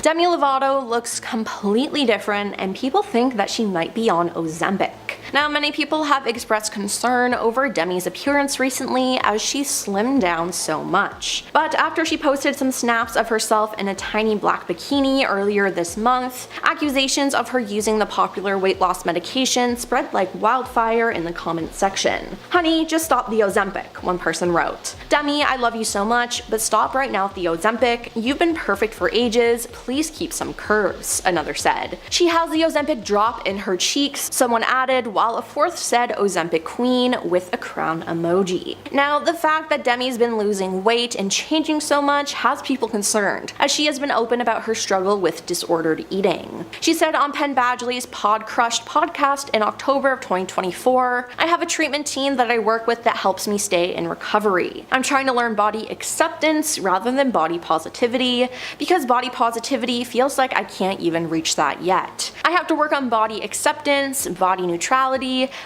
Demi Lovato looks completely different, and people think that she might be on Ozempic. Now, many people have expressed concern over Demi's appearance recently as she slimmed down so much. But after she posted some snaps of herself in a tiny black bikini earlier this month, accusations of her using the popular weight loss medication spread like wildfire in the comment section. "Honey, just stop the Ozempic," one person wrote. "Demi, I love you so much, but stop right now with the Ozempic. You've been perfect for ages. Please keep some curves," another said. "She has the Ozempic drop in her cheeks," someone added, while a fourth said Ozempic queen with a crown emoji. Now, the fact that Demi's been losing weight and changing so much has people concerned, as she has been open about her struggle with disordered eating. She said on Penn Badgley's Pod Crushed podcast in October of 2024, "I have a treatment team that I work with that helps me stay in recovery. I'm trying to learn body acceptance rather than body positivity, because body positivity feels like I can't even reach that yet. I have to work on body acceptance, body neutrality,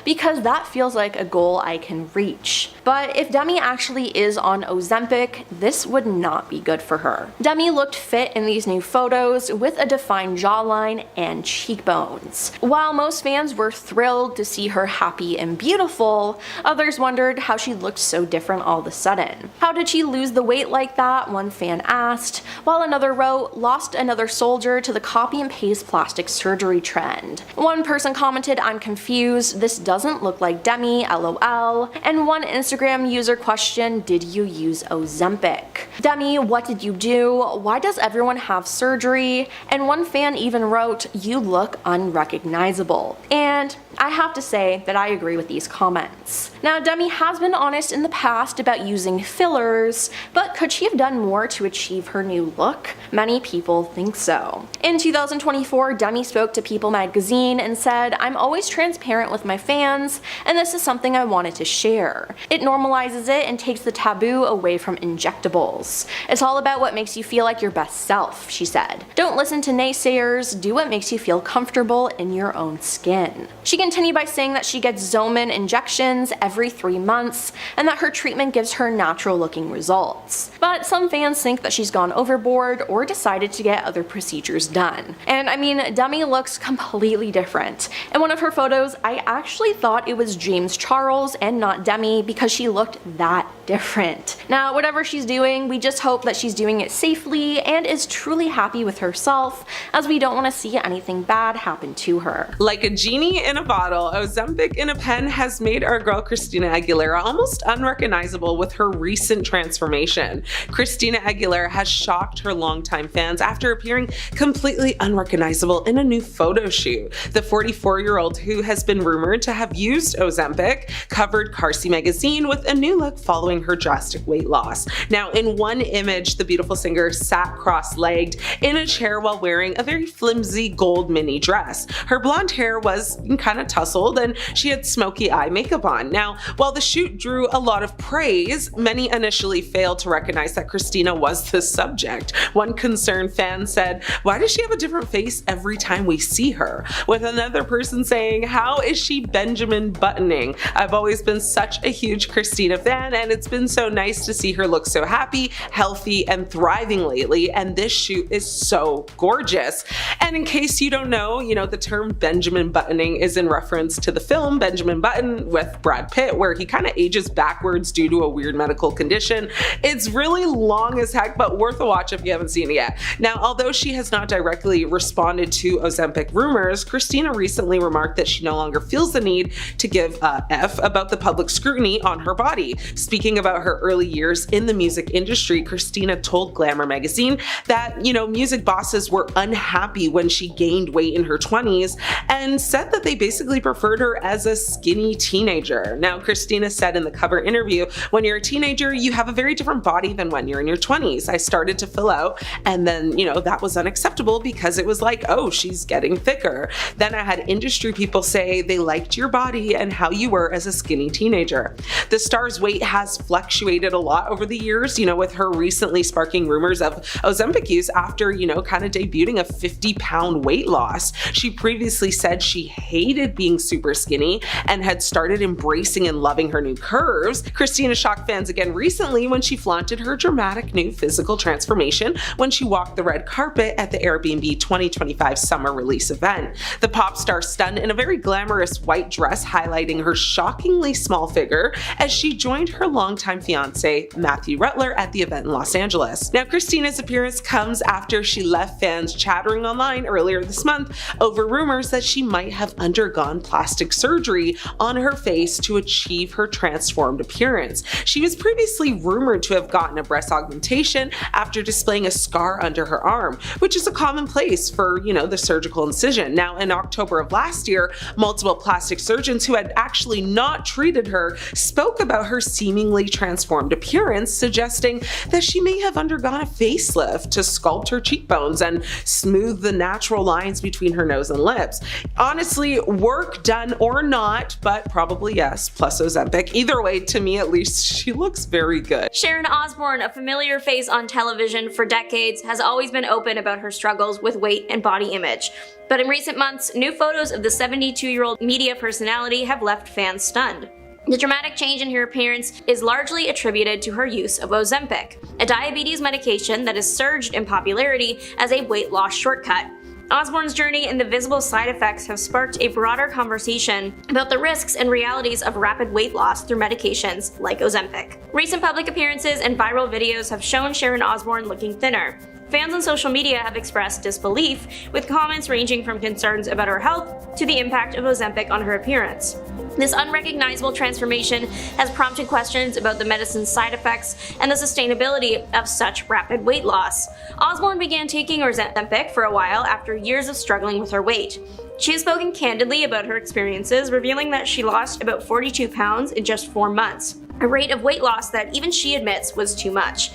because that feels like a goal I can reach." But if Demi actually is on Ozempic, this would not be good for her. Demi looked fit in these new photos with a defined jawline and cheekbones. While most fans were thrilled to see her happy and beautiful, others wondered how she looked so different all of a sudden. "How did she lose the weight like that?" one fan asked, while another wrote, "Lost another soldier to the copy and paste plastic surgery trend." One person commented, "I'm confused, this doesn't look like Demi, lol," and one Instagram user questioned, "Did you use Ozempic? Demi, what did you do? Why does everyone have surgery?" And one fan even wrote, "You look unrecognizable." And I have to say that I agree with these comments. Now, Demi has been honest in the past about using fillers, but could she have done more to achieve her new look? Many people think so. In 2024, Demi spoke to People magazine and said, "I'm always transparent with my fans, and this is something I wanted to share. It normalizes it and takes the taboo away from injectables. It's all about what makes you feel like your best self," she said. "Don't listen to naysayers, do what makes you feel comfortable in your own skin." She continued by saying that she gets Zomin injections every 3 months and that her treatment gives her natural looking results. But some fans think that she's gone overboard or decided to get other procedures done. And I mean, Demi looks completely different. In one of her photos, I actually thought it was James Charles and not Demi because she looked that different. Now, whatever she's doing, we just hope that she's doing it safely and is truly happy with herself, as we don't want to see anything bad happen to her. Like a genie in a bottle, Ozempic in a pen has made our girl Christina Aguilera almost unrecognizable with her recent transformation. Christina Aguilera has shocked her longtime fans after appearing completely unrecognizable in a new photo shoot. The 44-year-old, who has been rumored to have used Ozempic, covered Carsey magazine with a new look following her drastic weight loss. Now, in one image, the beautiful singer sat cross-legged in a chair while wearing a very flimsy gold mini dress. Her blonde hair was kind of tousled and she had smoky eye makeup on. Now, while the shoot drew a lot of praise, many initially failed to recognize that Christina was the subject. One concerned fan said, "Why does she have a different face every time we see her?" With another person saying, "How is she Benjamin buttoning? I've always been such a huge Christina fan, and it's been so nice to see her look so happy, healthy, and thriving lately, and this shoot is so gorgeous." And in case you don't know, the term Benjamin buttoning is in reference to the film Benjamin Button with Brad Pitt, where he kind of ages backwards due to a weird medical condition. It's really long as heck, but worth a watch if you haven't seen it yet. Now, although she has not directly responded to Ozempic rumors, Christina recently remarked that she no longer feels the need to give a F about the public scrutiny on her body. Speaking about her early years in the music industry, Christina told Glamour magazine that, music bosses were unhappy when she gained weight in her 20s and said that they basically preferred her as a skinny teenager. Now, Christina said in the cover interview, "When you're a teenager, you have a very different body than when you're in your 20s. I started to fill out, and then, that was unacceptable because it was like, oh, she's getting thicker. Then I had industry people say they liked your body and how you were as a skinny teenager." The star's weight has fluctuated a lot over the years, with her recently sparking rumors of Ozempic use after, kind of debuting a 50-pound pound weight loss. She previously said she hated being super skinny and had started embracing and loving her new curves. Christina shocked fans again recently when she flaunted her dramatic new physical transformation when she walked the red carpet at the Airbnb 2025 summer release event. The pop star stunned in a very glamorous white dress, highlighting her shockingly small figure as she joined her longtime fiance Matthew Rutler at the event in Los Angeles. Now, Christina's appearance comes after she left fans chattering online earlier this month over rumors that she might have undergone plastic surgery on her face to achieve her transformed appearance. She was previously rumored to have gotten a breast augmentation after displaying a scar under her arm, which is a commonplace for, the surgical incision. Now, in October of last year, multiple plastic surgeons who had actually not treated her spoke about her seemingly transformed appearance, suggesting that she may have undergone a facelift to sculpt her cheekbones and smooth the natural lines between her nose and lips. Honestly, work done or not, but probably yes, plus Ozempic. Either way, to me at least, she looks very good. Sharon Osbourne, a familiar face on television for decades, has always been open about her struggles with weight and body image. But in recent months, new photos of the 72-year-old media personality have left fans stunned. The dramatic change in her appearance is largely attributed to her use of Ozempic, a diabetes medication that has surged in popularity as a weight loss shortcut. Osbourne's journey and the visible side effects have sparked a broader conversation about the risks and realities of rapid weight loss through medications like Ozempic. Recent public appearances and viral videos have shown Sharon Osbourne looking thinner. Fans on social media have expressed disbelief, with comments ranging from concerns about her health to the impact of Ozempic on her appearance. This unrecognizable transformation has prompted questions about the medicine's side effects and the sustainability of such rapid weight loss. Osbourne began taking Ozempic for a while after years of struggling with her weight. She has spoken candidly about her experiences, revealing that she lost about 42 pounds in just 4 months, a rate of weight loss that even she admits was too much.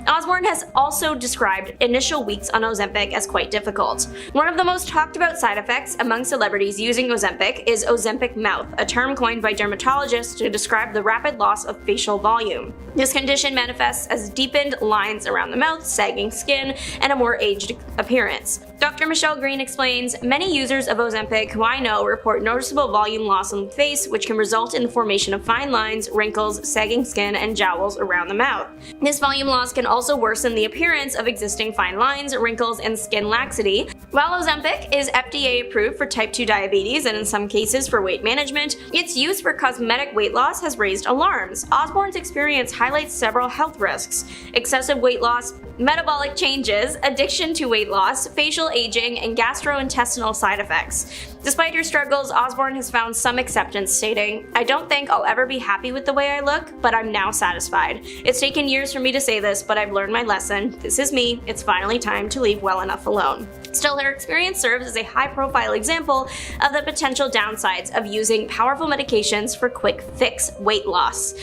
Osbourne has also described initial weeks on Ozempic as quite difficult. One of the most talked about side effects among celebrities using Ozempic is Ozempic mouth, a term coined by dermatologists to describe the rapid loss of facial volume. This condition manifests as deepened lines around the mouth, sagging skin, and a more aged appearance. Dr. Michelle Green explains, many users of Ozempic who I know report noticeable volume loss on the face, which can result in the formation of fine lines, wrinkles, sagging skin, and jowls around the mouth. This volume loss can also worsen the appearance of existing fine lines, wrinkles, and skin laxity. While Ozempic is FDA approved for type 2 diabetes and in some cases for weight management, its use for cosmetic weight loss has raised alarms. Osbourne's experience highlights several health risks: excessive weight loss, metabolic changes, addiction to weight loss, facial aging, and gastrointestinal side effects. Despite her struggles, Osbourne has found some acceptance, stating, "I don't think I'll ever be happy with the way I look, but I'm now satisfied. It's taken years for me to say this, but I've learned my lesson. This is me. It's finally time to leave well enough alone." Still, her experience serves as a high-profile example of the potential downsides of using powerful medications for quick fix weight loss.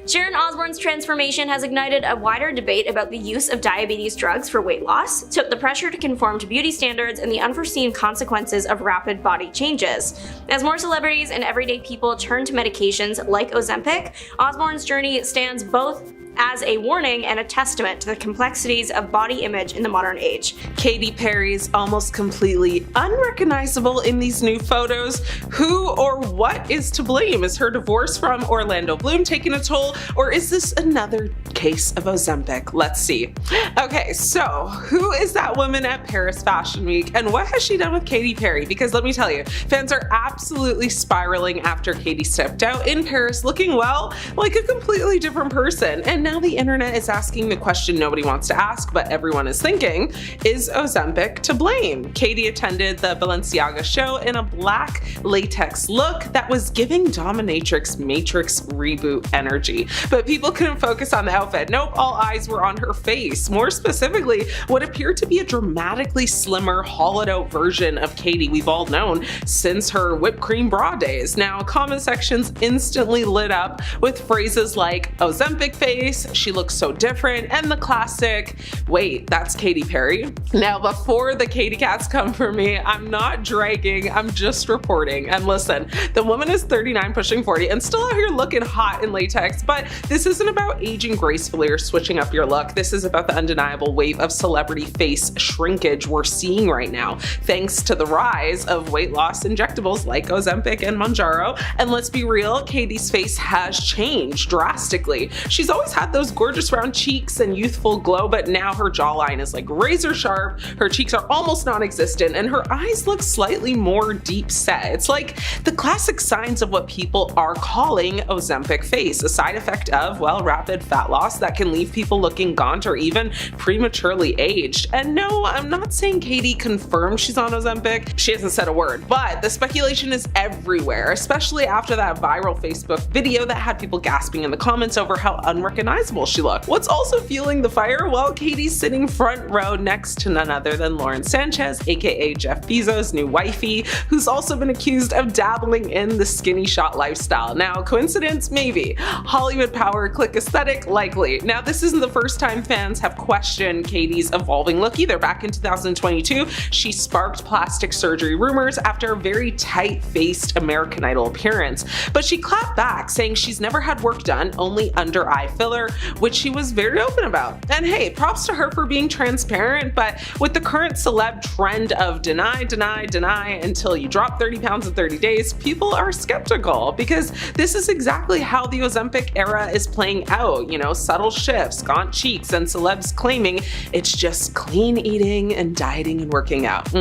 Sharon Osbourne's transformation has ignited a wider debate about the use of diabetes drugs for weight loss, took the pressure to conform to beauty standards, and the unforeseen consequences of rapid body changes. As more celebrities and everyday people turn to medications like Ozempic, Osbourne's journey stands both as a warning and a testament to the complexities of body image in the modern age. Katy Perry is almost completely unrecognizable in these new photos. Who or what is to blame? Is her divorce from Orlando Bloom taking a toll, or is this another case of Ozempic? Let's see. Okay, so who is that woman at Paris Fashion Week, and what has she done with Katy Perry? Because let me tell you, fans are absolutely spiraling after Katy stepped out in Paris looking, well, like a completely different person. And now the internet is asking the question nobody wants to ask, but everyone is thinking, is Ozempic to blame? Katy attended the Balenciaga show in a black latex look that was giving dominatrix Matrix reboot energy. But people couldn't focus on the outfit. Nope, all eyes were on her face. More specifically, what appeared to be a dramatically slimmer, hollowed-out version of Katy we've all known since her whipped cream bra days. Now, comment sections instantly lit up with phrases like Ozempic face, she looks so different, and the classic, wait, that's Katy Perry? Now, before the Katy cats come for me, I'm not dragging, I'm just reporting. And listen, the woman is 39 pushing 40 and still out here looking hot in latex, but this isn't about aging gracefully gracefully or switching up your look. This is about the undeniable wave of celebrity face shrinkage we're seeing right now, thanks to the rise of weight loss injectables like Ozempic and Mounjaro. And let's be real, Katie's face has changed drastically. She's always had those gorgeous round cheeks and youthful glow, but now her jawline is like razor sharp, her cheeks are almost non-existent, and her eyes look slightly more deep set. It's like the classic signs of what people are calling Ozempic face, a side effect of, well, rapid fat loss that can leave people looking gaunt or even prematurely aged. And no, I'm not saying Katie confirmed she's on Ozempic. She hasn't said a word, but the speculation is everywhere, especially after that viral Facebook video that had people gasping in the comments over how unrecognizable she looked. What's also fueling the fire? Well, Katie's sitting front row next to none other than Lauren Sanchez, aka Jeff Bezos' new wifey, who's also been accused of dabbling in the skinny shot lifestyle. Now, coincidence? Maybe. Hollywood power, click aesthetic? Likely. Now, this isn't the first time fans have questioned Katie's evolving look either. Back in 2022, she sparked plastic surgery rumors after a very tight-faced American Idol appearance. But she clapped back, saying she's never had work done, only under eye filler, which she was very open about. And hey, props to her for being transparent, but with the current celeb trend of deny, deny, deny until you drop 30 pounds in 30 days, people are skeptical because this is exactly how the Ozempic era is playing out. You know, subtle shifts, gaunt cheeks, and celebs claiming it's just clean eating and dieting and working out.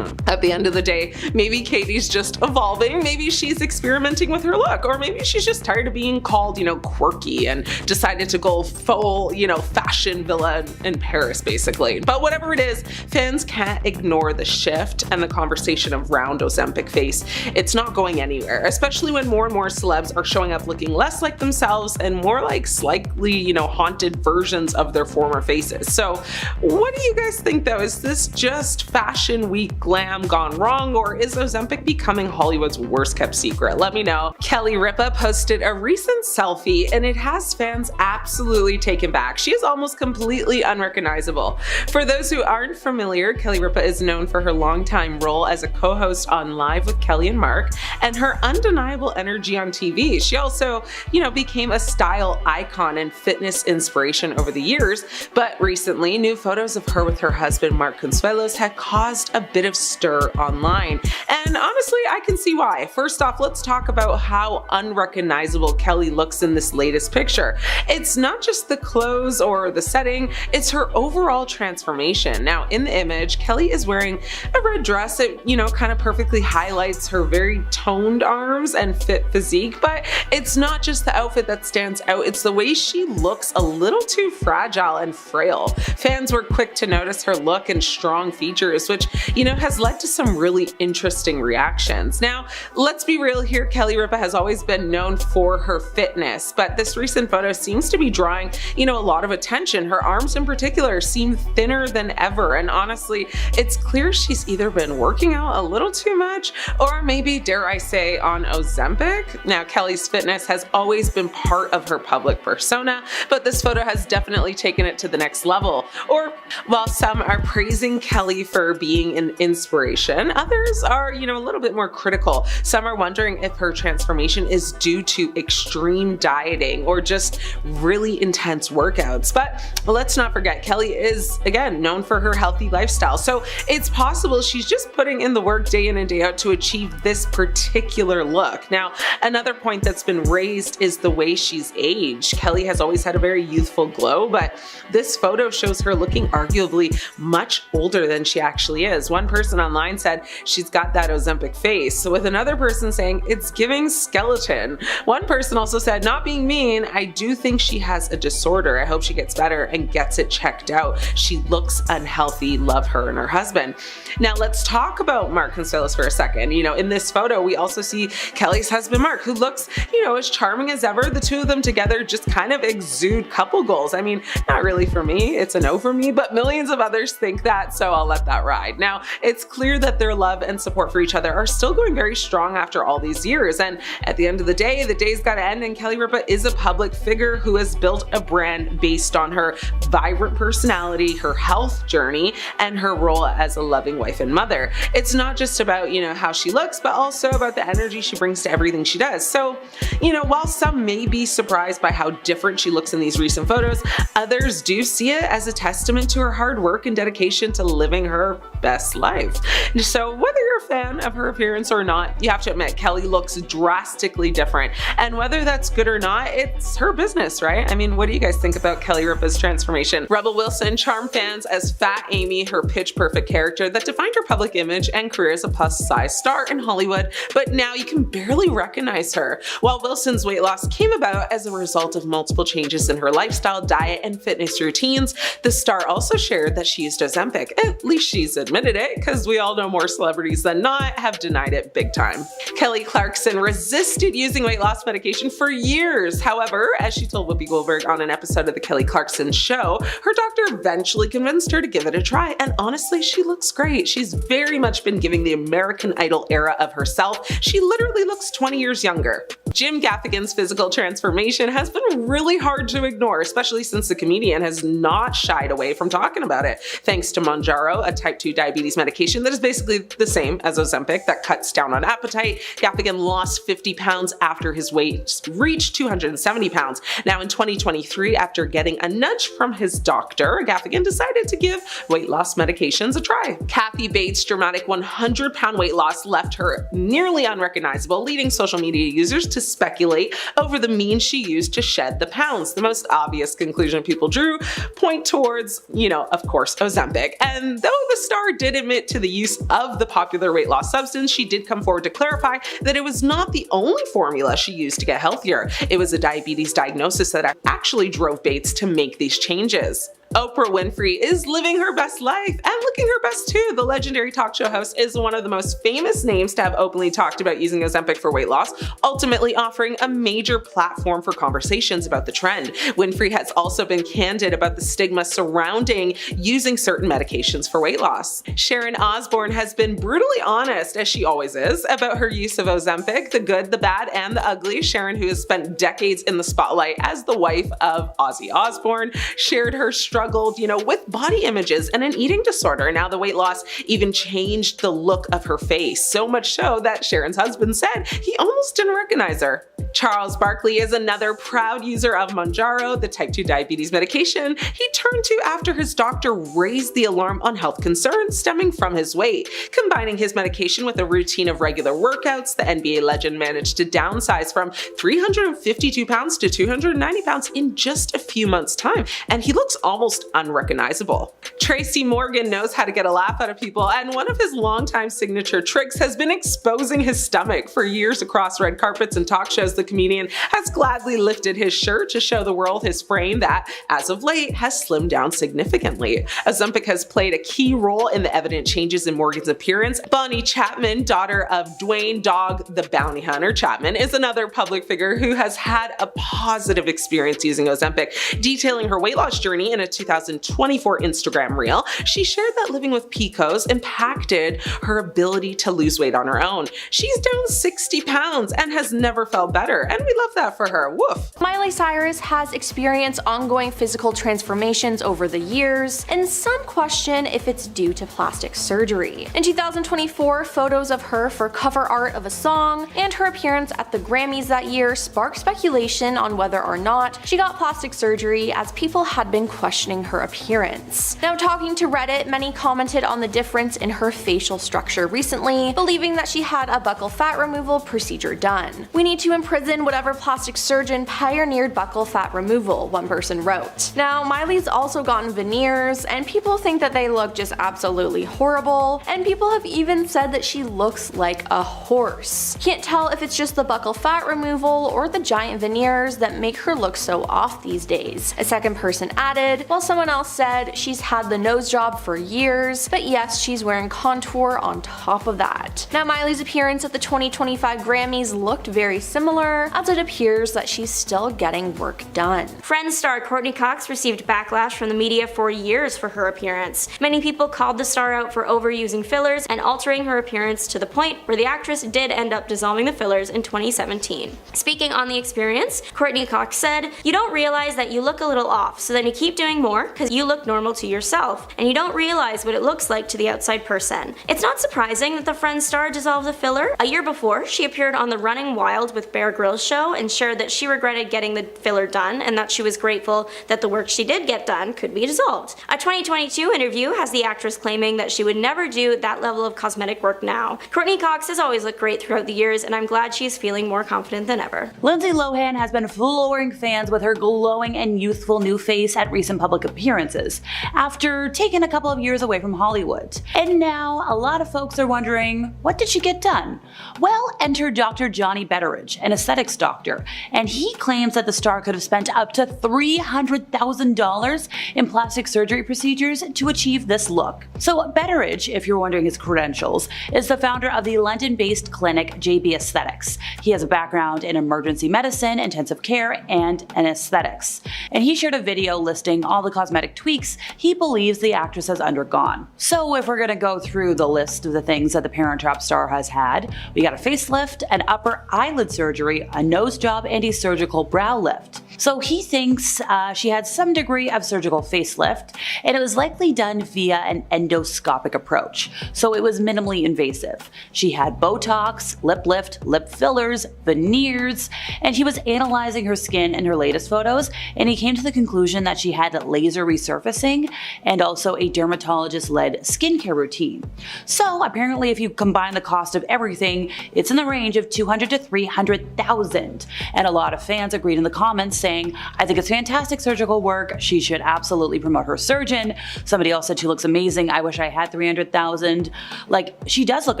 At the end of the day, maybe Katie's just evolving, maybe she's experimenting with her look, or maybe she's just tired of being called, you know, quirky and decided to go full, you know, fashion villa in Paris, basically. But whatever it is, fans can't ignore the shift and the conversation around Ozempic face. It's not going anywhere, especially when more and more celebs are showing up looking less like themselves and more like slightly, you know, haunted versions of their former faces. So what do you guys think though? Is this just fashion week glam gone wrong, or is Ozempic becoming Hollywood's worst kept secret? Let me know. Kelly Ripa posted a recent selfie and it has fans absolutely taken back. She is almost completely unrecognizable. For those who aren't familiar, Kelly Ripa is known for her longtime role as a co-host on Live with Kelly and Mark and her undeniable energy on TV. She also, you know, became a style icon and fitness inspiration over the years, but recently new photos of her with her husband Mark Consuelos had caused a bit of stir online. And honestly, I can see why. First off, let's talk about how unrecognizable Kelly looks in this latest picture. It's not just the clothes or the setting, it's her overall transformation. Now, in the image, Kelly is wearing a red dress that, you know, kind of perfectly highlights her very toned arms and fit physique, but it's not just the outfit that stands out, it's the way she looks a little too fragile and frail. Fans were quick to notice her look and strong features, which, you know, has led to some really interesting reactions. Now, let's be real here, Kelly Ripa has always been known for her fitness, but this recent photo seems to be drawing, you know, a lot of attention. Her arms in particular seem thinner than ever, and honestly, it's clear she's either been working out a little too much, or maybe, dare I say, on Ozempic. Now, Kelly's fitness has always been part of her public persona, but this photo has definitely taken it to the next level. Or while some are praising Kelly for being an inspiration, others are, you know, a little bit more critical. Some are wondering if her transformation is due to extreme dieting or just really intense workouts. But let's not forget, Kelly is, again, known for her healthy lifestyle. So it's possible she's just putting in the work day in and day out to achieve this particular look. Now, another point that's been raised is the way she's aged. Kelly has always had a very youthful glow, but this photo shows her looking arguably much older than she actually is. One person online said she's got that Ozempic face, with another person saying it's giving skeleton. One person also said, not being mean, I do think she has a disorder. I hope she gets better and gets it checked out. She looks unhealthy. Love her and her husband. Now let's talk about Mark Consuelos for a second. You know, in this photo, we also see Kelly's husband, Mark, who looks, you know, as charming as ever. The two of them together just kind of exude couple goals. I mean, not really for me, it's a no for me, but millions of others think that, so I'll let that ride. Now, it's clear that their love and support for each other are still going very strong after all these years. And at the end of the day's gotta end, and Kelly Ripa is a public figure who has built a brand based on her vibrant personality, her health journey, and her role as a loving wife and mother. It's not just about, you know, how she looks, but also about the energy she brings to everything she does. So, you know, while some may be surprised by how different she looks in these these recent photos, others do see it as a testament to her hard work and dedication to living her best life. So whether you're a fan of her appearance or not, you have to admit Kelly looks drastically different. And whether that's good or not, it's her business, right? I mean, what do you guys think about Kelly Ripa's transformation? Rebel Wilson charmed fans as Fat Amy, her pitch-perfect character that defined her public image and career as a plus-size star in Hollywood, but now you can barely recognize her. While Wilson's weight loss came about as a result of multiple changes in her lifestyle, diet, and fitness routines, the star also shared that she used Ozempic. At least she's admitted it, because we all know more celebrities than not have denied it big time. Kelly Clarkson resisted using weight loss medication for years. However, as she told Whoopi Goldberg on an episode of The Kelly Clarkson Show, her doctor eventually convinced her to give it a try, and honestly, she looks great. She's very much been giving the American Idol era of herself. She literally looks 20 years younger. Jim Gaffigan's physical transformation has been really hard to ignore, especially since the comedian has not shied away from talking about it. Thanks to Mounjaro, a type 2 diabetes medication that is basically the same as Ozempic that cuts down on appetite, Gaffigan lost 50 pounds after his weight reached 270 pounds. Now in 2023, after getting a nudge from his doctor, Gaffigan decided to give weight loss medications a try. Kathy Bates' dramatic 100-pound weight loss left her nearly unrecognizable, leading social media users to speculate over the means she used to shed the pounds. The most obvious conclusion people drew point towards, of course, Ozempic. And though the star did admit to the use of the popular weight loss substance, she did come forward to clarify that it was not the only formula she used to get healthier. It was a diabetes diagnosis that actually drove Bates to make these changes. Oprah Winfrey is living her best life and looking her best too. The legendary talk show host is one of the most famous names to have openly talked about using Ozempic for weight loss, ultimately offering a major platform for conversations about the trend. Winfrey has also been candid about the stigma surrounding using certain medications for weight loss. Sharon Osbourne has been brutally honest, as she always is, about her use of Ozempic, the good, the bad, and the ugly. Sharon, who has spent decades in the spotlight as the wife of Ozzy Osbourne, shared her struggled, with body images and an eating disorder. Now the weight loss even changed the look of her face, so much so that Sharon's husband said he almost didn't recognize her. Charles Barkley is another proud user of Mounjaro, the type 2 diabetes medication he turned to after his doctor raised the alarm on health concerns stemming from his weight. Combining his medication with a routine of regular workouts, the NBA legend managed to downsize from 352 pounds to 290 pounds in just a few months' time, and he looks almost unrecognizable. Tracy Morgan knows how to get a laugh out of people, and one of his longtime signature tricks has been exposing his stomach. For years across red carpets and talk shows, the comedian has gladly lifted his shirt to show the world his frame that, as of late, has slimmed down significantly. Ozempic has played a key role in the evident changes in Morgan's appearance. Bonnie Chapman, daughter of Dwayne "Dog the Bounty Hunter" Chapman, is another public figure who has had a positive experience using Ozempic. Detailing her weight loss journey in a 2024 Instagram reel, she shared that living with PCOS impacted her ability to lose weight on her own. She's down 60 pounds and has never felt better, and we love that for her. Woof. Miley Cyrus has experienced ongoing physical transformations over the years, and some question if it's due to plastic surgery. In 2024, photos of her for cover art of a song and her appearance at the Grammys that year sparked speculation on whether or not she got plastic surgery, as people had been questioning her appearance. Now, talking to Reddit, many commented on the difference in her facial structure recently, believing that she had a buccal fat removal procedure done. "We need to imprison whatever plastic surgeon pioneered buccal fat removal," one person wrote. Now, Miley's also gotten veneers, and people think that they look just absolutely horrible, and people have even said that she looks like a horse. Can't tell if it's just the buccal fat removal or the giant veneers that make her look so off these days. A second person added, while someone else said she's had the nose job for years, but yes, she's wearing contour on top of that. Now, Miley's appearance at the 2025 Grammys looked very similar, as it appears that she's still getting work done. Friends star Courtney Cox received backlash from the media for years for her appearance. Many people called the star out for overusing fillers and altering her appearance to the point where the actress did end up dissolving the fillers in 2017. Speaking on the experience, Courtney Cox said, "You don't realize that you look a little off, so then you keep doing caring more because you look normal to yourself, and you don't realize what it looks like to the outside person. It's not surprising that the Friends star dissolved the filler. A year before, she appeared on the Running Wild with Bear Grylls show and shared that she regretted getting the filler done and that she was grateful that the work she did get done could be dissolved. A 2022 interview has the actress claiming that she would never do that level of cosmetic work now. Courtney Cox has always looked great throughout the years, and I'm glad she's feeling more confident than ever. Lindsay Lohan has been flooring fans with her glowing and youthful new face at recent public appearances, after taking a couple of years away from Hollywood. And now, a lot of folks are wondering, what did she get done? Well, enter Dr. Johnny Betteridge, an aesthetics doctor, and he claims that the star could have spent up to $300,000 in plastic surgery procedures to achieve this look. So Betteridge, if you're wondering his credentials, is the founder of the London-based clinic JB Aesthetics. He has a background in emergency medicine, intensive care, and aesthetics. And he shared a video listing all the cosmetic tweaks he believes the actress has undergone. So if we're gonna go through the list of the things that the Parent Trap star has had, we got a facelift, an upper eyelid surgery, a nose job, and a surgical brow lift. So he thinks she had some degree of surgical facelift, and it was likely done via an endoscopic approach, so it was minimally invasive. She had Botox, lip lift, lip fillers, veneers, and he was analyzing her skin in her latest photos, and he came to the conclusion that she had laser resurfacing and also a dermatologist-led skincare routine. So apparently if you combine the cost of everything, it's in the range of $200,000 to $300,000. And a lot of fans agreed in the comments saying, I think it's fantastic surgical work, she should absolutely promote her surgeon. Somebody else said she looks amazing, I wish I had $300,000. Like, she does look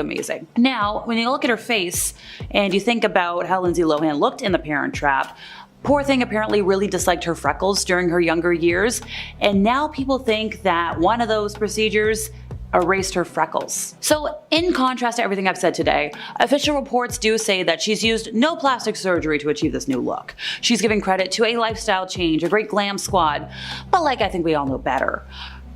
amazing. Now, when you look at her face and you think about how Lindsay Lohan looked in The Parent Trap, poor thing apparently really disliked her freckles during her younger years, and now people think that one of those procedures erased her freckles. So in contrast to everything I've said today, official reports do say that she's used no plastic surgery to achieve this new look. She's giving credit to a lifestyle change, a great glam squad, but like I think we all know better.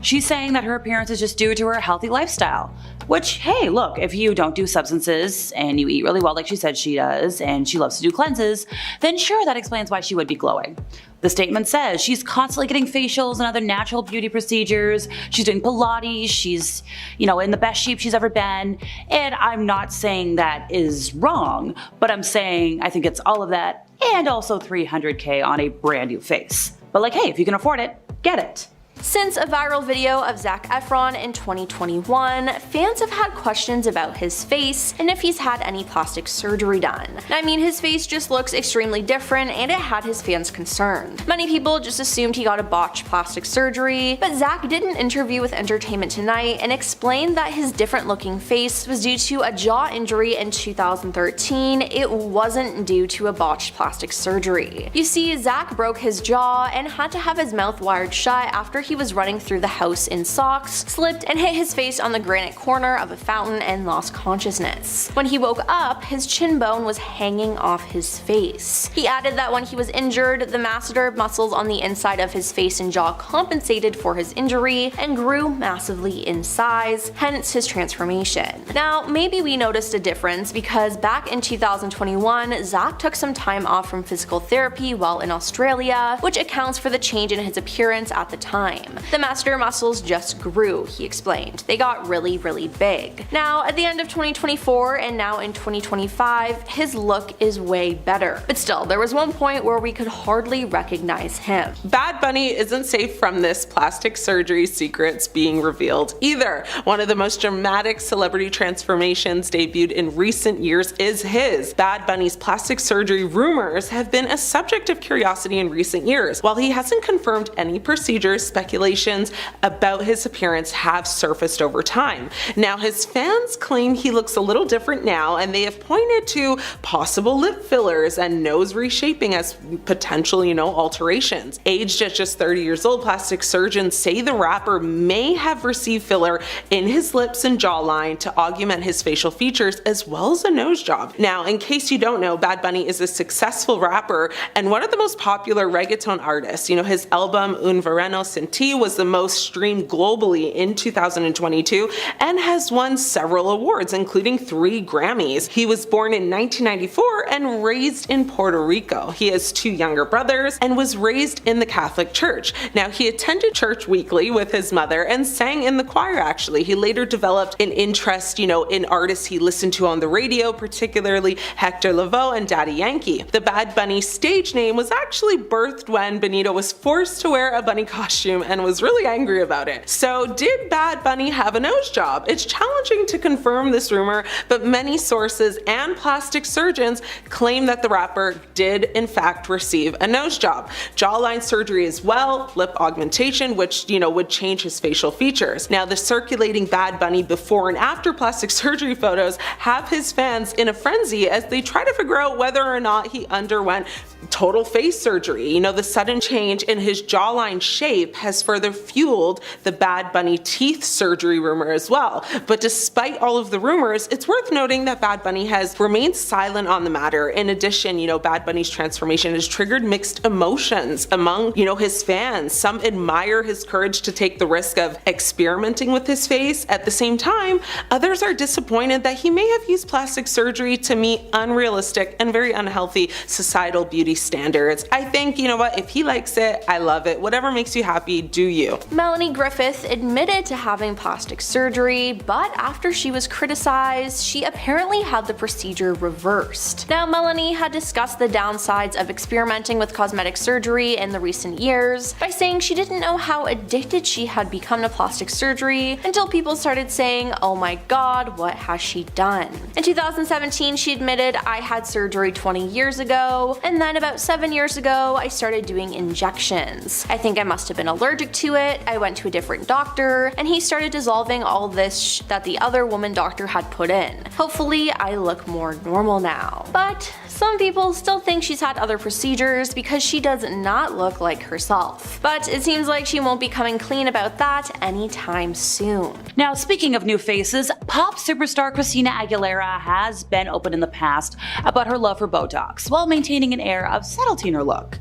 She's saying that her appearance is just due to her healthy lifestyle. Which, hey, look, if you don't do substances and you eat really well like she said she does, and she loves to do cleanses, then sure, that explains why she would be glowing. The statement says she's constantly getting facials and other natural beauty procedures, she's doing Pilates, she's, in the best shape she's ever been, and I'm not saying that is wrong, but I'm saying I think it's all of that and also $300K on a brand new face. But like, hey, if you can afford it, get it. Since a viral video of Zac Efron in 2021, fans have had questions about his face and if he's had any plastic surgery done. I mean, his face just looks extremely different and it had his fans concerned. Many people just assumed he got a botched plastic surgery, but Zac did an interview with Entertainment Tonight and explained that his different looking face was due to a jaw injury in 2013. It wasn't due to a botched plastic surgery. You see, Zac broke his jaw and had to have his mouth wired shut after he was running through the house in socks, slipped and hit his face on the granite corner of a fountain and lost consciousness. When he woke up, his chin bone was hanging off his face. He added that when he was injured, the masseter muscles on the inside of his face and jaw compensated for his injury and grew massively in size, hence his transformation. Now, maybe we noticed a difference because back in 2021, Zac took some time off from physical therapy while in Australia, which accounts for the change in his appearance at the time. The masseter muscles just grew, he explained. They got really, really big. Now, at the end of 2024 and now in 2025, his look is way better. But still, there was one point where we could hardly recognize him. Bad Bunny isn't safe from this plastic surgery secrets being revealed either. One of the most dramatic celebrity transformations debuted in recent years is his. Bad Bunny's plastic surgery rumors have been a subject of curiosity in recent years. While he hasn't confirmed any procedures, speculations about his appearance have surfaced over time. Now, his fans claim he looks a little different now, and they have pointed to possible lip fillers and nose reshaping as potential, alterations. Aged at just 30 years old, plastic surgeons say the rapper may have received filler in his lips and jawline to augment his facial features as well as a nose job. Now, in case you don't know, Bad Bunny is a successful rapper and one of the most popular reggaeton artists. His album Un Verano Sin Tea was the most streamed globally in 2022 and has won several awards, including 3 Grammys. He was born in 1994 and raised in Puerto Rico. He has 2 younger brothers and was raised in the Catholic Church. Now, he attended church weekly with his mother and sang in the choir, actually. He later developed an interest, in artists he listened to on the radio, particularly Hector Lavoe and Daddy Yankee. The Bad Bunny stage name was actually birthed when Benito was forced to wear a bunny costume and was really angry about it. So, did Bad Bunny have a nose job? It's challenging to confirm this rumor, but many sources and plastic surgeons claim that the rapper did in fact receive a nose job. Jawline surgery as well, lip augmentation, which, would change his facial features. Now, the circulating Bad Bunny before and after plastic surgery photos have his fans in a frenzy as they try to figure out whether or not he underwent total face surgery. The sudden change in his jawline shape has further fueled the Bad Bunny teeth surgery rumor as well. But despite all of the rumors, it's worth noting that Bad Bunny has remained silent on the matter. In addition, Bad Bunny's transformation has triggered mixed emotions among, his fans. Some admire his courage to take the risk of experimenting with his face. At the same time, others are disappointed that he may have used plastic surgery to meet unrealistic and very unhealthy societal beauty standards. I think, if he likes it, I love it. Whatever makes you happy, do you. Melanie Griffith admitted to having plastic surgery, but after she was criticized, she apparently had the procedure reversed. Now, Melanie had discussed the downsides of experimenting with cosmetic surgery in the recent years by saying she didn't know how addicted she had become to plastic surgery until people started saying, "Oh my god, what has she done?" In 2017, she admitted, "I had surgery 20 years ago, and then about 7 years ago, I started doing injections. I think I must have been allergic to it. I went to a different doctor, and he started dissolving all this that the other woman doctor had put in. Hopefully, I look more normal now." But some people still think she's had other procedures because she does not look like herself. But it seems like she won't be coming clean about that anytime soon. Now, speaking of new faces, pop superstar Christina Aguilera has been open in the past about her love for Botox, while maintaining an air of subtlety in her look.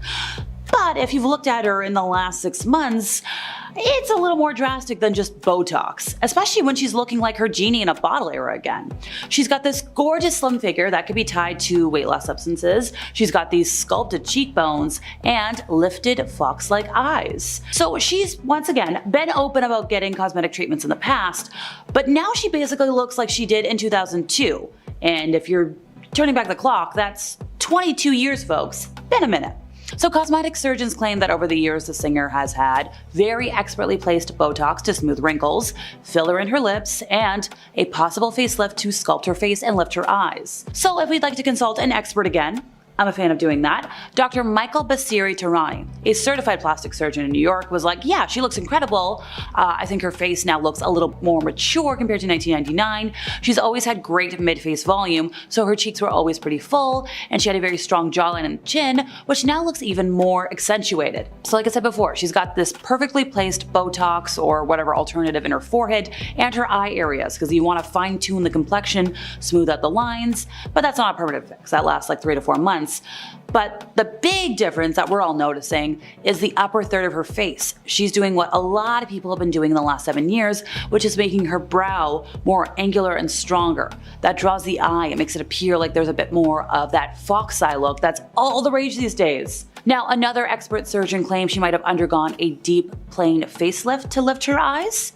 But if you've looked at her in the last 6 months, it's a little more drastic than just Botox, especially when she's looking like her genie in a bottle era again. She's got this gorgeous slim figure that could be tied to weight loss substances, she's got these sculpted cheekbones, and lifted fox-like eyes. So she's once again been open about getting cosmetic treatments in the past, but now she basically looks like she did in 2002. And if you're turning back the clock, that's 22 years, folks. Been a minute. So cosmetic surgeons claim that over the years the singer has had very expertly placed Botox to smooth wrinkles, filler in her lips, and a possible facelift to sculpt her face and lift her eyes. So if we'd like to consult an expert again, I'm a fan of doing that, Dr. Michael Basiri-Tarani, a certified plastic surgeon in New York, was like, yeah, she looks incredible. I think her face now looks a little more mature compared to 1999. She's always had great mid-face volume, so her cheeks were always pretty full, and she had a very strong jawline and chin, which now looks even more accentuated. So like I said before, she's got this perfectly placed Botox or whatever alternative in her forehead and her eye areas, because you want to fine-tune the complexion, smooth out the lines, but that's not a permanent fix. That lasts like 3 to 4 months. But the big difference that we're all noticing is the upper third of her face. She's doing what a lot of people have been doing in the last 7 years, which is making her brow more angular and stronger. That draws the eye and makes it appear like there's a bit more of that fox eye look that's all the rage these days. Now, another expert surgeon claims she might have undergone a deep plane facelift to lift her eyes.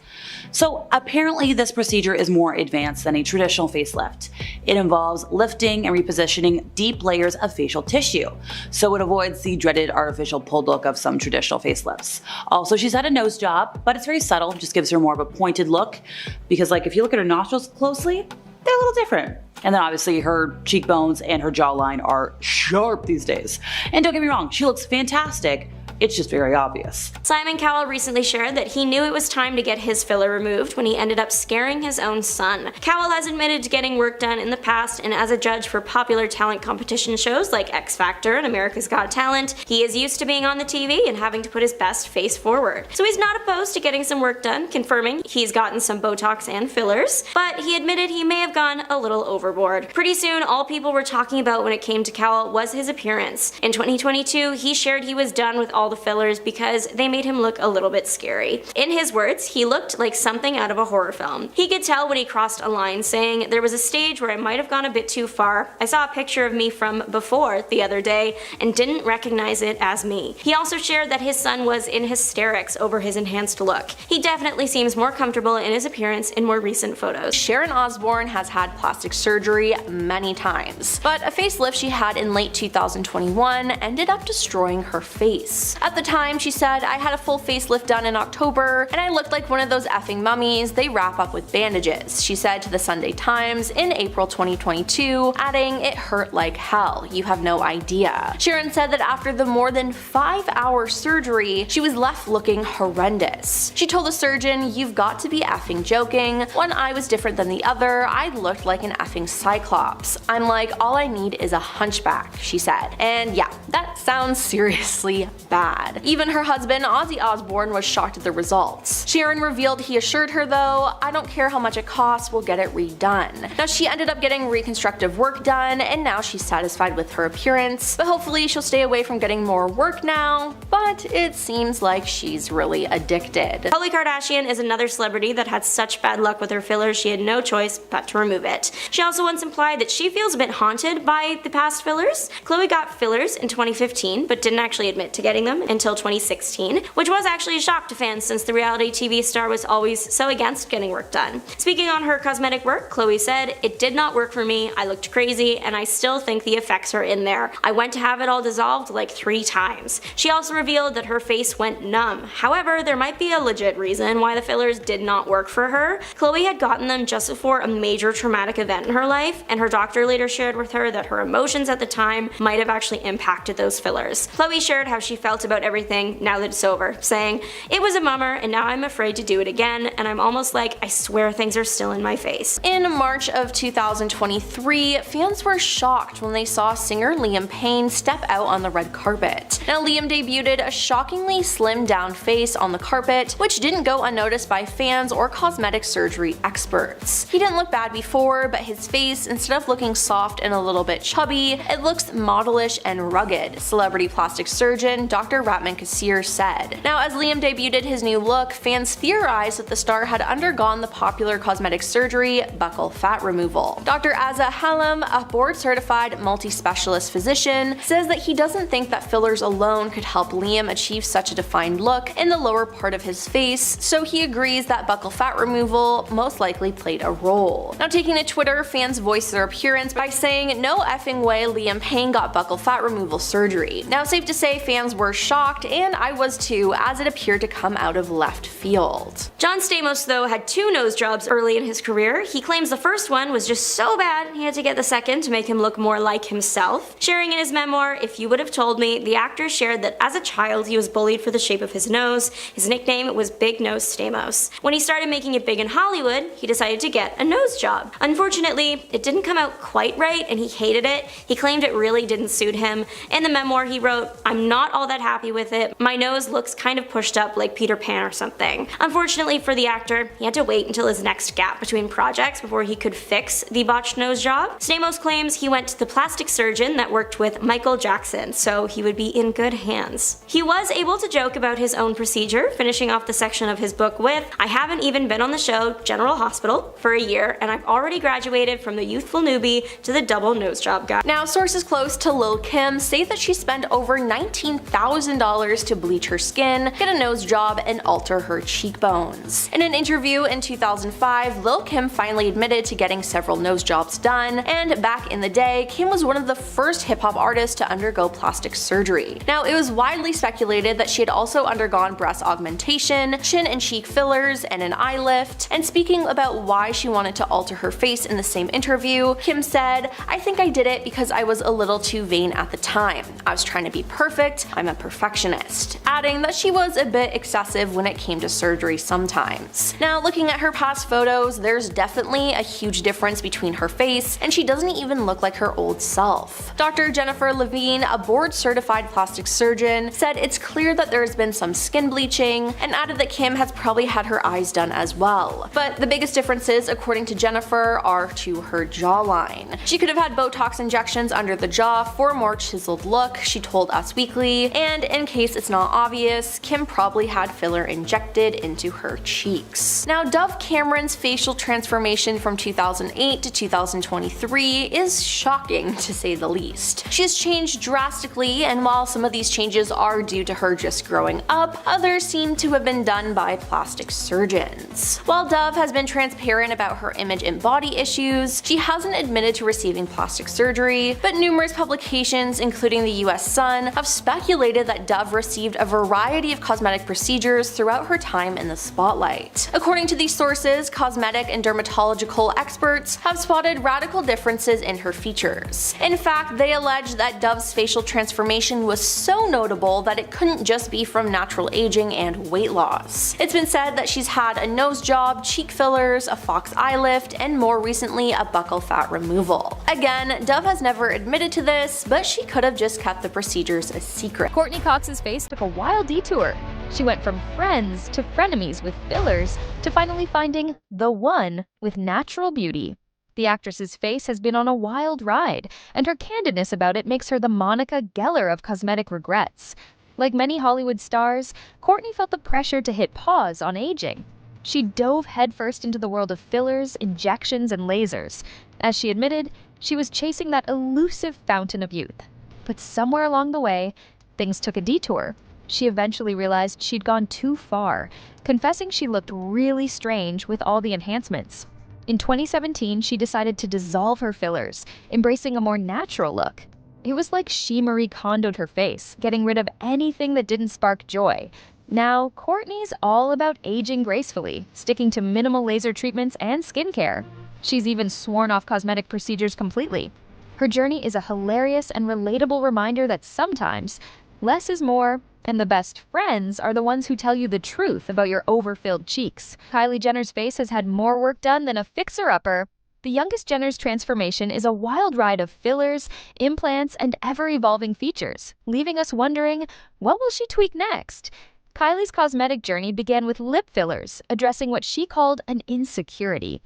So apparently this procedure is more advanced than a traditional facelift. It involves lifting and repositioning deep layers of facial tissue, so it avoids the dreaded artificial pulled look of some traditional facelifts. Also, she's had a nose job, but it's very subtle, just gives her more of a pointed look, because like if you look at her nostrils closely, they're a little different. And then obviously her cheekbones and her jawline are sharp these days. And don't get me wrong, she looks fantastic. It's just very obvious. Simon Cowell recently shared that he knew it was time to get his filler removed when he ended up scaring his own son. Cowell has admitted to getting work done in the past, and as a judge for popular talent competition shows like X Factor and America's Got Talent, he is used to being on the TV and having to put his best face forward. So he's not opposed to getting some work done, confirming he's gotten some Botox and fillers, but he admitted he may have gone a little overboard. Pretty soon, all people were talking about when it came to Cowell was his appearance. In 2022, he shared he was done with all all the fillers because they made him look a little bit scary. In his words, he looked like something out of a horror film. He could tell when he crossed a line, saying, "There was a stage where I might have gone a bit too far. I saw a picture of me from before the other day and didn't recognize it as me." He also shared that his son was in hysterics over his enhanced look. He definitely seems more comfortable in his appearance in more recent photos. Sharon Osbourne has had plastic surgery many times, but a facelift she had in late 2021 ended up destroying her face. At the time, she said, "I had a full facelift done in October, and I looked like one of those effing mummies they wrap up with bandages," she said to the Sunday Times in April 2022, adding, "It hurt like hell, you have no idea." Sharon said that after the more than 5-hour surgery, she was left looking horrendous. She told the surgeon, "You've got to be effing joking. One eye was different than the other. I looked like an effing cyclops. I'm like, all I need is a hunchback," she said. And yeah, that sounds seriously bad. Even her husband, Ozzy Osbourne, was shocked at the results. Sharon revealed he assured her though, "I don't care how much it costs, we'll get it redone." Now she ended up getting reconstructive work done, and now she's satisfied with her appearance, but hopefully she'll stay away from getting more work now, but it seems like she's really addicted. Khloe Kardashian is another celebrity that had such bad luck with her fillers she had no choice but to remove it. She also once implied that she feels a bit haunted by the past fillers. Khloe got fillers in 2015, but didn't actually admit to getting them until 2016, which was actually a shock to fans since the reality TV star was always so against getting work done. Speaking on her cosmetic work, Khloe said, "It did not work for me, I looked crazy, and I still think the effects are in there. I went to have it all dissolved like 3 times. She also revealed that her face went numb. However, there might be a legit reason why the fillers did not work for her. Khloe had gotten them just before a major traumatic event in her life, and her doctor later shared with her that her emotions at the time might have actually impacted those fillers. Khloe shared how she felt about everything now that it's over, saying, "It was a bummer, and now I'm afraid to do it again, and I'm almost like I swear things are still in my face." In March of 2023, fans were shocked when they saw singer Liam Payne step out on the red carpet. Now Liam debuted a shockingly slimmed down face on the carpet, which didn't go unnoticed by fans or cosmetic surgery experts. He didn't look bad before, but his face, instead of looking soft and a little bit chubby, it looks modelish and rugged, celebrity plastic surgeon Dr. Ratman Kassir said. Now as Liam debuted his new look, fans theorized that the star had undergone the popular cosmetic surgery, buccal fat removal. Dr. Azza Hallam, a board-certified multi-specialist physician, says that he doesn't think that fillers alone could help Liam achieve such a defined look in the lower part of his face, so he agrees that buccal fat removal most likely played a role. Now taking to Twitter, fans voiced their appearance by saying, "No effing way Liam Payne got buccal fat removal surgery." Now safe to say fans were shocked, and I was too, as it appeared to come out of left field. John Stamos, though, had 2 nose jobs early in his career. He claims the first one was just so bad he had to get the second to make him look more like himself. Sharing in his memoir, "If You Would Have Told Me," the actor shared that as a child he was bullied for the shape of his nose. His nickname was Big Nose Stamos. When he started making it big in Hollywood, he decided to get a nose job. Unfortunately, it didn't come out quite right and he hated it. He claimed it really didn't suit him. In the memoir he wrote, "I'm not all that happy with it. My nose looks kind of pushed up like Peter Pan or something." Unfortunately for the actor, he had to wait until his next gap between projects before he could fix the botched nose job. Stamos claims he went to the plastic surgeon that worked with Michael Jackson, so he would be in good hands. He was able to joke about his own procedure, finishing off the section of his book with, "I haven't even been on the show General Hospital for a year, and I've already graduated from the youthful newbie to the double nose job guy." Now sources close to Lil Kim say that she spent over $19,000 to bleach her skin, get a nose job, and alter her cheekbones. In an interview in 2005, Lil Kim finally admitted to getting several nose jobs done, and back in the day, Kim was one of the first hip-hop artists to undergo plastic surgery. Now it was widely speculated that she had also undergone breast augmentation, chin and cheek fillers, and an eye lift, and speaking about why she wanted to alter her face in the same interview, Kim said, "I think I did it because I was a little too vain at the time. I was trying to be perfect, I'm a perfectionist," adding that she was a bit excessive when it came to surgery sometimes. Now looking at her past photos, there's definitely a huge difference between her face, and she doesn't even look like her old self. Dr. Jennifer Levine, a board-certified plastic surgeon, said it's clear that there has been some skin bleaching, and added that Kim has probably had her eyes done as well. But the biggest differences, according to Jennifer, are to her jawline. She could have had Botox injections under the jaw for a more chiseled look, she told Us Weekly, and And in case it's not obvious, Kim probably had filler injected into her cheeks. Now, Dove Cameron's facial transformation from 2008 to 2023 is shocking to say the least. She has changed drastically, and while some of these changes are due to her just growing up, others seem to have been done by plastic surgeons. While Dove has been transparent about her image and body issues, she hasn't admitted to receiving plastic surgery, but numerous publications, including the US Sun, have speculated that Dove received a variety of cosmetic procedures throughout her time in the spotlight. According to these sources, cosmetic and dermatological experts have spotted radical differences in her features. In fact, they allege that Dove's facial transformation was so notable that it couldn't just be from natural aging and weight loss. It's been said that she's had a nose job, cheek fillers, a fox eye lift, and more recently a buccal fat removal. Again, Dove has never admitted to this, but she could have just kept the procedures a secret. Courtney Cox's face took a wild detour. She went from friends to frenemies with fillers to finally finding the one with natural beauty. The actress's face has been on a wild ride, and her candidness about it makes her the Monica Geller of cosmetic regrets. Like many Hollywood stars, Courtney felt the pressure to hit pause on aging. She dove headfirst into the world of fillers, injections, and lasers. As she admitted, she was chasing that elusive fountain of youth. But somewhere along the way, things took a detour. She eventually realized she'd gone too far, confessing she looked really strange with all the enhancements. In 2017, she decided to dissolve her fillers, embracing a more natural look. It was like she Marie Kondo'd her face, getting rid of anything that didn't spark joy. Now, Courtney's all about aging gracefully, sticking to minimal laser treatments and skincare. She's even sworn off cosmetic procedures completely. Her journey is a hilarious and relatable reminder that sometimes less is more, and the best friends are the ones who tell you the truth about your overfilled cheeks. Kylie Jenner's face has had more work done than a fixer-upper. The youngest Jenner's transformation is a wild ride of fillers, implants, and ever-evolving features, leaving us wondering, what will she tweak next? Kylie's cosmetic journey began with lip fillers, addressing what she called an insecurity.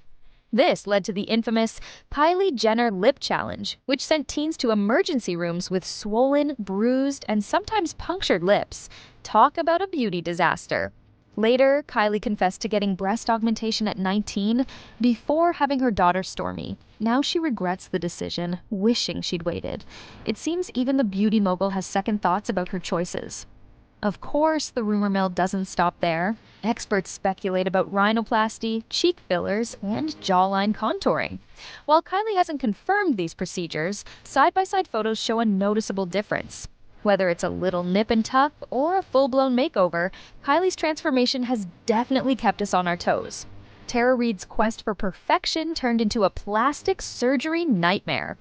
This led to the infamous Kylie Jenner Lip Challenge, which sent teens to emergency rooms with swollen, bruised, and sometimes punctured lips. Talk about a beauty disaster. Later, Kylie confessed to getting breast augmentation at 19 before having her daughter Stormi. Now she regrets the decision, wishing she'd waited. It seems even the beauty mogul has second thoughts about her choices. Of course, the rumor mill doesn't stop there. Experts speculate about rhinoplasty, cheek fillers, and jawline contouring. While Kylie hasn't confirmed these procedures, side-by-side photos show a noticeable difference. Whether it's a little nip and tuck or a full-blown makeover, Kylie's transformation has definitely kept us on our toes. Tara Reid's quest for perfection turned into a plastic surgery nightmare.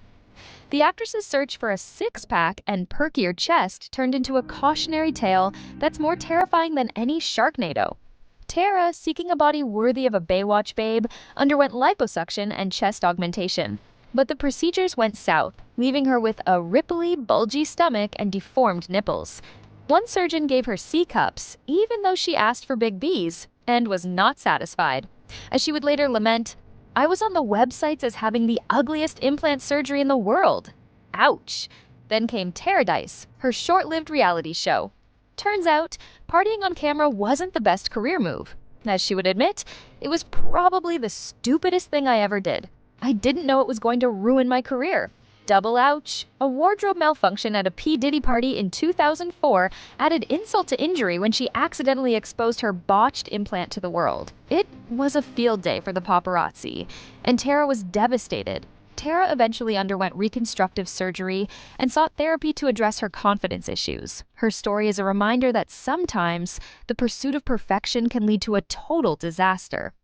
The actress's search for a six-pack and perkier chest turned into a cautionary tale that's more terrifying than any Sharknado. Tara, seeking a body worthy of a Baywatch babe, underwent liposuction and chest augmentation. But the procedures went south, leaving her with a ripply, bulgy stomach and deformed nipples. One surgeon gave her C-cups, even though she asked for big B's, and was not satisfied. As she would later lament, "I was on the websites as having the ugliest implant surgery in the world. Ouch." Then came Taradice, her short-lived reality show. Turns out, partying on camera wasn't the best career move. As she would admit, it was probably the stupidest thing I ever did. I didn't know it was going to ruin my career. Double ouch. A wardrobe malfunction at a P. Diddy party in 2004 added insult to injury when she accidentally exposed her botched implant to the world. It was a field day for the paparazzi, and Tara was devastated. Tara eventually underwent reconstructive surgery and sought therapy to address her confidence issues. Her story is a reminder that sometimes the pursuit of perfection can lead to a total disaster.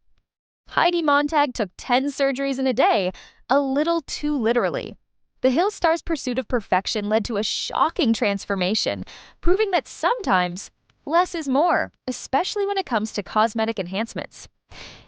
Heidi Montag took 10 surgeries in a day, a little too literally. The Hill star's pursuit of perfection led to a shocking transformation, proving that sometimes less is more, especially when it comes to cosmetic enhancements.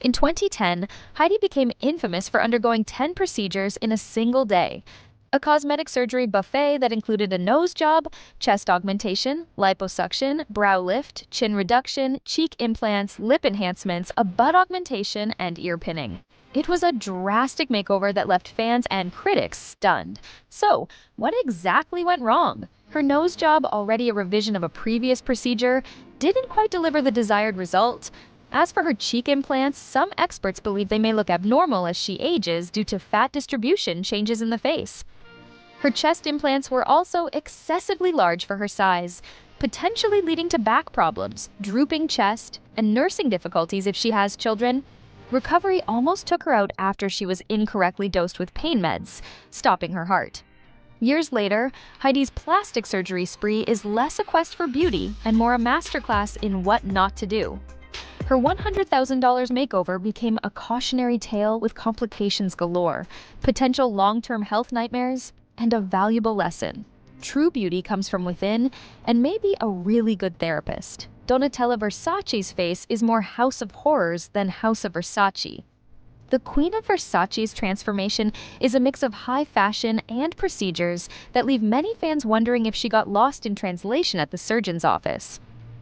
In 2010, Heidi became infamous for undergoing 10 procedures in a single day. A cosmetic surgery buffet that included a nose job, chest augmentation, liposuction, brow lift, chin reduction, cheek implants, lip enhancements, a butt augmentation, and ear pinning. It was a drastic makeover that left fans and critics stunned. So, what exactly went wrong? Her nose job, already a revision of a previous procedure, didn't quite deliver the desired result. As for her cheek implants, some experts believe they may look abnormal as she ages due to fat distribution changes in the face. Her chest implants were also excessively large for her size, potentially leading to back problems, drooping chest, and nursing difficulties if she has children. Recovery almost took her out after she was incorrectly dosed with pain meds, stopping her heart. Years later, Heidi's plastic surgery spree is less a quest for beauty and more a masterclass in what not to do. Her $100,000 makeover became a cautionary tale with complications galore, potential long-term health nightmares, and a valuable lesson. True beauty comes from within, and maybe a really good therapist. Donatella Versace's face is more House of Horrors than House of Versace. The Queen of Versace's transformation is a mix of high fashion and procedures that leave many fans wondering if she got lost in translation at the surgeon's office.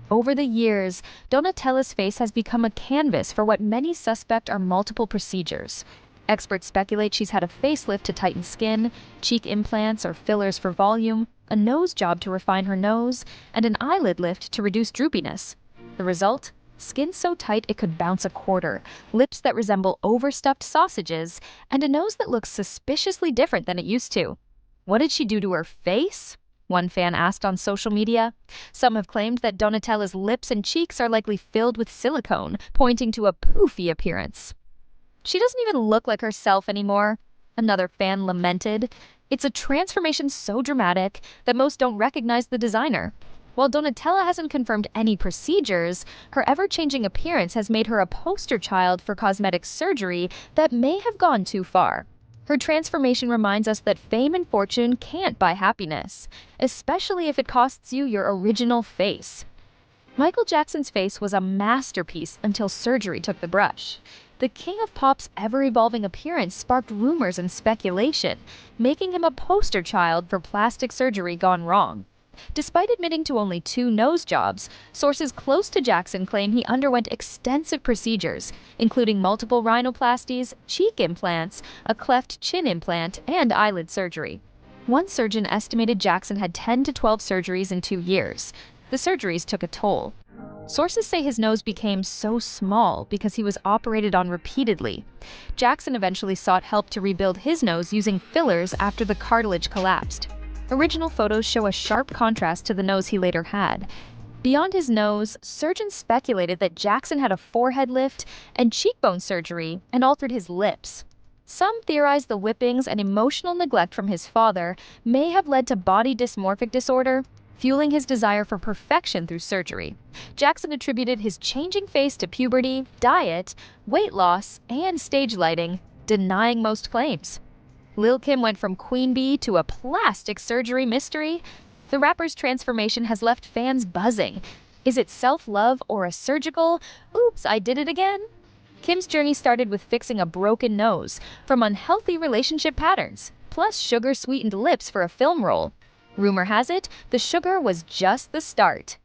Over the years, Donatella's face has become a canvas for what many suspect are multiple procedures. Experts speculate she's had a facelift to tighten skin, cheek implants or fillers for volume, a nose job to refine her nose, and an eyelid lift to reduce droopiness. The result? Skin so tight it could bounce a quarter, lips that resemble overstuffed sausages, and a nose that looks suspiciously different than it used to. What did she do to her face? One fan asked on social media. Some have claimed that Donatella's lips and cheeks are likely filled with silicone, pointing to a poofy appearance. She doesn't even look like herself anymore, another fan lamented. It's a transformation so dramatic that most don't recognize the designer. While Donatella hasn't confirmed any procedures, her ever-changing appearance has made her a poster child for cosmetic surgery that may have gone too far. Her transformation reminds us that fame and fortune can't buy happiness, especially if it costs you your original face. Michael Jackson's face was a masterpiece until surgery took the brush. The King of Pop's ever-evolving appearance sparked rumors and speculation, making him a poster child for plastic surgery gone wrong. Despite admitting to only 2 nose jobs, sources close to Jackson claim he underwent extensive procedures, including multiple rhinoplasties, cheek implants, a cleft chin implant, and eyelid surgery. One surgeon estimated Jackson had 10 to 12 surgeries in 2 years. The surgeries took a toll. Sources say his nose became so small because he was operated on repeatedly. Jackson eventually sought help to rebuild his nose using fillers after the cartilage collapsed. Original photos show a sharp contrast to the nose he later had. Beyond his nose, surgeons speculated that Jackson had a forehead lift and cheekbone surgery and altered his lips. Some theorize the whippings and emotional neglect from his father may have led to body dysmorphic disorder, fueling his desire for perfection through surgery. Jackson attributed his changing face to puberty, diet, weight loss, and stage lighting, denying most claims. Lil' Kim went from queen bee to a plastic surgery mystery. The rapper's transformation has left fans buzzing. Is it self-love or a surgical, oops, I did it again? Kim's journey started with fixing a broken nose from unhealthy relationship patterns, plus sugar-sweetened lips for a film role. Rumor has it, the sugar was just the start.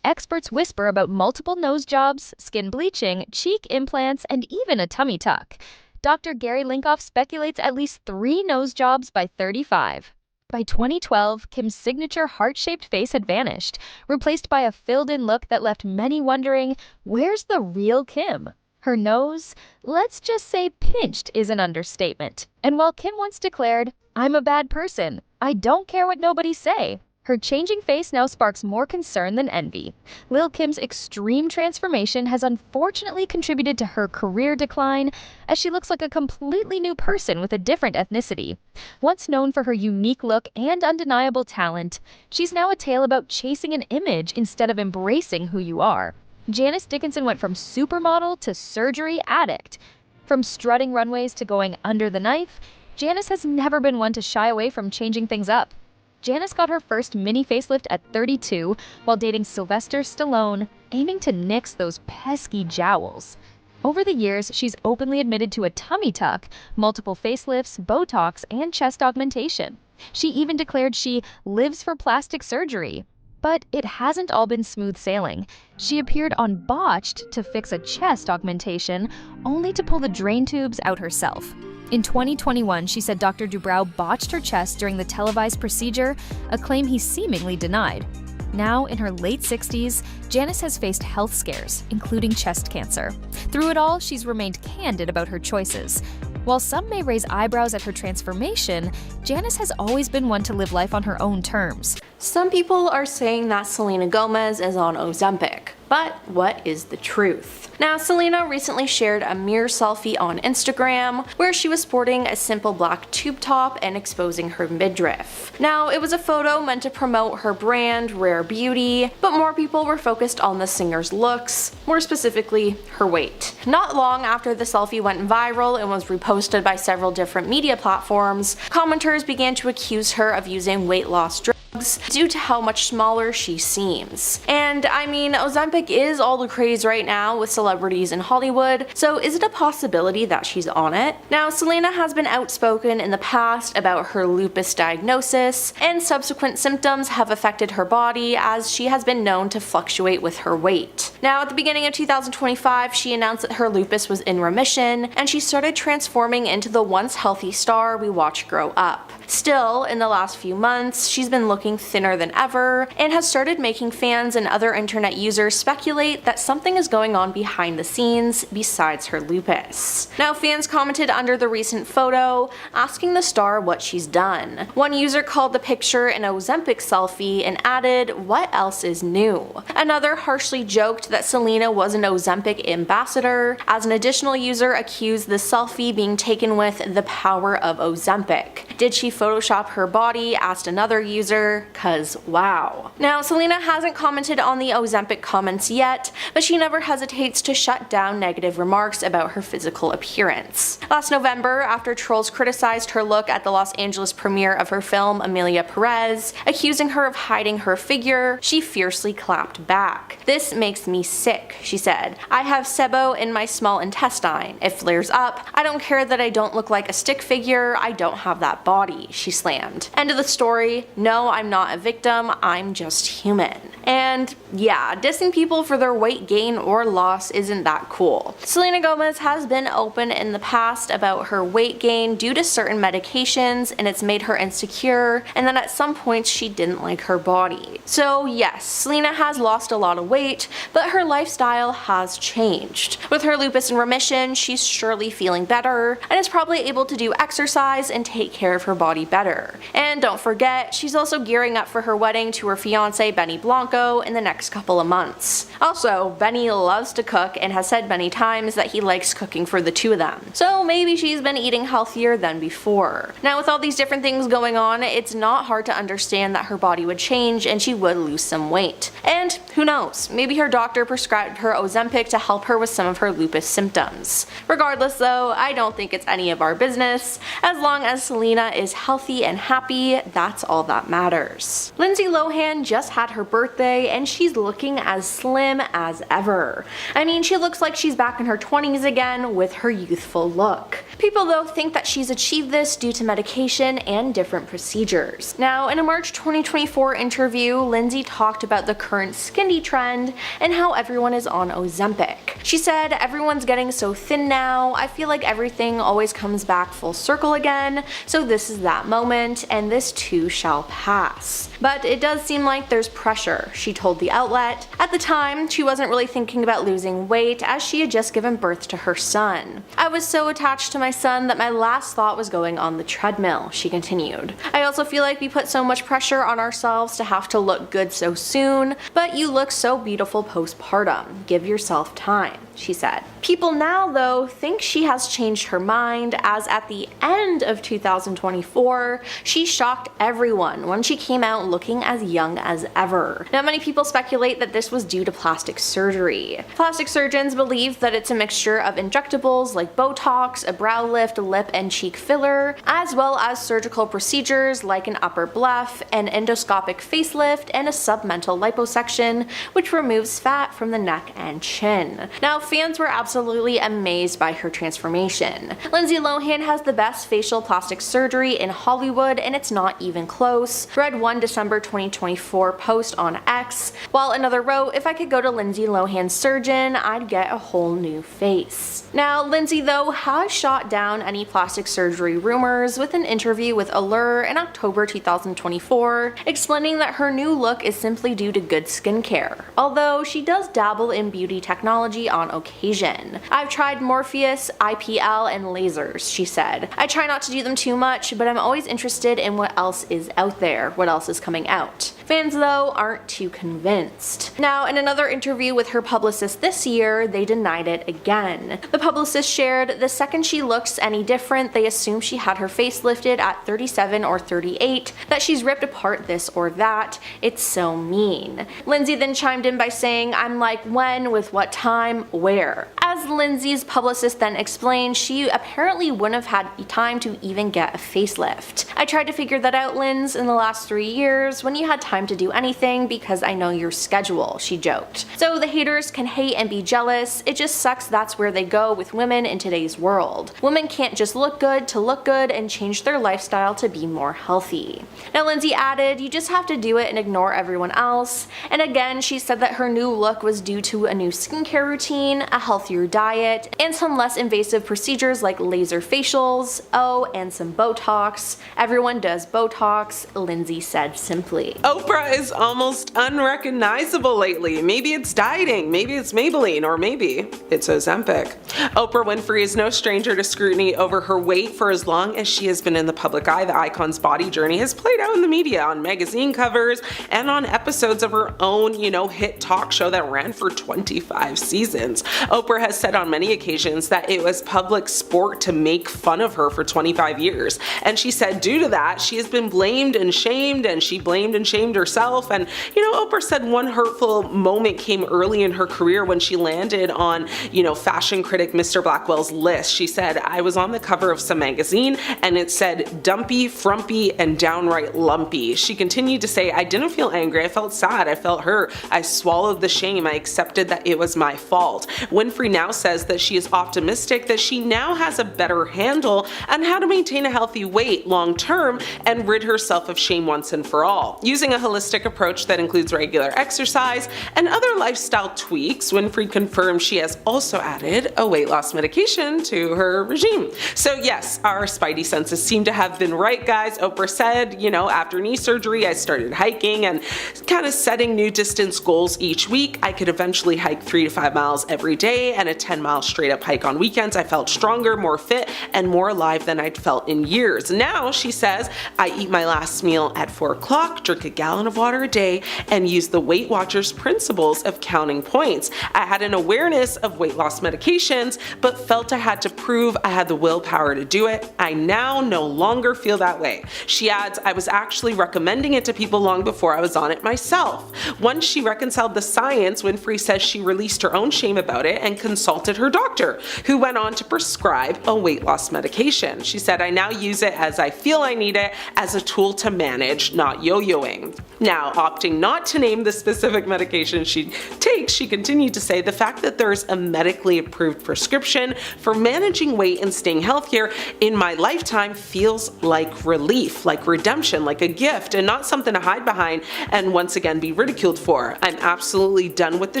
Experts whisper about multiple nose jobs, skin bleaching, cheek implants, and even a tummy tuck. Dr. Gary Linkoff speculates at least 3 nose jobs by 35. By 2012, Kim's signature heart-shaped face had vanished, replaced by a filled-in look that left many wondering, where's the real Kim? Her nose, let's just say pinched, is an understatement. And while Kim once declared, I'm a bad person, I don't care what nobody say, her changing face now sparks more concern than envy. Lil' Kim's extreme transformation has unfortunately contributed to her career decline, as she looks like a completely new person with a different ethnicity. Once known for her unique look and undeniable talent, she's now a tale about chasing an image instead of embracing who you are. Janice Dickinson went from supermodel to surgery addict. From strutting runways to going under the knife, Janice has never been one to shy away from changing things up. Janice got her first mini facelift at 32 while dating Sylvester Stallone, aiming to nix those pesky jowls. Over the years, she's openly admitted to a tummy tuck, multiple facelifts, Botox, and chest augmentation. She even declared she lives for plastic surgery. But it hasn't all been smooth sailing. She appeared on Botched to fix a chest augmentation, only to pull the drain tubes out herself. In 2021, she said Dr. Dubrow botched her chest during the televised procedure, a claim he seemingly denied. Now, in her late 60s, Janice has faced health scares, including chest cancer. Through it all, she's remained candid about her choices. While some may raise eyebrows at her transformation, Janice has always been one to live life on her own terms. Some people are saying that Selena Gomez is on Ozempic, but what is the truth? Now, Selena recently shared a mirror selfie on Instagram where she was sporting a simple black tube top and exposing her midriff. Now, it was a photo meant to promote her brand, Rare Beauty, but more people were focused on the singer's looks, more specifically, her weight. Not long after the selfie went viral and was reposted by several different media platforms, commenters began to accuse her of using weight loss drugs due to how much smaller she seems. And I mean, Ozempic is all the craze right now with celebrities in Hollywood, so is it a possibility that she's on it? Now, Selena has been outspoken in the past about her lupus diagnosis, and subsequent symptoms have affected her body as she has been known to fluctuate with her weight. Now, at the beginning of 2025, she announced that her lupus was in remission, and she started transforming into the once healthy star we watch grow up. Still, in the last few months, she's been looking thinner than ever and has started making fans and other internet users speculate that something is going on behind the scenes besides her lupus. Now, fans commented under the recent photo, asking the star what she's done. One user called the picture an Ozempic selfie and added, "What else is new?" Another harshly joked that Selena was an Ozempic ambassador, as an additional user accused the selfie being taken with the power of Ozempic. Did she Photoshop her body? Asked another user, cause wow. Now, Selena hasn't commented on the Ozempic comments yet, but she never hesitates to shut down negative remarks about her physical appearance. Last November, after trolls criticized her look at the Los Angeles premiere of her film Amelia Perez, accusing her of hiding her figure, she fiercely clapped back. "This makes me sick," she said. "I have SIBO in my small intestine. It flares up. I don't care that I don't look like a stick figure. I don't have that body," she slammed. End of the story. No, I'm not a victim. I'm just human. And yeah, dissing people for their weight gain or loss isn't that cool. Selena Gomez has been open in the past about her weight gain due to certain medications, and it's made her insecure, and then at some points she didn't like her body. So yes, Selena has lost a lot of weight, but her lifestyle has changed. With her lupus in remission, she's surely feeling better, and is probably able to do exercise and take care of her body better. And don't forget, she's also gearing up for her wedding to her fiance Benny Blanco in the next couple of months. Also, Benny loves to cook and has said many times that he likes cooking for the two of them. So maybe she's been eating healthier than before. Now, with all these different things going on, it's not hard to understand that her body would change and she would lose some weight. And who knows, maybe her doctor prescribed her Ozempic to help her with some of her lupus symptoms. Regardless though, I don't think it's any of our business. As long as Selena is healthy and happy, that's all that matters. Lindsay Lohan just had her birthday and she's looking as slim as ever. I mean, she looks like she's back in her 20s again with her youthful look. People though think that she's achieved this due to medication and different procedures. Now, in a March 2024 interview, Lindsay talked about the current skinny trend and how everyone is on Ozempic. She said, "Everyone's getting so thin now, I feel like everything always comes back full circle again, so this is that moment, and this too shall pass." But it does seem like there's pressure, she told the outlet. At the time, she wasn't really thinking about losing weight as she had just given birth to her son. "I was so attached to my son that my last thought was going on the treadmill," she continued. "I also feel like we put so much pressure on ourselves to have to look good so soon, but you look so beautiful postpartum. Give yourself time," she said. People now, though, think she has changed her mind, as at the end of 2024, she shocked everyone when she came out looking as young as ever. Now, many people speculate that this was due to plastic surgery. Plastic surgeons believe that it's a mixture of injectables like Botox, a brow lift, lip and cheek filler, as well as surgical procedures like an upper bleph, an endoscopic facelift, and a submental liposuction, which removes fat from the neck and chin. Now, fans were absolutely amazed by her transformation. Lindsay Lohan has the best facial plastic surgery in Hollywood, and it's not even close, read one December 2024 post on X, while another wrote, if I could go to Lindsay Lohan's surgeon, I'd get a whole new face. Now, Lindsay, though, has shot down any plastic surgery rumors with an interview with Allure in October 2024, explaining that her new look is simply due to good skincare, although she does dabble in beauty technology on occasion. I've tried Morpheus, IPL, and lasers, she said. I try not to do them too much, but I'm always interested in what else is out there, what else is coming out. Fans, though, aren't too convinced. Now, in another interview with her publicist this year, they denied it again. The publicist shared, the second she looks any different, they assume she had her face lifted at 37 or 38, that she's ripped apart this or that. It's so mean. Lindsay then chimed in by saying, I'm like, when, with what time, where? As Lindsay's publicist then explained, she apparently wouldn't have had time to even get a facelift. I tried to figure that out, Linz, in the last 3 years, when you had time to do anything because I know your schedule, she joked. So the haters can hate and be jealous, it just sucks that's where they go with women in today's world. Women can't just look good to look good and change their lifestyle to be more healthy. Now, Lindsay added, you just have to do it and ignore everyone else. And again, she said that her new look was due to a new skincare routine, a healthier diet, and some less invasive procedures like laser facials, oh, and some Botox. Everyone does Botox, Lindsay said simply. Oprah is almost unrecognizable lately. Maybe it's dieting, maybe it's Maybelline, or maybe it's Ozempic. Oprah Winfrey is no stranger to scrutiny over her weight. For as long as she has been in the public eye, the icon's body journey has played out in the media, on magazine covers, and on episodes of her own, hit talk show that ran for 25 seasons. Oprah has said on many occasions that it was public sport to make fun of her for 25 years. And she said due to that, she has been blamed and shamed, and she blamed and shamed herself. And Oprah said one hurtful moment came early in her career when she landed on, fashion critic Mr. Blackwell's list. She said, I was on the cover of some magazine and it said dumpy, frumpy, and downright lumpy. She continued to say, I didn't feel angry, I felt sad, I felt hurt, I swallowed the shame, I accepted that it was my fault. Winfrey now says that she is optimistic that she now has a better handle on how to maintain a healthy weight long term and rid herself of shame once and for all. Using a holistic approach that includes regular exercise and other lifestyle tweaks, Winfrey confirmed she has also added a weight loss medication to her regime. So yes, our spidey senses seem to have been right, guys. Oprah said, after knee surgery, I started hiking and kind of setting new distance goals each week. I could eventually hike 3 to 5 miles every day and a 10-mile straight up hike on weekends. I felt stronger, more fit, and more alive than I'd felt in years. Now, she says, I eat my last meal at 4 o'clock, drink a gallon of water a day, and use the Weight Watchers principles of counting points. I had an awareness of weight loss medications, but felt I had to prove I had the willpower to do it. I now no longer feel that way. She adds, I was actually recommending it to people long before I was on it myself. Once she reconciled the science, Winfrey says she released her own shame about it and consulted her doctor, who went on to prescribe a weight loss medication. She said, I now use it as I feel I need it, as a tool to manage, not yo-yoing. Now, opting not to name the specific medication she takes, she continued to say, the fact that there's a medically approved prescription for managing weight and staying healthier in my lifetime feels like relief, like redemption, like a gift, and not something to hide behind and once again be ridiculed for. I'm absolutely done with the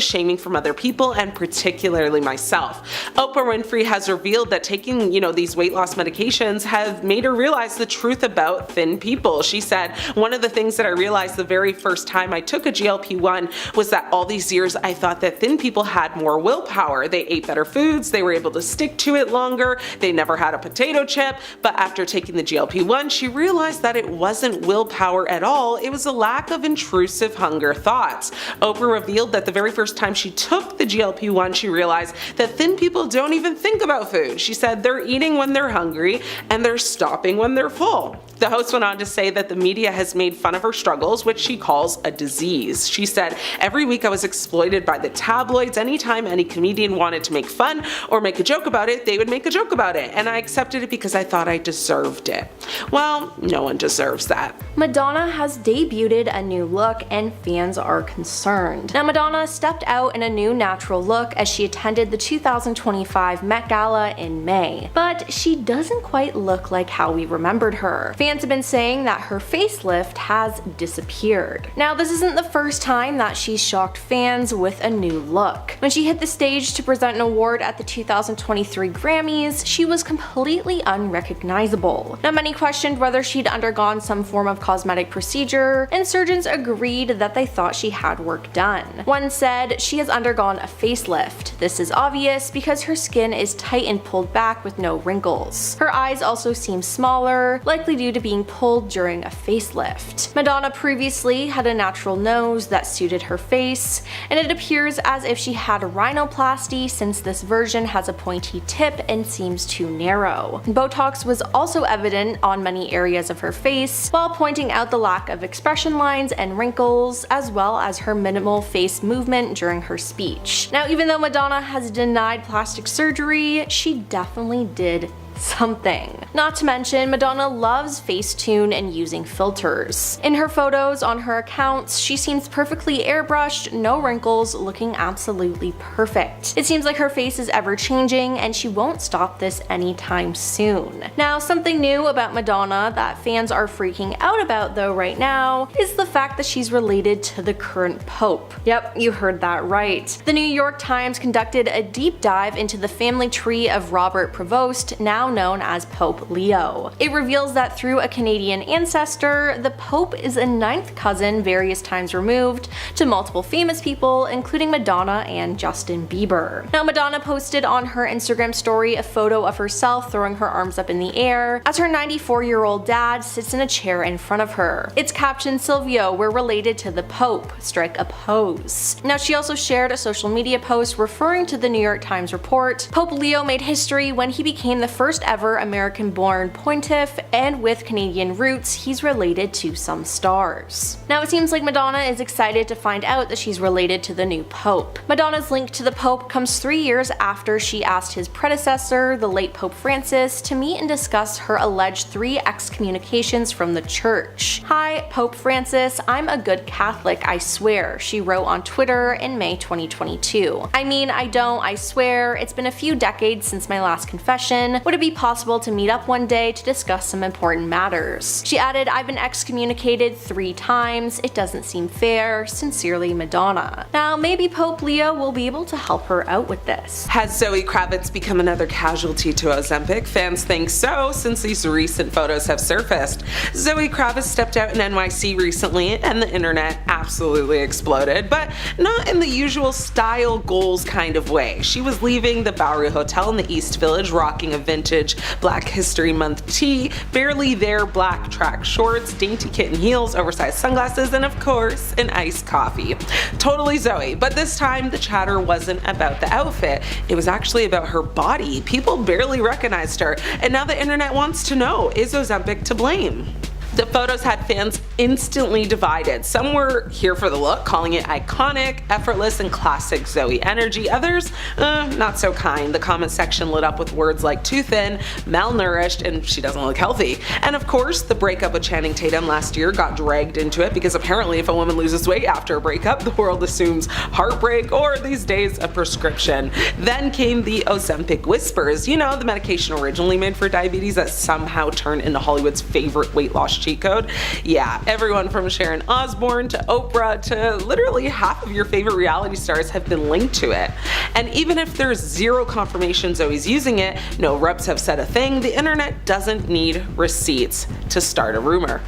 shaming from other people, and particularly myself. Oprah Winfrey has revealed that taking, these weight loss medications have made her realize the truth about thin people. She said, one of the things that I realized the very first time I took a GLP-1 was that all these years I thought that thin people had more willpower. They ate better foods, they were able to stick to it longer, they never had a potato chip, but after taking the GLP-1, she realized that it wasn't willpower at all, it was a lack of intrusive hunger thoughts. Oprah revealed that the very first time she took the GLP-1, she realized that thin people don't even think about food. She said they're eating when they're hungry and they're stopping when they're full. The host went on to say that the media has made fun of her struggles, which she calls a disease. She said, every week I was exploited by the tabloids. Anytime any comedian wanted to make fun or make a joke about it, they would make a joke about it, and I accepted it because I thought I deserved it. Well, no one deserves that. Madonna has debuted a new look and fans are concerned. Now, Madonna stepped out in a new natural look as she attended attended the 2025 Met Gala in May, but she doesn't quite look like how we remembered her. Fans have been saying that her facelift has disappeared. Now, this isn't the first time that she's shocked fans with a new look. When she hit the stage to present an award at the 2023 Grammys, she was completely unrecognizable. Now, many questioned whether she'd undergone some form of cosmetic procedure, and surgeons agreed that they thought she had work done. One said, "She has undergone a facelift. This is obvious because her skin is tight and pulled back with no wrinkles. Her eyes also seem smaller, likely due to being pulled during a facelift." Madonna previously had a natural nose that suited her face, and it appears as if she had a rhinoplasty since this version has a pointy tip and seems too narrow. Botox was also evident on many areas of her face, while pointing out the lack of expression lines and wrinkles, as well as her minimal face movement during her speech. Now, even though Madonna has denied plastic surgery, she definitely did something. Not to mention, Madonna loves Facetune and using filters. In her photos on her accounts, she seems perfectly airbrushed, no wrinkles, looking absolutely perfect. It seems like her face is ever changing, and she won't stop this anytime soon. Now, something new about Madonna that fans are freaking out about though right now is the fact that she's related to the current Pope. Yep, you heard that right. The New York Times conducted a deep dive into the family tree of Robert Prevost, now known as Pope Leo. It reveals that through a Canadian ancestor, the Pope is a 9th cousin various times removed to multiple famous people, including Madonna and Justin Bieber. Now, Madonna posted on her Instagram story a photo of herself throwing her arms up in the air as her 94-year-old dad sits in a chair in front of her. It's captioned, "Silvio, we're related to the Pope, strike a pose." Now, she also shared a social media post referring to the New York Times report. Pope Leo made history when he became the first ever American-born pontiff, and with Canadian roots, he's related to some stars. Now, it seems like Madonna is excited to find out that she's related to the new Pope. Madonna's link to the Pope comes 3 years after she asked his predecessor, the late Pope Francis, to meet and discuss her alleged 3 excommunications from the church. "Hi, Pope Francis, I'm a good Catholic, I swear," she wrote on Twitter in May 2022. "I mean, I don't, I swear. It's been a few decades since my last confession. Would it be possible to meet up one day to discuss some important matters?" She added, "I've been excommunicated 3 times. It doesn't seem fair. Sincerely, Madonna." Now, maybe Pope Leo will be able to help her out with this. Has Zoe Kravitz become another casualty to Ozempic? Fans think so, since these recent photos have surfaced. Zoe Kravitz stepped out in NYC recently, and the internet absolutely exploded, but not in the usual style goals kind of way. She was leaving the Bowery Hotel in the East Village rocking a vintage Black History Month tee, barely there black track shorts, dainty kitten heels, oversized sunglasses, and of course, an iced coffee. Totally Zoe, but this time the chatter wasn't about the outfit. It was actually about her body. People barely recognized her, and now the internet wants to know, is Ozempic to blame? The photos had fans instantly divided. Some were here for the look, calling it iconic, effortless, and classic Zoe energy. Others, not so kind. The comment section lit up with words like too thin, malnourished, and she doesn't look healthy. And of course, the breakup with Channing Tatum last year got dragged into it because apparently if a woman loses weight after a breakup, the world assumes heartbreak or these days a prescription. Then came the Ozempic whispers, you know, the medication originally made for diabetes that somehow turned into Hollywood's favorite weight loss cheat code. Yeah, everyone from Sharon Osbourne to Oprah to literally half of your favorite reality stars have been linked to it. And even if there's zero confirmation Zoe's using it, no reps have said a thing, the internet doesn't need receipts to start a rumor.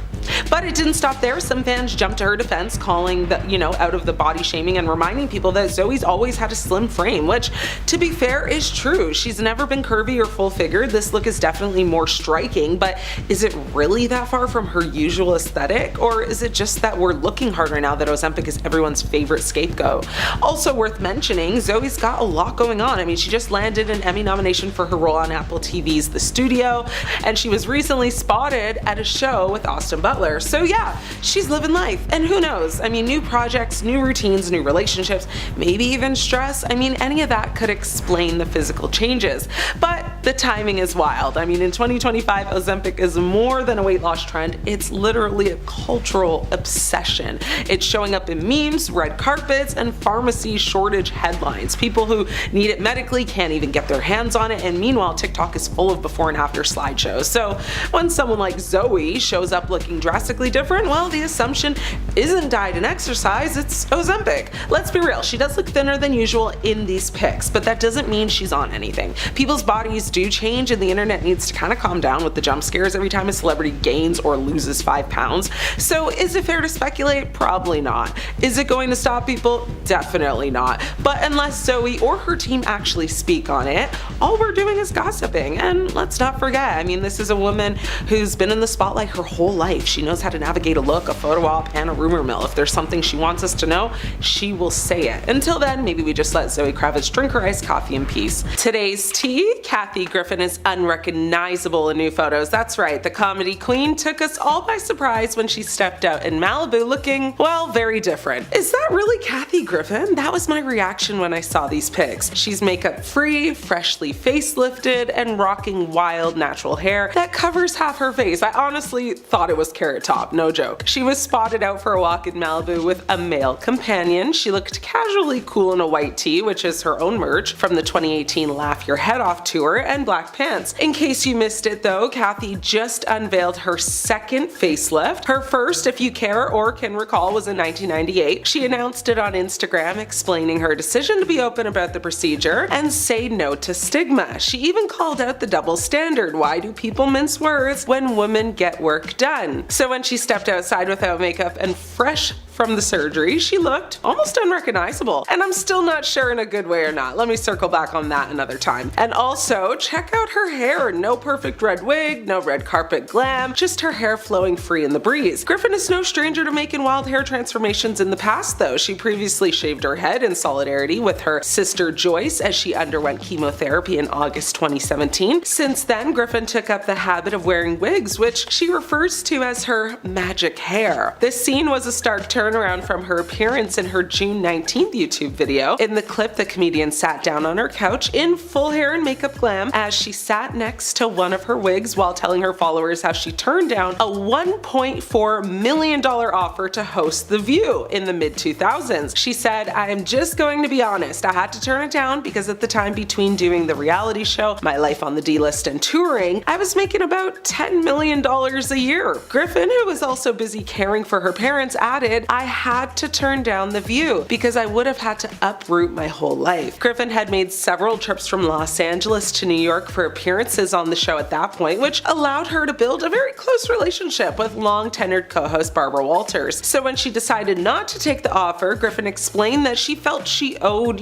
But it didn't stop there. Some fans jumped to her defense, calling the, out of the body shaming and reminding people that Zoe's always had a slim frame, which, to be fair, is true. She's never been curvy or full figured. This look is definitely more striking, but is it really that far from her usual aesthetic? Or is it just that we're looking harder now that Ozempic is everyone's favorite scapegoat? Also worth mentioning, Zoe's got a lot going on. I mean, she just landed an Emmy nomination for her role on Apple TV's The Studio, and she was recently spotted at a show with Austin Butler. butler. So yeah, she's living life. And who knows? I mean, new projects, new routines, new relationships, maybe even stress. I mean, any of that could explain the physical changes. But the timing is wild. I mean, in 2025, Ozempic is more than a weight loss trend. It's literally a cultural obsession. It's showing up in memes, red carpets, and pharmacy shortage headlines. People who need it medically can't even get their hands on it, and meanwhile, TikTok is full of before and after slideshows. So when someone like Zoe shows up looking drastically different, well, the assumption isn't diet and exercise, it's Ozempic. Let's be real, she does look thinner than usual in these pics, but that doesn't mean she's on anything. People's bodies do change, and the internet needs to kind of calm down with the jump scares every time a celebrity gains or loses 5 pounds. So is it fair to speculate? Probably not. Is it going to stop people? Definitely not. But unless Zoe or her team actually speak on it, all we're doing is gossiping. And let's not forget, I mean, this is a woman who's been in the spotlight her whole life. She knows how to navigate a look, a photo op, and a rumor mill. If there's something she wants us to know, she will say it. Until then, maybe we just let Zoe Kravitz drink her iced coffee in peace. Today's tea, Kathy Griffin is unrecognizable in new photos. That's right, the comedy queen took us all by surprise when she stepped out in Malibu looking, well, very different. Is that really Kathy Griffin? That was my reaction when I saw these pics. She's makeup free, freshly facelifted, and rocking wild natural hair that covers half her face. I honestly thought it was Carrot Top, no joke. She was spotted out for a walk in Malibu with a male companion. She looked casually cool in a white tee, which is her own merch from the 2018 Laugh Your Head Off tour, and black pants. In case you missed it though, Kathy just unveiled her second facelift. Her first, if you care or can recall, was in 1998. She announced it on Instagram, explaining her decision to be open about the procedure and say no to stigma. She even called out the double standard. Why do people mince words when women get work done? So when she stepped outside without makeup and fresh from the surgery, she looked almost unrecognizable. And I'm still not sure in a good way or not. Let me circle back on that another time. And also, check out her hair. No perfect red wig, no red carpet glam, just her hair flowing free in the breeze. Griffin is no stranger to making wild hair transformations in the past though. She previously shaved her head in solidarity with her sister Joyce as she underwent chemotherapy in August 2017. Since then, Griffin took up the habit of wearing wigs, which she refers to as her magic hair. This scene was a stark turnaround from her appearance in her June 19th YouTube video. In the clip, the comedian sat down on her couch in full hair and makeup glam as she sat next to one of her wigs while telling her followers how she turned down a $1.4 million offer to host The View in the mid-2000s. She said, "I am just going to be honest, I had to turn it down because at the time between doing the reality show, My Life on the D-List, and touring, I was making about $10 million a year." Griffin, who was also busy caring for her parents, added, "I had to turn down The View because I would have had to uproot my whole life." Griffin had made several trips from Los Angeles to New York for appearances on the show at that point, which allowed her to build a very close relationship with long-tenured co-host Barbara Walters. So when she decided not to take the offer, Griffin explained that she felt she owed,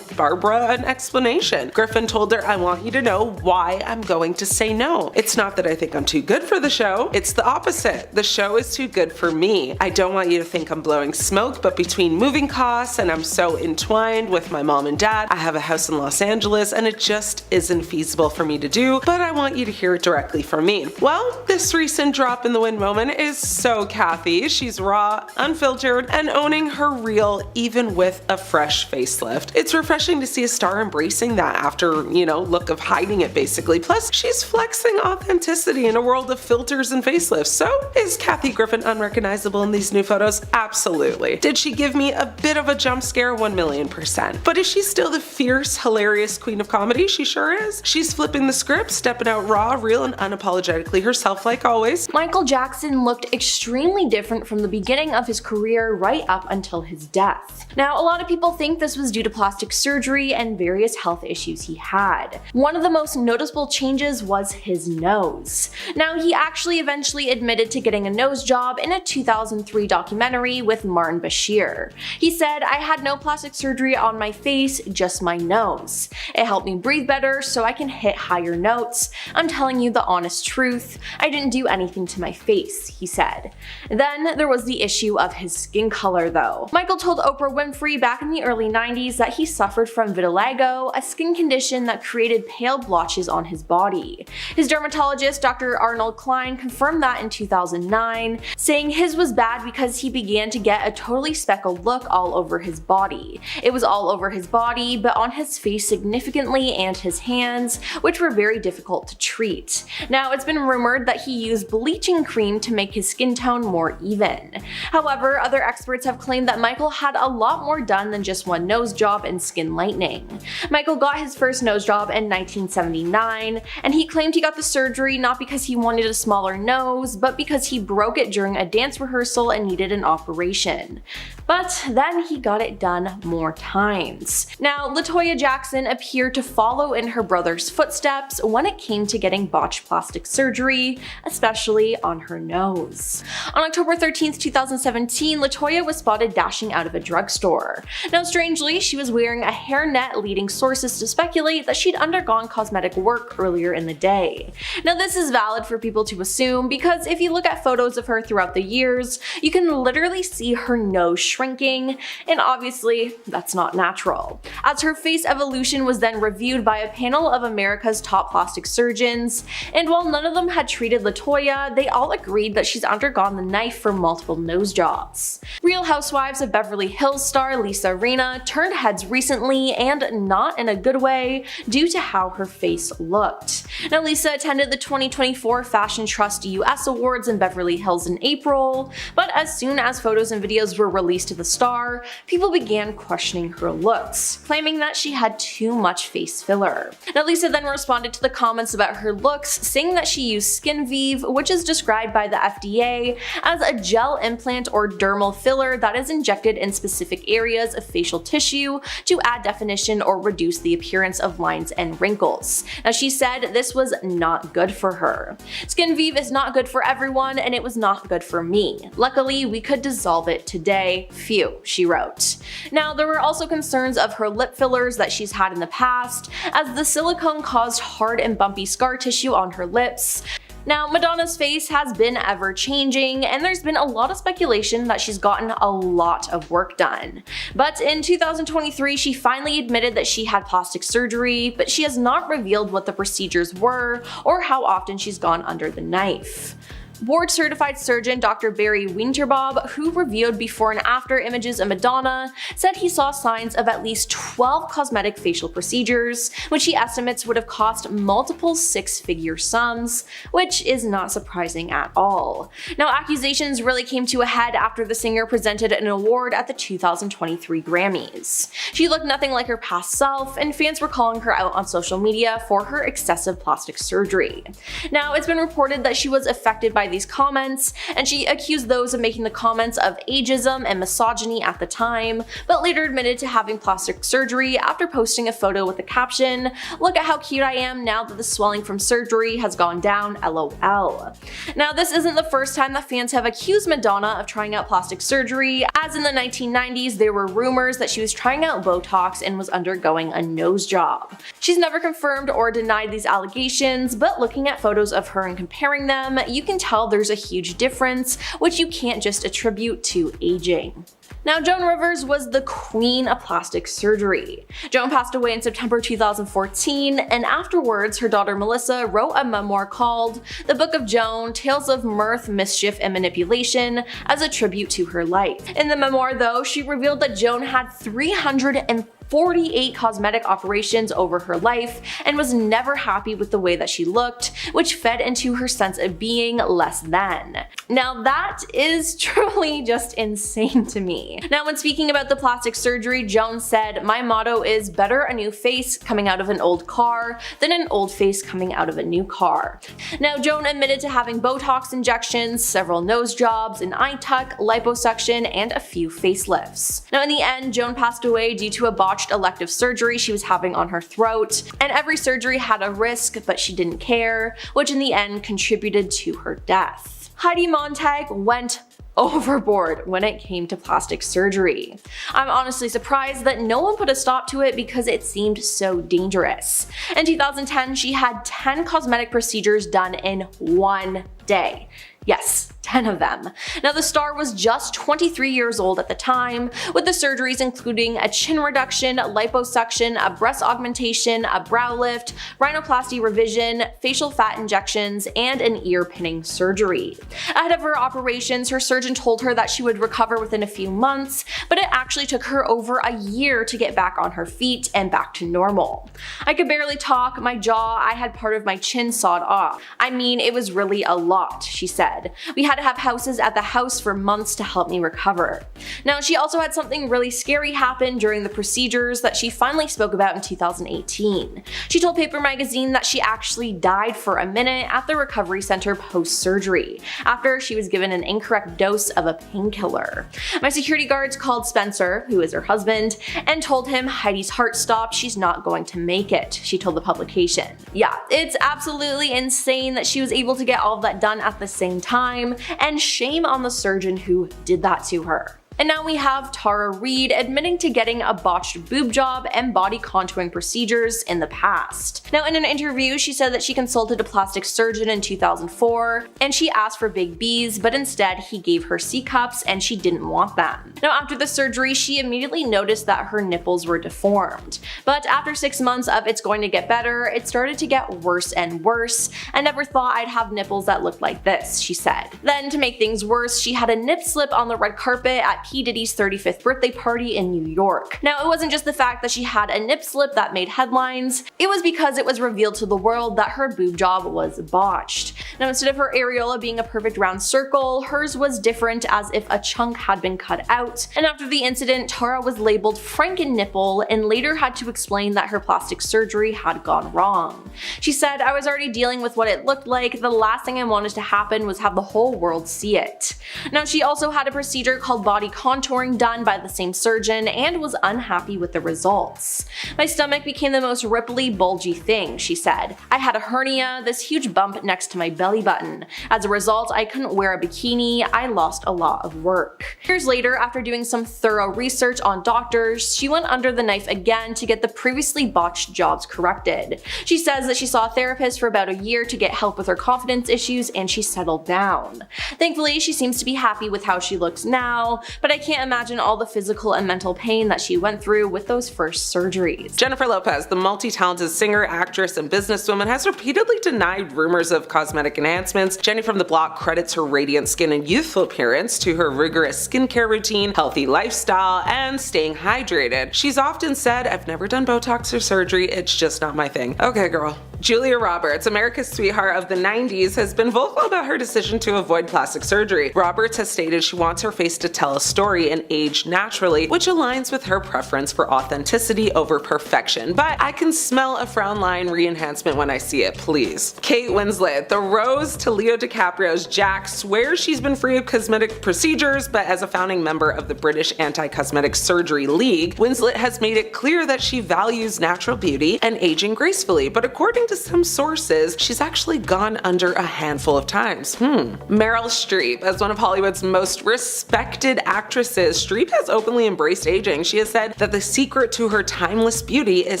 Barbara an explanation. Griffin told her, "I want you to know why I'm going to say no. It's not that I think I'm too good for the show, it's the opposite. The show is too good for me. I don't want you to think I'm blowing smoke, but between moving costs and I'm so entwined with my mom and dad, I have a house in Los Angeles and it just isn't feasible for me to do, but I want you to hear it directly from me." Well, this recent drop in the wind moment is so Kathy. She's raw, unfiltered, and owning her real even with a fresh facelift. It's refreshing to see a star embracing that after, look of hiding it basically. Plus, she's flexing authenticity in a world of filters and facelifts. So, is Kathy Griffin unrecognizable in these new photos? Absolutely. Did she give me a bit of a jump scare? 1,000,000%. But is she still the fierce, hilarious queen of comedy? She sure is. She's flipping the script, stepping out raw, real, and unapologetically herself like always. Michael Jackson looked extremely different from the beginning of his career right up until his death. Now, a lot of people think this was due to plastic surgery and various health issues he had. One of the most noticeable changes was his nose. Now, he actually eventually admitted to getting a nose job in a 2003 documentary with Martin Bashir. He said, "I had no plastic surgery on my face, just my nose. It helped me breathe better so I can hit higher notes. I'm telling you the honest truth. I didn't do anything to my face," he said. Then there was the issue of his skin color though. Michael told Oprah Winfrey back in the early 90s that he suffered from vitiligo, a skin condition that created pale blotches on his body. His dermatologist, Dr. Arnold Klein, confirmed that in 2000. 2009, saying his was bad because he began to get a totally speckled look all over his body. It was all over his body, but on his face significantly and his hands, which were very difficult to treat. Now, it's been rumored that he used bleaching cream to make his skin tone more even. However, other experts have claimed that Michael had a lot more done than just one nose job and skin lightening. Michael got his first nose job in 1979, and he claimed he got the surgery not because he wanted a smaller nose, but because he broke it during a dance rehearsal and needed an operation. But then he got it done more times. Now, LaToya Jackson appeared to follow in her brother's footsteps when it came to getting botched plastic surgery, especially on her nose. On October 13th, 2017, LaToya was spotted dashing out of a drugstore. Now, strangely, she was wearing a hairnet, leading sources to speculate that she'd undergone cosmetic work earlier in the day. Now, this is valid for people to assume because if you look at photos of her throughout the years, you can literally see her nose shrinking, and obviously that's not natural. As her face evolution was then reviewed by a panel of America's top plastic surgeons, and while none of them had treated LaToya, they all agreed that she's undergone the knife for multiple nose jobs. Real Housewives of Beverly Hills star Lisa Rinna turned heads recently, and not in a good way, due to how her face looked. Now, Lisa attended the 2024 Fashion Trust US Awards in Beverly Hills in April, but as soon as photos and videos were released to the star, people began questioning her looks, claiming that she had too much face filler. Now, Lisa then responded to the comments about her looks, saying that she used SkinVive, which is described by the FDA as a gel implant or dermal filler that is injected in specific areas of facial tissue to add definition or reduce the appearance of lines and wrinkles. Now, she said this was not good for her. SkinVive is not good for everyone, and it was not good for me. Luckily, we could dissolve it today. Phew, she wrote. Now, there were also concerns of her lip fillers that she's had in the past, as the silicone caused hard and bumpy scar tissue on her lips. Now, Madonna's face has been ever changing, and there's been a lot of speculation that she's gotten a lot of work done. But in 2023, she finally admitted that she had plastic surgery, but she has not revealed what the procedures were or how often she's gone under the knife. Board-certified surgeon Dr. Barry Winterbob, who reviewed before and after images of Madonna, said he saw signs of at least 12 cosmetic facial procedures, which he estimates would have cost multiple six-figure sums, which is not surprising at all. Now, accusations really came to a head after the singer presented an award at the 2023 Grammys. She looked nothing like her past self, and fans were calling her out on social media for her excessive plastic surgery. Now, it's been reported that she was affected by these comments, and she accused those of making the comments of ageism and misogyny at the time, but later admitted to having plastic surgery after posting a photo with the caption, "Look at how cute I am now that the swelling from surgery has gone down, LOL." Now, this isn't the first time that fans have accused Madonna of trying out plastic surgery, as in the 1990s there were rumors that she was trying out Botox and was undergoing a nose job. She's never confirmed or denied these allegations, but looking at photos of her and comparing them, you can tell there's a huge difference, which you can't just attribute to aging. Now, Joan Rivers was the queen of plastic surgery. Joan passed away in September 2014, and afterwards her daughter Melissa wrote a memoir called The Book of Joan: Tales of Mirth, Mischief, and Manipulation as a tribute to her life. In the memoir, though, she revealed that Joan had 348 cosmetic operations over her life and was never happy with the way that she looked, which fed into her sense of being less than. Now, that is truly just insane to me. Now, when speaking about the plastic surgery, Joan said, "My motto is better a new face coming out of an old car than an old face coming out of a new car." Now, Joan admitted to having Botox injections, several nose jobs, an eye tuck, liposuction, and a few facelifts. Now, in the end, Joan passed away due to a botched elective surgery she was having on her throat, and every surgery had a risk, but she didn't care, which in the end contributed to her death. Heidi Montag went overboard when it came to plastic surgery. I'm honestly surprised that no one put a stop to it because it seemed so dangerous. In 2010, she had 10 cosmetic procedures done in one day. Yes, 10 of them. Now the star was just 23 years old at the time, with the surgeries including a chin reduction, liposuction, a breast augmentation, a brow lift, rhinoplasty revision, facial fat injections, and an ear pinning surgery. Ahead of her operations, her surgeon told her that she would recover within a few months, but it actually took her over a year to get back on her feet and back to normal. I could barely talk, my jaw, I had part of my chin sawed off. I mean, it was really a lot, she said. We had to have houses at the house for months to help me recover. Now, she also had something really scary happen during the procedures that she finally spoke about in 2018. She told Paper Magazine that she actually died for a minute at the recovery center post-surgery, after she was given an incorrect dose of a painkiller. My security guards called Spencer, who is her husband, and told him Heidi's heart stopped, she's not going to make it, she told the publication. Yeah, it's absolutely insane that she was able to get all of that done at the same time, and shame on the surgeon who did that to her. And now we have Tara Reid admitting to getting a botched boob job and body contouring procedures in the past. Now in an interview, she said that she consulted a plastic surgeon in 2004 and she asked for big B's, but instead he gave her C cups and she didn't want them. Now after the surgery, she immediately noticed that her nipples were deformed. But after 6 months of it's going to get better, it started to get worse and worse. I never thought I'd have nipples that looked like this, she said. Then to make things worse, she had a nip slip on the red carpet at P. Diddy's 35th birthday party in New York. Now, it wasn't just the fact that she had a nip slip that made headlines, it was because it was revealed to the world that her boob job was botched. Now, instead of her areola being a perfect round circle, hers was different, as if a chunk had been cut out. And after the incident, Tara was labeled Franken nipple and later had to explain that her plastic surgery had gone wrong. She said, "I was already dealing with what it looked like. The last thing I wanted to happen was have the whole world see it." Now, she also had a procedure called body contouring done by the same surgeon and was unhappy with the results. "My stomach became the most ripply, bulgy thing," she said. "I had a hernia, this huge bump next to my belly button. As a result, I couldn't wear a bikini. I lost a lot of work." Years later, after doing some thorough research on doctors, she went under the knife again to get the previously botched jobs corrected. She says that she saw a therapist for about a year to get help with her confidence issues and she settled down. Thankfully, she seems to be happy with how she looks now, but I can't imagine all the physical and mental pain that she went through with those first surgeries. Jennifer Lopez, the multi-talented singer, actress, and businesswoman, has repeatedly denied rumors of cosmetic enhancements. Jenny from the Block credits her radiant skin and youthful appearance to her rigorous skincare routine, healthy lifestyle, and staying hydrated. She's often said, "I've never done Botox or surgery, it's just not my thing." Okay, girl. Julia Roberts, America's sweetheart of the 90s, has been vocal about her decision to avoid plastic surgery. Roberts has stated she wants her face to tell a story and age naturally, which aligns with her preference for authenticity over perfection. But I can smell a frown line re-enhancement when I see it, please. Kate Winslet, the Rose to Leo DiCaprio's Jack, swears she's been free of cosmetic procedures, but as a founding member of the British Anti-Cosmetic Surgery League, Winslet has made it clear that she values natural beauty and aging gracefully, but according to some sources, she's actually gone under a handful of times. Meryl Streep, as one of Hollywood's most respected actresses, Streep has openly embraced aging. She has said that the secret to her timeless beauty is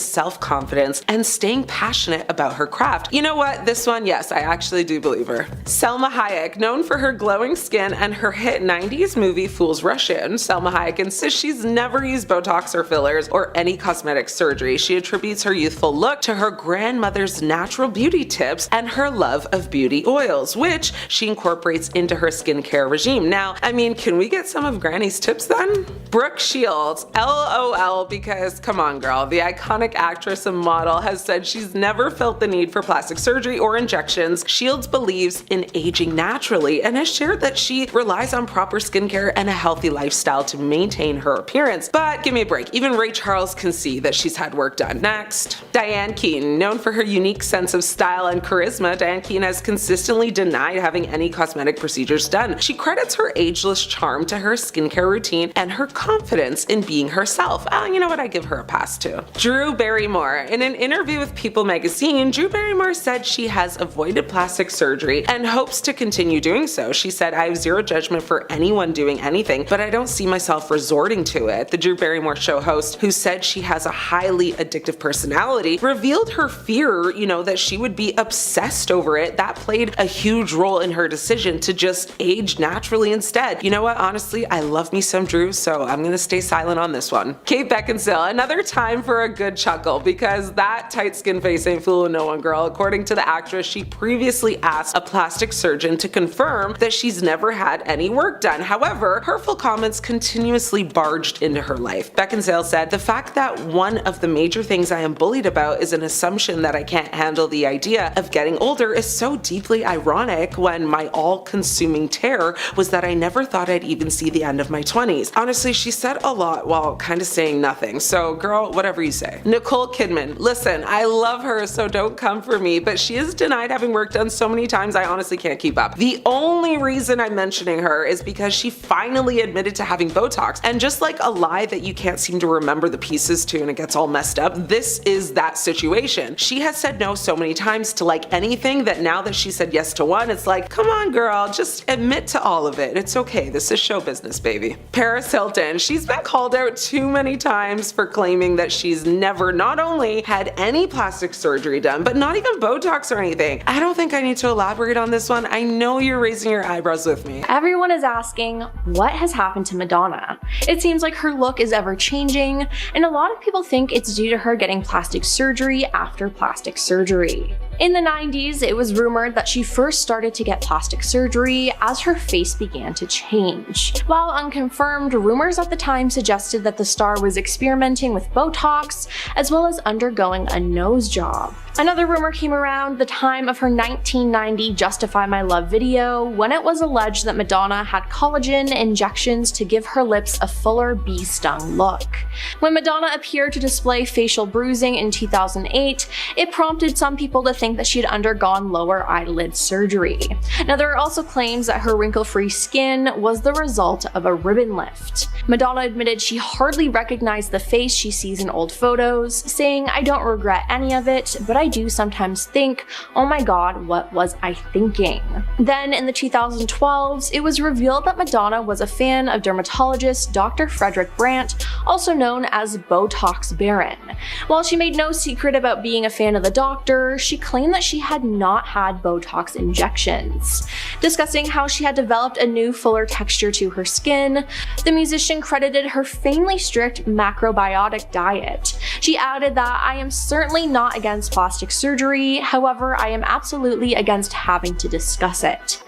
self-confidence and staying passionate about her craft. You know what? This one, yes, I actually do believe her. Selma Hayek, known for her glowing skin and her hit 90s movie Fools Rush In, Selma Hayek insists she's never used Botox or fillers or any cosmetic surgery. She attributes her youthful look to her grandmother's natural beauty tips and her love of beauty oils, which she incorporates into her skincare regime. Now, I mean, can we get some of Granny's tips then? Brooke Shields, LOL, because come on girl, the iconic actress and model has said she's never felt the need for plastic surgery or injections. Shields believes in aging naturally and has shared that she relies on proper skincare and a healthy lifestyle to maintain her appearance. But give me a break, even Ray Charles can see that she's had work done. Next, Diane Keaton, known for her unique sense of style and charisma, Diane Keaton has consistently denied having any cosmetic procedures done. She credits her ageless charm to her skincare routine and her confidence in being herself. You know what, I give her a pass too. Drew Barrymore. In an interview with People magazine, Drew Barrymore said she has avoided plastic surgery and hopes to continue doing so. She said, "I have zero judgment for anyone doing anything, but I don't see myself resorting to it." The Drew Barrymore show host, who said she has a highly addictive personality, revealed her fear, that she would be obsessed over it. That played a huge role in her decision to just age naturally instead. You know what? Honestly, I love me some Drew, so I'm gonna stay silent on this one. Kate Beckinsale, another time for a good chuckle, because that tight skin face ain't fooling no one, girl. According to the actress, she previously asked a plastic surgeon to confirm that she's never had any work done. However, hurtful comments continuously barged into her life. Beckinsale said, "The fact that one of the major things I am bullied about is an assumption that I can't handle the idea of getting older is so deeply ironic when my all-consuming terror was that I never thought I'd even see the end of my 20s. Honestly, she said a lot while kind of saying nothing. So girl, whatever you say. Nicole Kidman, listen, I love her, so don't come for me, but she is denied having work done so many times I honestly can't keep up. The only reason I'm mentioning her is because she finally admitted to having Botox, and just like a lie that you can't seem to remember the pieces to and it gets all messed up, this is that situation. She has said no so many times to like anything that now that she said yes to one, it's like, come on girl, just admit to all of it. It's okay, this is show business, baby. Paris Hilton, she's been called out too many times for claiming that she's never not only had any plastic surgery done, but not even Botox or anything. I don't think I need to elaborate on this one. I know you're raising your eyebrows with me. Everyone is asking, what has happened to Madonna? It seems like her look is ever changing, and a lot of people think it's due to her getting plastic surgery after plastic surgery. In the 90s, it was rumored that she first started to get plastic surgery as her face began to change. While unconfirmed, rumors at the time suggested that the star was experimenting with Botox, as well as undergoing a nose job. Another rumor came around the time of her 1990 Justify My Love video, when it was alleged that Madonna had collagen injections to give her lips a fuller bee-stung look. When Madonna appeared to display facial bruising in 2008, it prompted some people to think that she had undergone lower eyelid surgery. Now, there are also claims that her wrinkle-free skin was the result of a ribbon lift. Madonna admitted she hardly recognized the face she sees in old photos, saying, "I don't regret any of it, but I do sometimes think, oh my god, what was I thinking?" Then in the 2012s, it was revealed that Madonna was a fan of dermatologist Dr. Frederick Brandt, also known as Botox Baron. While she made no secret about being a fan of the doctor, she claimed that she had not had Botox injections. Discussing how she had developed a new fuller texture to her skin, the musician credited her famously strict macrobiotic diet. She added that, "I am certainly not against plastic surgery, however, I am absolutely against having to discuss it."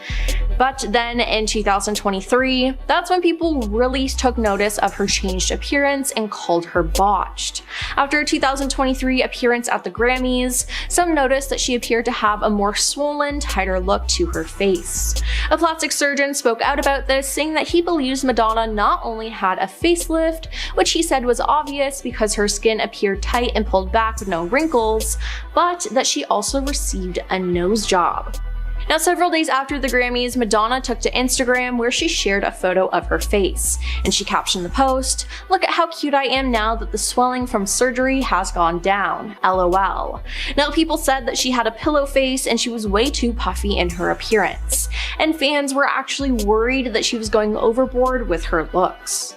But then in 2023, that's when people really took notice of her changed appearance and called her botched. After a 2023 appearance at the Grammys, some noticed that she appeared to have a more swollen, tighter look to her face. A plastic surgeon spoke out about this, saying that he believes Madonna not only had a facelift, which he said was obvious because her skin appeared tight and pulled back with no wrinkles, but that she also received a nose job. Now, several days after the Grammys, Madonna took to Instagram where she shared a photo of her face, and she captioned the post, "Look at how cute I am now that the swelling from surgery has gone down, LOL." Now, people said that she had a pillow face and she was way too puffy in her appearance, and fans were actually worried that she was going overboard with her looks.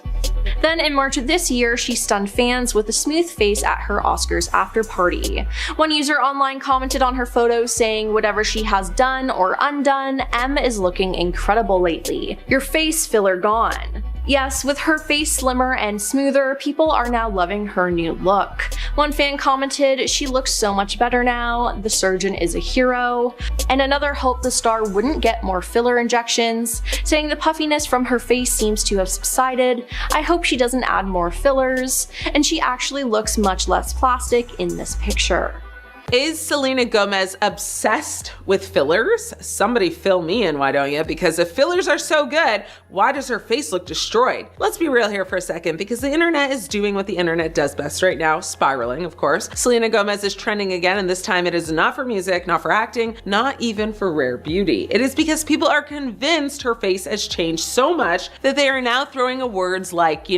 Then in March of this year, she stunned fans with a smooth face at her Oscars after party. One user online commented on her photos saying, "Whatever she has done or undone, M is looking incredible lately. Your face filler gone." Yes, with her face slimmer and smoother, people are now loving her new look. One fan commented, "She looks so much better now, the surgeon is a hero." And another hoped the star wouldn't get more filler injections, saying the puffiness from her face seems to have subsided. "I hope she doesn't add more fillers," and she actually looks much less plastic in this picture. Is Selena Gomez obsessed with fillers? Somebody fill me in, why don't you? Because if fillers are so good, why does her face look destroyed? Let's be real here for a second, because the internet is doing what the internet does best right now, spiraling, of course. Selena Gomez is trending again, and this time it is not for music, not for acting, not even for rare beauty. It is because people are convinced her face has changed so much that they are now throwing words like,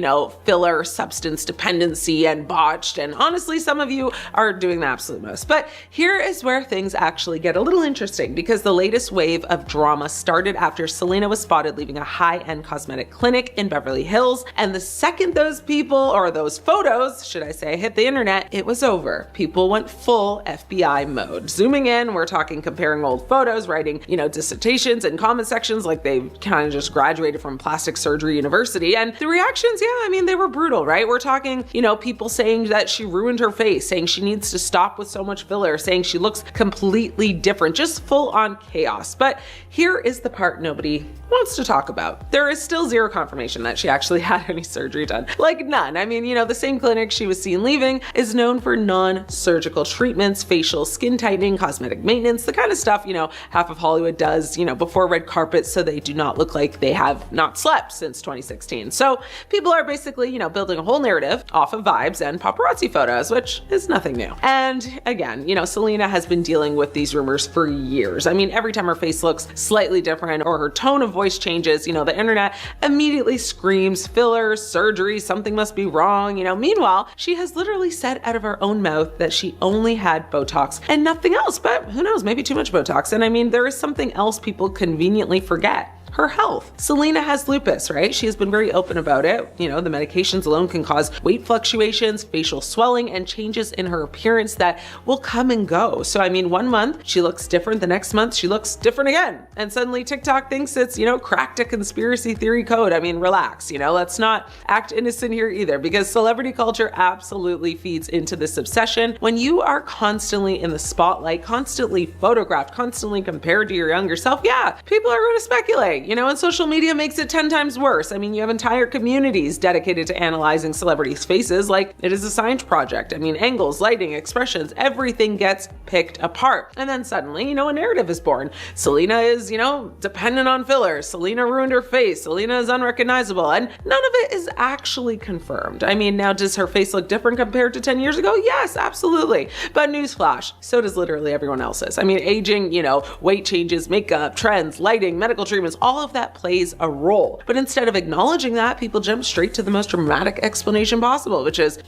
filler, substance dependency, and botched, and honestly, some of you are doing the absolute most. But But here is where things actually get a little interesting, because the latest wave of drama started after Selena was spotted leaving a high-end cosmetic clinic in Beverly Hills, and the second those people, or those photos, should I say, hit the internet, it was over. People went full FBI mode. Zooming in, we're talking comparing old photos, writing, dissertations and comment sections like they kind of just graduated from plastic surgery university. And the reactions, they were brutal, right? We're talking, people saying that she ruined her face, saying she needs to stop with so much filler, saying she looks completely different, just full on chaos. But here is the part nobody wants to talk about. There is still zero confirmation that she actually had any surgery done. Like none. The same clinic she was seen leaving is known for non-surgical treatments, facial skin tightening, cosmetic maintenance, the kind of stuff, half of Hollywood does, before red carpets so they do not look like they have not slept since 2016. So people are basically, building a whole narrative off of vibes and paparazzi photos, which is nothing new. And again, Selena has been dealing with these rumors for years. Every time her face looks slightly different or her tone of voice changes, the internet immediately screams fillers, surgery, something must be wrong. Meanwhile, she has literally said out of her own mouth that she only had Botox and nothing else, but who knows, maybe too much Botox. And there is something else people conveniently forget. Her health. Selena has lupus, right? She has been very open about it. The medications alone can cause weight fluctuations, facial swelling, and changes in her appearance that will come and go. So, 1 month she looks different, the next month she looks different again. And suddenly TikTok thinks it's, cracked a conspiracy theory code. Relax, let's not act innocent here either, because celebrity culture absolutely feeds into this obsession. When you are constantly in the spotlight, constantly photographed, constantly compared to your younger self, people are going to speculate. And social media makes it 10 times worse. You have entire communities dedicated to analyzing celebrities' faces like it is a science project. Angles, lighting, expressions, everything gets picked apart. And then suddenly, a narrative is born. Selena is, dependent on fillers. Selena ruined her face. Selena is unrecognizable. And none of it is actually confirmed. Now, does her face look different compared to 10 years ago? Yes, absolutely. But newsflash, so does literally everyone else's. Aging, weight changes, makeup, trends, lighting, medical treatments, all of that plays a role. But instead of acknowledging that, people jump straight to the most dramatic explanation possible, which is,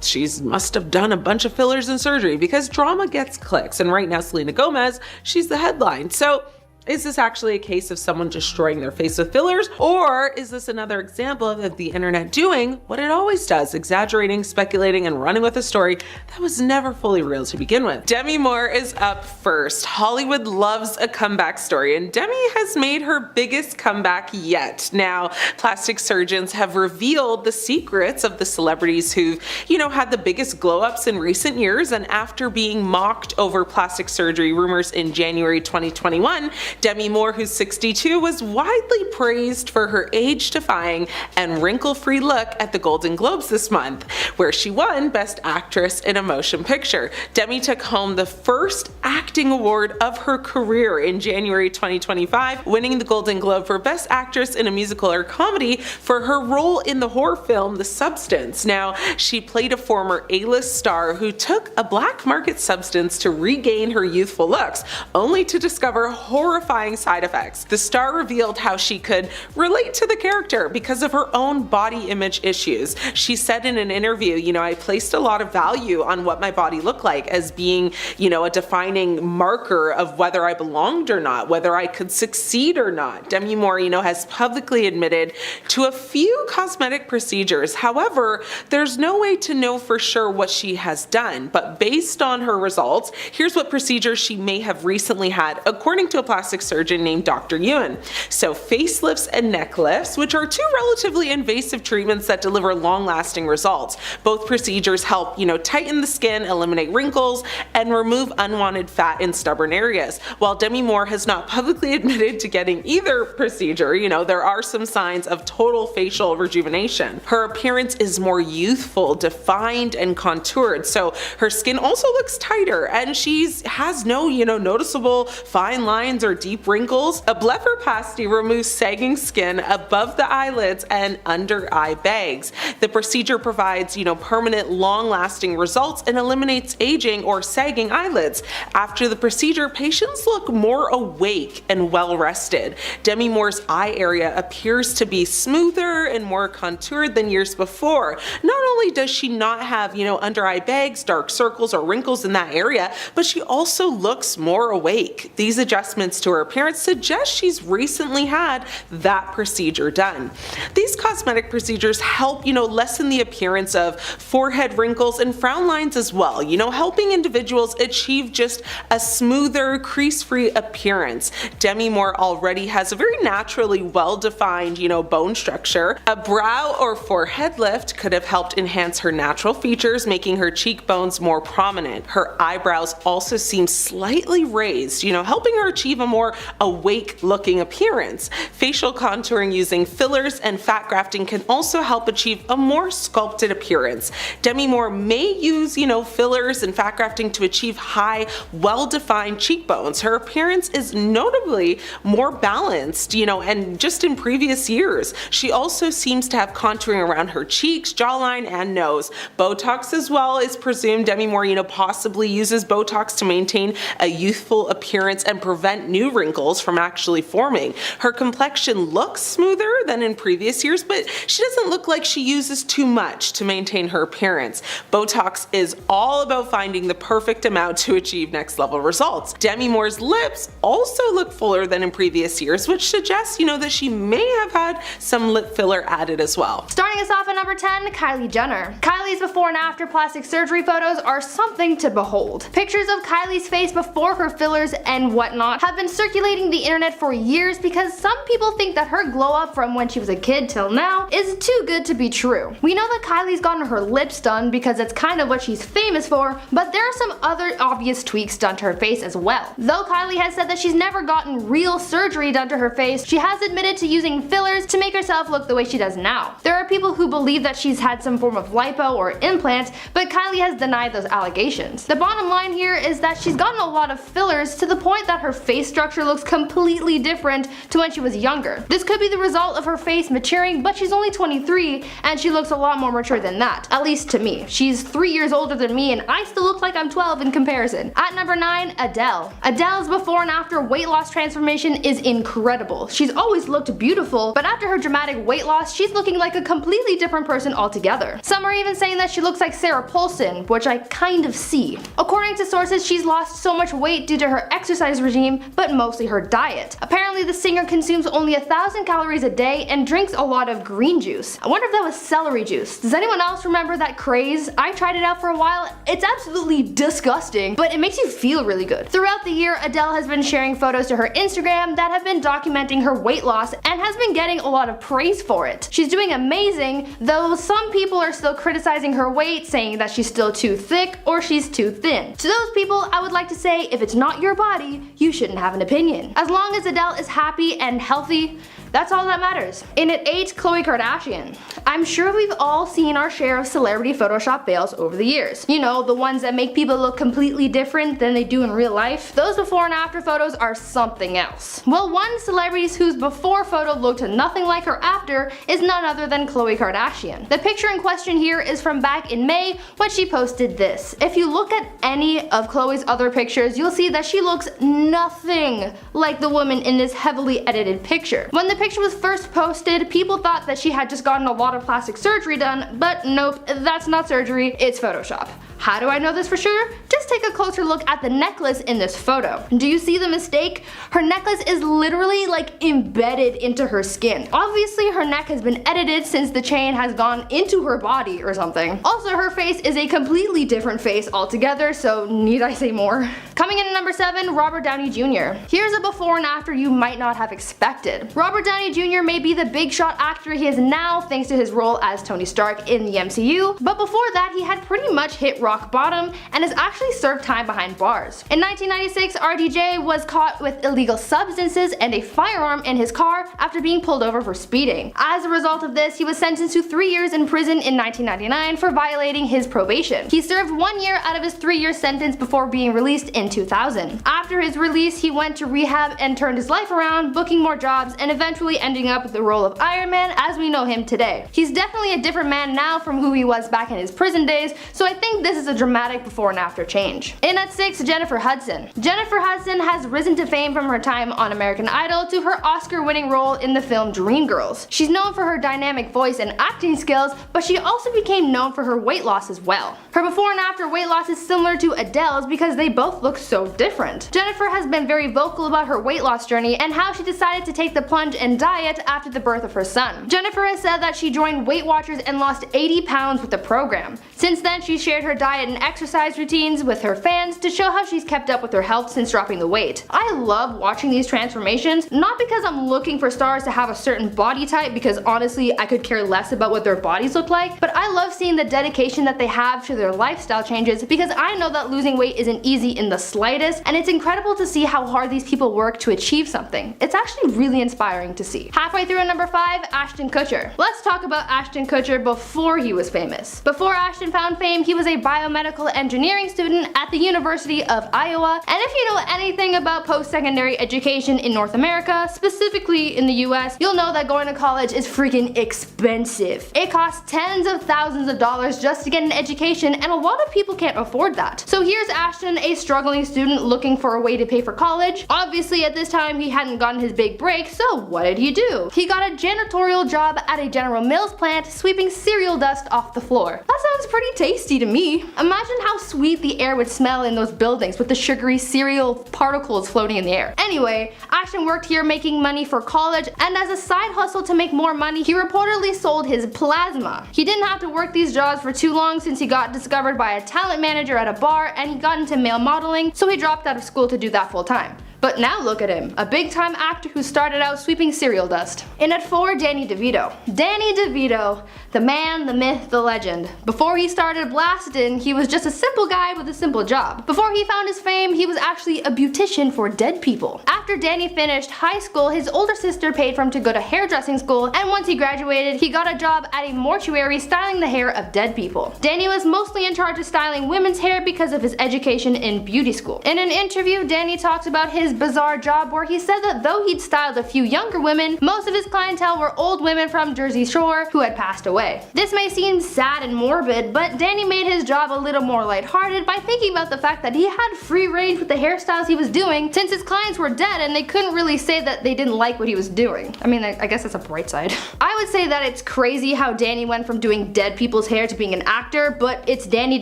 she must have done a bunch of fillers and surgery, because drama gets clicks. And right now, Selena Gomez, she's the headline. So is this actually a case of someone destroying their face with fillers? Or is this another example of the internet doing what it always does, exaggerating, speculating, and running with a story that was never fully real to begin with? Demi Moore is up first. Hollywood loves a comeback story, and Demi has made her biggest comeback yet. Now, plastic surgeons have revealed the secrets of the celebrities who've, had the biggest glow-ups in recent years, and after being mocked over plastic surgery rumors in January 2021, Demi Moore, who's 62, was widely praised for her age-defying and wrinkle-free look at the Golden Globes this month, where she won Best Actress in a Motion Picture. Demi took home the first acting award of her career in January 2025, winning the Golden Globe for Best Actress in a Musical or Comedy for her role in the horror film The Substance. Now, she played a former A-list star who took a black market substance to regain her youthful looks, only to discover horrifying side effects. The star revealed how she could relate to the character because of her own body image issues. She said in an interview, I placed a lot of value on what my body looked like as being, a defining marker of whether I belonged or not, whether I could succeed or not. Demi Moore, has publicly admitted to a few cosmetic procedures. However, there's no way to know for sure what she has done, but based on her results, here's what procedures she may have recently had, according to a plastic surgeon named Dr. Ewan. So facelifts and neck lifts, which are two relatively invasive treatments that deliver long-lasting results. Both procedures help, tighten the skin, eliminate wrinkles, and remove unwanted fat in stubborn areas. While Demi Moore has not publicly admitted to getting either procedure, there are some signs of total facial rejuvenation. Her appearance is more youthful, defined, and contoured, so her skin also looks tighter, and she has no, noticeable fine lines or deep wrinkles. A blepharoplasty removes sagging skin above the eyelids and under eye bags. The procedure provides, permanent, long-lasting results and eliminates aging or sagging eyelids. After the procedure, patients look more awake and well-rested. Demi Moore's eye area appears to be smoother and more contoured than years before. Not only does she not have, under eye bags, dark circles, or wrinkles in that area, but she also looks more awake. These adjustments to her appearance suggest she's recently had that procedure done. These cosmetic procedures help, lessen the appearance of forehead wrinkles and frown lines as well, helping individuals achieve just a smoother, crease-free appearance. Demi Moore already has a very naturally well-defined, bone structure. A brow or forehead lift could have helped enhance her natural features, making her cheekbones more prominent. Her eyebrows also seem slightly raised, helping her achieve a more awake-looking appearance. Facial contouring using fillers and fat grafting can also help achieve a more sculpted appearance. Demi Moore may use, fillers and fat grafting to achieve high, well-defined cheekbones. Her appearance is notably more balanced, and just in previous years. She also seems to have contouring around her cheeks, jawline, and nose. Botox as well is presumed. Demi Moore, possibly uses Botox to maintain a youthful appearance and prevent new wrinkles from actually forming. Her complexion looks smoother than in previous years, but she doesn't look like she uses too much to maintain her appearance. Botox is all about finding the perfect amount to achieve next level results. Demi Moore's lips also look fuller than in previous years, which suggests, that she may have had some lip filler added as well. Starting us off at number 10, Kylie Jenner. Kylie's before and after plastic surgery photos are something to behold. Pictures of Kylie's face before her fillers and whatnot have been circulating the internet for years because some people think that her glow up from when she was a kid till now is too good to be true. We know that Kylie's gotten her lips done because it's kind of what she's famous for, but there are some other obvious tweaks done to her face as well. Though Kylie has said that she's never gotten real surgery done to her face, she has admitted to using fillers to make herself look the way she does now. There are people who believe that she's had some form of lipo or implant, but Kylie has denied those allegations. The bottom line here is that she's gotten a lot of fillers to the point that her face structure looks completely different to when she was younger. This could be the result of her face maturing, but she's only 23 and she looks a lot more mature than that, at least to me. She's 3 years older than me and I still look like I'm 12 in comparison. At number 9, Adele. Adele's before and after weight loss transformation is incredible. She's always looked beautiful, but after her dramatic weight loss, she's looking like a completely different person altogether. Some are even saying that she looks like Sarah Paulson, which I kind of see. According to sources, she's lost so much weight due to her exercise regime, but mostly her diet. Apparently the singer consumes only 1,000 calories a day and drinks a lot of green juice. I wonder if that was celery juice. Does anyone else remember that craze? I tried it out for a while. It's absolutely disgusting, but it makes you feel really good. Throughout the year, Adele has been sharing photos to her Instagram that have been documenting her weight loss and has been getting a lot of praise for it. She's doing amazing, though some people are still criticizing her weight, saying that she's still too thick or she's too thin. To those people, I would like to say, if it's not your body, you shouldn't have an opinion. As long as Adele is happy and healthy, that's all that matters. In at 8, Khloe Kardashian. I'm sure we've all seen our share of celebrity Photoshop fails over the years. The ones that make people look completely different than they do in real life. Those before and after photos are something else. Well, one celebrity whose before photo looked nothing like her after is none other than Khloe Kardashian. The picture in question here is from back in May when she posted this. If you look at any of Khloe's other pictures, you'll see that she looks nothing like the woman in this heavily edited picture. When the picture was first posted, people thought that she had just gotten a lot of plastic surgery done, but nope, that's not surgery, it's Photoshop. How do I know this for sure? Just take a closer look at the necklace in this photo. Do you see the mistake? Her necklace is literally like embedded into her skin. Obviously her neck has been edited since the chain has gone into her body or something. Also, her face is a completely different face altogether, so need I say more? Coming in at number 7, Robert Downey Jr. Here's a before and after you might not have expected. Robert Downey Jr. may be the big shot actor he is now thanks to his role as Tony Stark in the MCU, but before that he had pretty much hit rock bottom and has actually served time behind bars. In 1996, RDJ was caught with illegal substances and a firearm in his car after being pulled over for speeding. As a result of this, he was sentenced to 3 years in prison in 1999 for violating his probation. He served 1 year out of his 3-year sentence before being released in in 2000. After his release, he went to rehab and turned his life around, booking more jobs and eventually ending up with the role of Iron Man as we know him today. He's definitely a different man now from who he was back in his prison days, so I think this is a dramatic before and after change. In at 6, Jennifer Hudson. Jennifer Hudson has risen to fame from her time on American Idol to her Oscar-winning role in the film Dreamgirls. She's known for her dynamic voice and acting skills, but she also became known for her weight loss as well. Her before and after weight loss is similar to Adele's because they both look so different. Jennifer has been very vocal about her weight loss journey and how she decided to take the plunge and diet after the birth of her son. Jennifer has said that she joined Weight Watchers and lost 80 pounds with the program. Since then, she shared her diet and exercise routines with her fans to show how she's kept up with her health since dropping the weight. I love watching these transformations, not because I'm looking for stars to have a certain body type, because honestly I could care less about what their bodies look like, but I love seeing the dedication that they have to their lifestyle changes because I know that losing weight isn't easy in the slightest, and it's incredible to see how hard these people work to achieve something. It's actually really inspiring to see. Halfway through at number 5, Ashton Kutcher. Let's talk about Ashton Kutcher before he was famous. Before Ashton found fame, he was a biomedical engineering student at the University of Iowa, and if you know anything about post-secondary education in North America, specifically in the US, you'll know that going to college is freaking expensive. It costs tens of thousands of dollars just to get an education, and a lot of people can't afford that. So here's Ashton, a struggling student looking for a way to pay for college. Obviously at this time he hadn't gotten his big break, so what did he do? He got a janitorial job at a General Mills plant sweeping cereal dust off the floor. That sounds pretty tasty to me. Imagine how sweet the air would smell in those buildings with the sugary cereal particles floating in the air. Anyway, Ashton worked here making money for college, and as a side hustle to make more money, he reportedly sold his plasma. He didn't have to work these jobs for too long since he got discovered by a talent manager at a bar and he got into male modeling, so he dropped out of school to do that full time. But now look at him, a big time actor who started out sweeping cereal dust. In at 4, Danny DeVito. Danny DeVito, the man, the myth, the legend. Before he started blasting, he was just a simple guy with a simple job. Before he found his fame, he was actually a beautician for dead people. After Danny finished high school, his older sister paid for him to go to hairdressing school, and once he graduated, he got a job at a mortuary styling the hair of dead people. Danny was mostly in charge of styling women's hair because of his education in beauty school. In an interview, Danny talks about his bizarre job where he said that though he'd styled a few younger women, most of his clientele were old women from Jersey Shore who had passed away. This may seem sad and morbid, but Danny made his job a little more lighthearted by thinking about the fact that he had free range with the hairstyles he was doing since his clients were dead and they couldn't really say that they didn't like what he was doing. I mean, I guess that's a bright side. I would say that it's crazy how Danny went from doing dead people's hair to being an actor, but it's Danny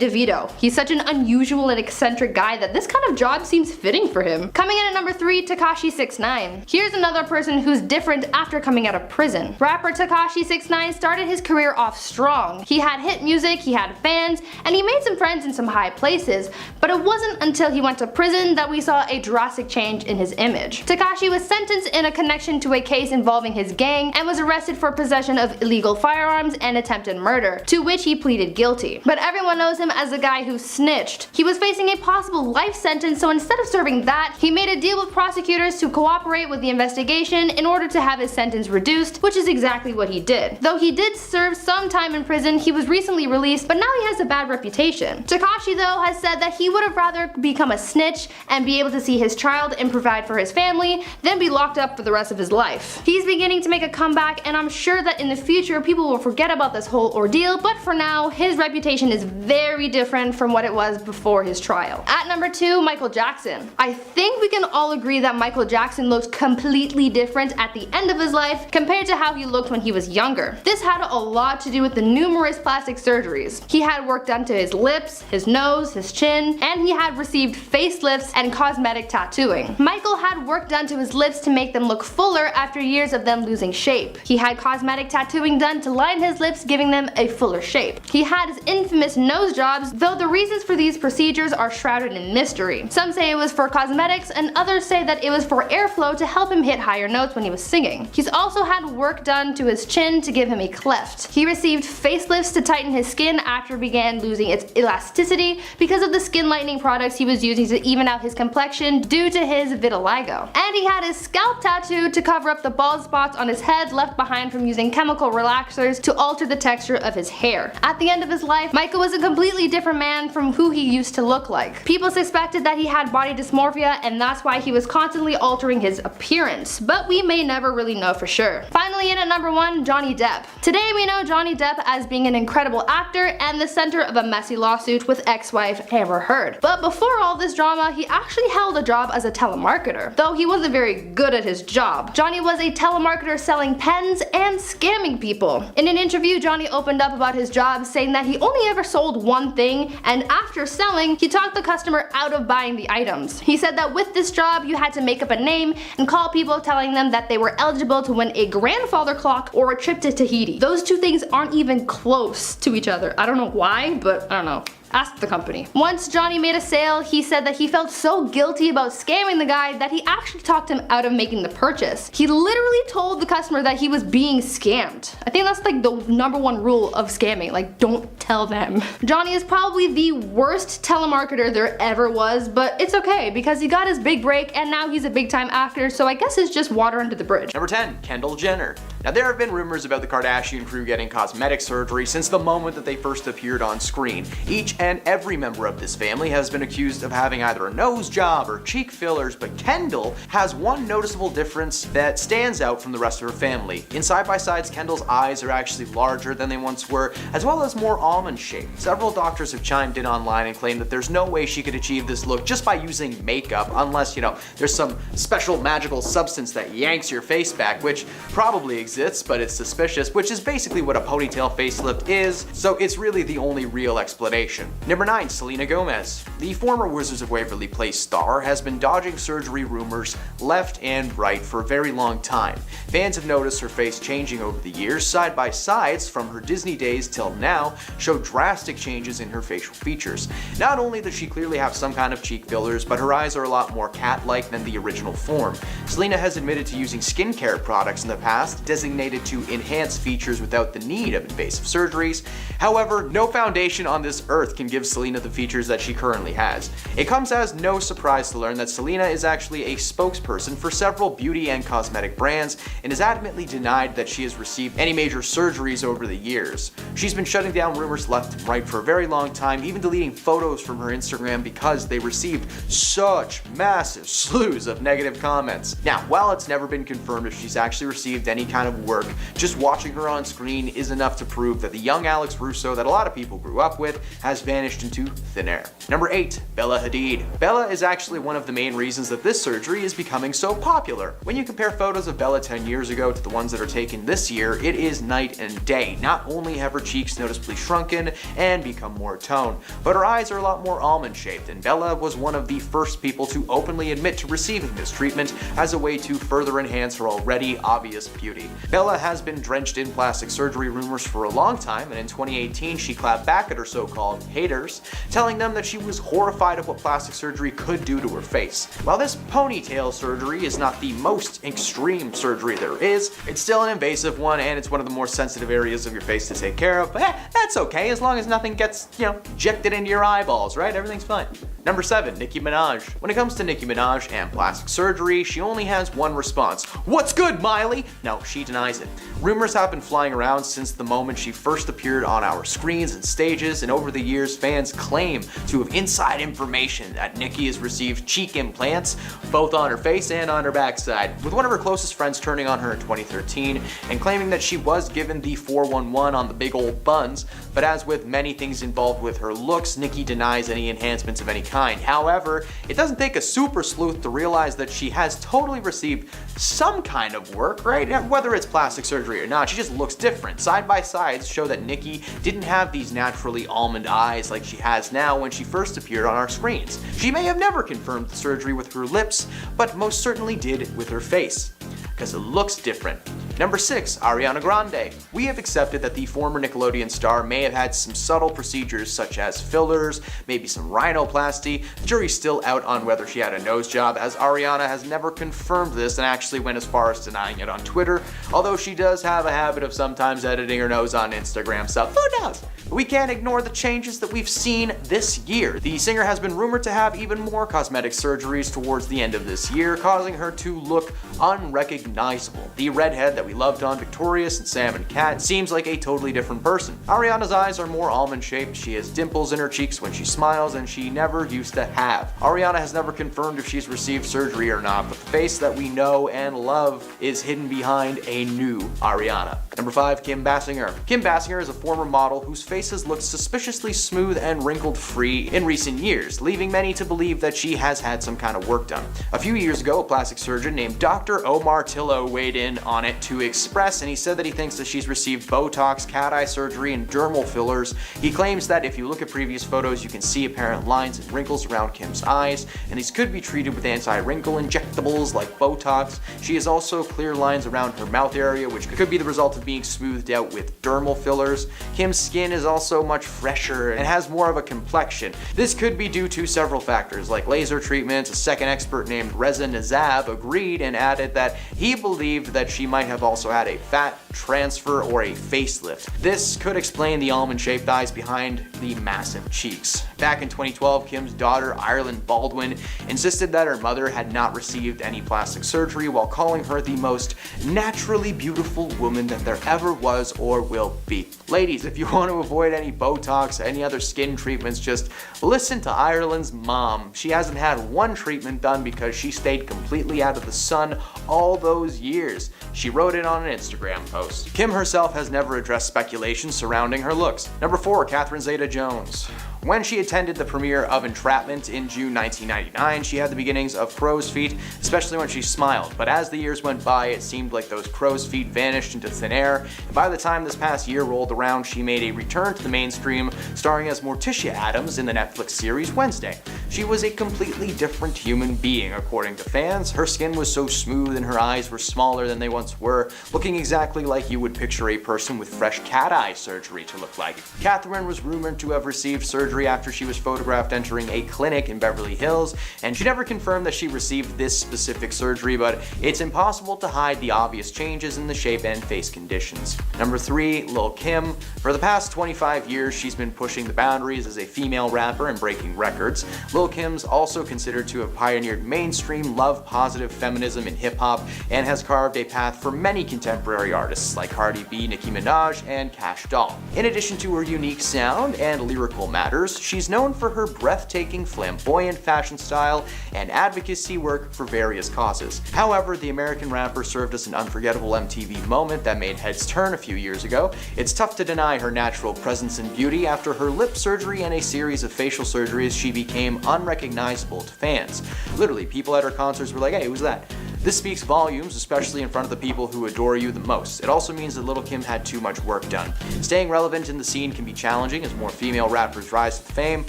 DeVito. He's such an unusual and eccentric guy that this kind of job seems fitting for him. Coming in at number 3, Tekashi 6ix9ine. Here's another person who's different after coming out of prison. Rapper Tekashi 6ix9ine started his career off strong. He had hit music, he had fans, and he made some friends in some high places, but it wasn't until he went to prison that we saw a drastic change in his image. Tekashi was sentenced in a connection to a case involving his gang and was arrested for possession of illegal firearms and attempted murder, to which he pleaded guilty. But everyone knows him as the guy who snitched. He was facing a possible life sentence, so instead of serving that, he made a deal with prosecutors to cooperate with the investigation in order to have his sentence reduced, which is exactly what he did. Though he did serve some time in prison, he was recently released, but now he has a bad reputation. Tekashi though has said that he would have rather become a snitch and be able to see his child and provide for his family than be locked up for the rest of his life. He's beginning to make a comeback, and I'm sure that in the future people will forget about this whole ordeal, but for now his reputation is very different from what it was before his trial. At number 2, Michael Jackson. I think we can all agree that Michael Jackson looked completely different at the end of his life compared to how he looked when he was younger. This had a lot to do with the numerous plastic surgeries. He had work done to his lips, his nose, his chin, and he had received facelifts and cosmetic tattooing. Michael had work done to his lips to make them look fuller after years of them losing shape. He had cosmetic tattooing done to line his lips, giving them a fuller shape. He had his infamous nose jobs, though the reasons for these procedures are shrouded in mystery. Some say it was for cosmetics, and others say that it was for airflow to help him hit higher notes when he was singing. He's also had work done to his chin to give him a cleft. He received facelifts to tighten his skin after it began losing its elasticity because of the skin lightening products he was using to even out his complexion due to his vitiligo. And he had his scalp tattooed to cover up the bald spots on his head left behind from using chemical relaxers to alter the texture of his hair. At the end of his life, Michael was a completely different man from who he used to look like. People suspected that he had body dysmorphia, and that's why he was constantly altering his appearance, but we may never really know for sure. Finally, in at number 1, Johnny Depp. Today we know Johnny Depp as being an incredible actor and the center of a messy lawsuit with ex-wife Amber Heard. But before all this drama, he actually held a job as a telemarketer, though he wasn't very good at his job. Johnny was a telemarketer selling pens and scamming people. In an interview, Johnny opened up about his job, saying that he only ever sold one thing, and after selling, he talked the customer out of buying the items. He said that with this job, you had to make up a name and call people telling them that they were eligible to win a grandfather clock or a trip to Tahiti. Those two things aren't even close to each other. I don't know why, but I don't know. Ask the company. Once Johnny made a sale, he said that he felt so guilty about scamming the guy that he actually talked him out of making the purchase. He literally told the customer that he was being scammed. I think that's like the #1 rule of scamming, like don't tell them. Johnny is probably the worst telemarketer there ever was, but it's okay because he got his big break and now he's a big time actor, so I guess it's just water under the bridge. Number 10, Kendall Jenner. Now there have been rumors about the Kardashian crew getting cosmetic surgery since the moment that they first appeared on screen. Each and every member of this family has been accused of having either a nose job or cheek fillers, but Kendall has one noticeable difference that stands out from the rest of her family. In side-by-sides, Kendall's eyes are actually larger than they once were, as well as more almond-shaped. Several doctors have chimed in online and claimed that there's no way she could achieve this look just by using makeup, unless, there's some special magical substance that yanks your face back, which probably exists, but it's suspicious, which is basically what a ponytail facelift is, so it's really the only real explanation. Number 9, Selena Gomez. The former Wizards of Waverly Place star has been dodging surgery rumors left and right for a very long time. Fans have noticed her face changing over the years. Side-by-sides from her Disney days till now show drastic changes in her facial features. Not only does she clearly have some kind of cheek fillers, but her eyes are a lot more cat-like than the original form. Selena has admitted to using skincare products in the past, designated to enhance features without the need of invasive surgeries. However, no foundation on this earth can give Selena the features that she currently has. It comes as no surprise to learn that Selena is actually a spokesperson for several beauty and cosmetic brands and has adamantly denied that she has received any major surgeries over the years. She's been shutting down rumors left and right for a very long time, even deleting photos from her Instagram because they received such massive slews of negative comments. Now, while it's never been confirmed if she's actually received any kind of work, just watching her on screen is enough to prove that the young Alex Russo that a lot of people grew up with has vanished into thin air. Number 8, Bella Hadid. Bella is actually one of the main reasons that this surgery is becoming so popular. When you compare photos of Bella 10 years ago to the ones that are taken this year, it is night and day. Not only have her cheeks noticeably shrunken and become more toned, but her eyes are a lot more almond shaped, and Bella was one of the first people to openly admit to receiving this treatment as a way to further enhance her already obvious beauty. Bella has been drenched in plastic surgery rumors for a long time, and in 2018 she clapped back at her so-called haters, telling them that she was horrified of what plastic surgery could do to her face. While this ponytail surgery is not the most extreme surgery there is, it's still an invasive one, and it's one of the more sensitive areas of your face to take care of, but that's okay as long as nothing gets, injected into your eyeballs, right? Everything's fine. Number 7, Nicki Minaj. When it comes to Nicki Minaj and plastic surgery, she only has one response. What's good, Miley? No, she denies it. Rumors have been flying around since the moment she first appeared on our screens and stages, and over the years, fans claim to have inside information that Nicki has received cheek implants, both on her face and on her backside, with one of her closest friends turning on her in 2013 and claiming that she was given the 411 on the big old buns, but as with many things involved with her looks, Nicki denies any enhancements of any kind. However, it doesn't take a super sleuth to realize that she has totally received some kind of work, right? Whether it's plastic surgery or not, she just looks different. Side-by-sides show that Nicki didn't have these naturally almond eyes like she has now when she first appeared on our screens. She may have never confirmed the surgery with her lips, but most certainly did with her face, because it looks different. Number 6, Ariana Grande. We have accepted that the former Nickelodeon star may have had some subtle procedures such as fillers, maybe some rhinoplasty. The jury's still out on whether she had a nose job, as Ariana has never confirmed this and actually went as far as denying it on Twitter, although she does have a habit of sometimes editing her nose on Instagram, so who knows? We can't ignore the changes that we've seen this year. The singer has been rumored to have even more cosmetic surgeries towards the end of this year, causing her to look unrecognizable. The redhead that we loved on Victorious and Sam and Cat seems like a totally different person. Ariana's eyes are more almond-shaped, she has dimples in her cheeks when she smiles, and she never used to have. Ariana has never confirmed if she's received surgery or not, but the face that we know and love is hidden behind a new Ariana. Number 5, Kim Basinger. Kim Basinger is a former model whose face has looked suspiciously smooth and wrinkle-free in recent years, leaving many to believe that she has had some kind of work done. A few years ago, a plastic surgeon named Dr. Omar Tillo weighed in on it to Express, and he said that he thinks that she's received Botox, cat eye surgery, and dermal fillers. He claims that if you look at previous photos, you can see apparent lines and wrinkles around Kim's eyes, and these could be treated with anti-wrinkle injectables like Botox. She has also clear lines around her mouth area, which could be the result of being smoothed out with dermal fillers. Kim's skin is also much fresher and has more of a complexion. This could be due to several factors like laser treatments. A second expert named Reza Nazab agreed and added that he believed that she might have also had a fat transfer or a facelift. This could explain the almond-shaped eyes behind the massive cheeks. Back in 2012, Kim's daughter, Ireland Baldwin, insisted that her mother had not received any plastic surgery, while calling her the most naturally beautiful woman that there ever was or will be. Ladies, if you want to avoid any Botox, any other skin treatments, just listen to Ireland's mom. She hasn't had one treatment done because she stayed completely out of the sun all those years. She wrote it on an Instagram post. Kim herself has never addressed speculation surrounding her looks. Number 4, Catherine Zeta-Jones. When she attended the premiere of Entrapment in June 1999, she had the beginnings of crow's feet, especially when she smiled. But as the years went by, it seemed like those crow's feet vanished into thin air, and by the time this past year rolled around, she made a return to the mainstream, starring as Morticia Addams in the Netflix series Wednesday. She was a completely different human being, according to fans. Her skin was so smooth and her eyes were smaller than they once were, looking exactly like you would picture a person with fresh cat eye surgery to look like. Catherine was rumored to have received surgery after she was photographed entering a clinic in Beverly Hills, and she never confirmed that she received this specific surgery, but it's impossible to hide the obvious changes in the shape and face conditions. Number 3, Lil Kim. For the past 25 years, she's been pushing the boundaries as a female rapper and breaking records. Lil Kim's also considered to have pioneered mainstream love-positive feminism in hip-hop and has carved a path for many contemporary artists like Cardi B, Nicki Minaj, and Cash Doll. In addition to her unique sound and lyrical matters, she's known for her breathtaking, flamboyant fashion style and advocacy work for various causes. However, the American rapper served as an unforgettable MTV moment that made heads turn a few years ago. It's tough to deny her natural presence and beauty. After her lip surgery and a series of facial surgeries, she became unrecognizable to fans. Literally, people at her concerts were like, "Hey, who's that?" This speaks volumes, especially in front of the people who adore you the most. It also means that Lil Kim had too much work done. Staying relevant in the scene can be challenging as more female rappers rise to fame.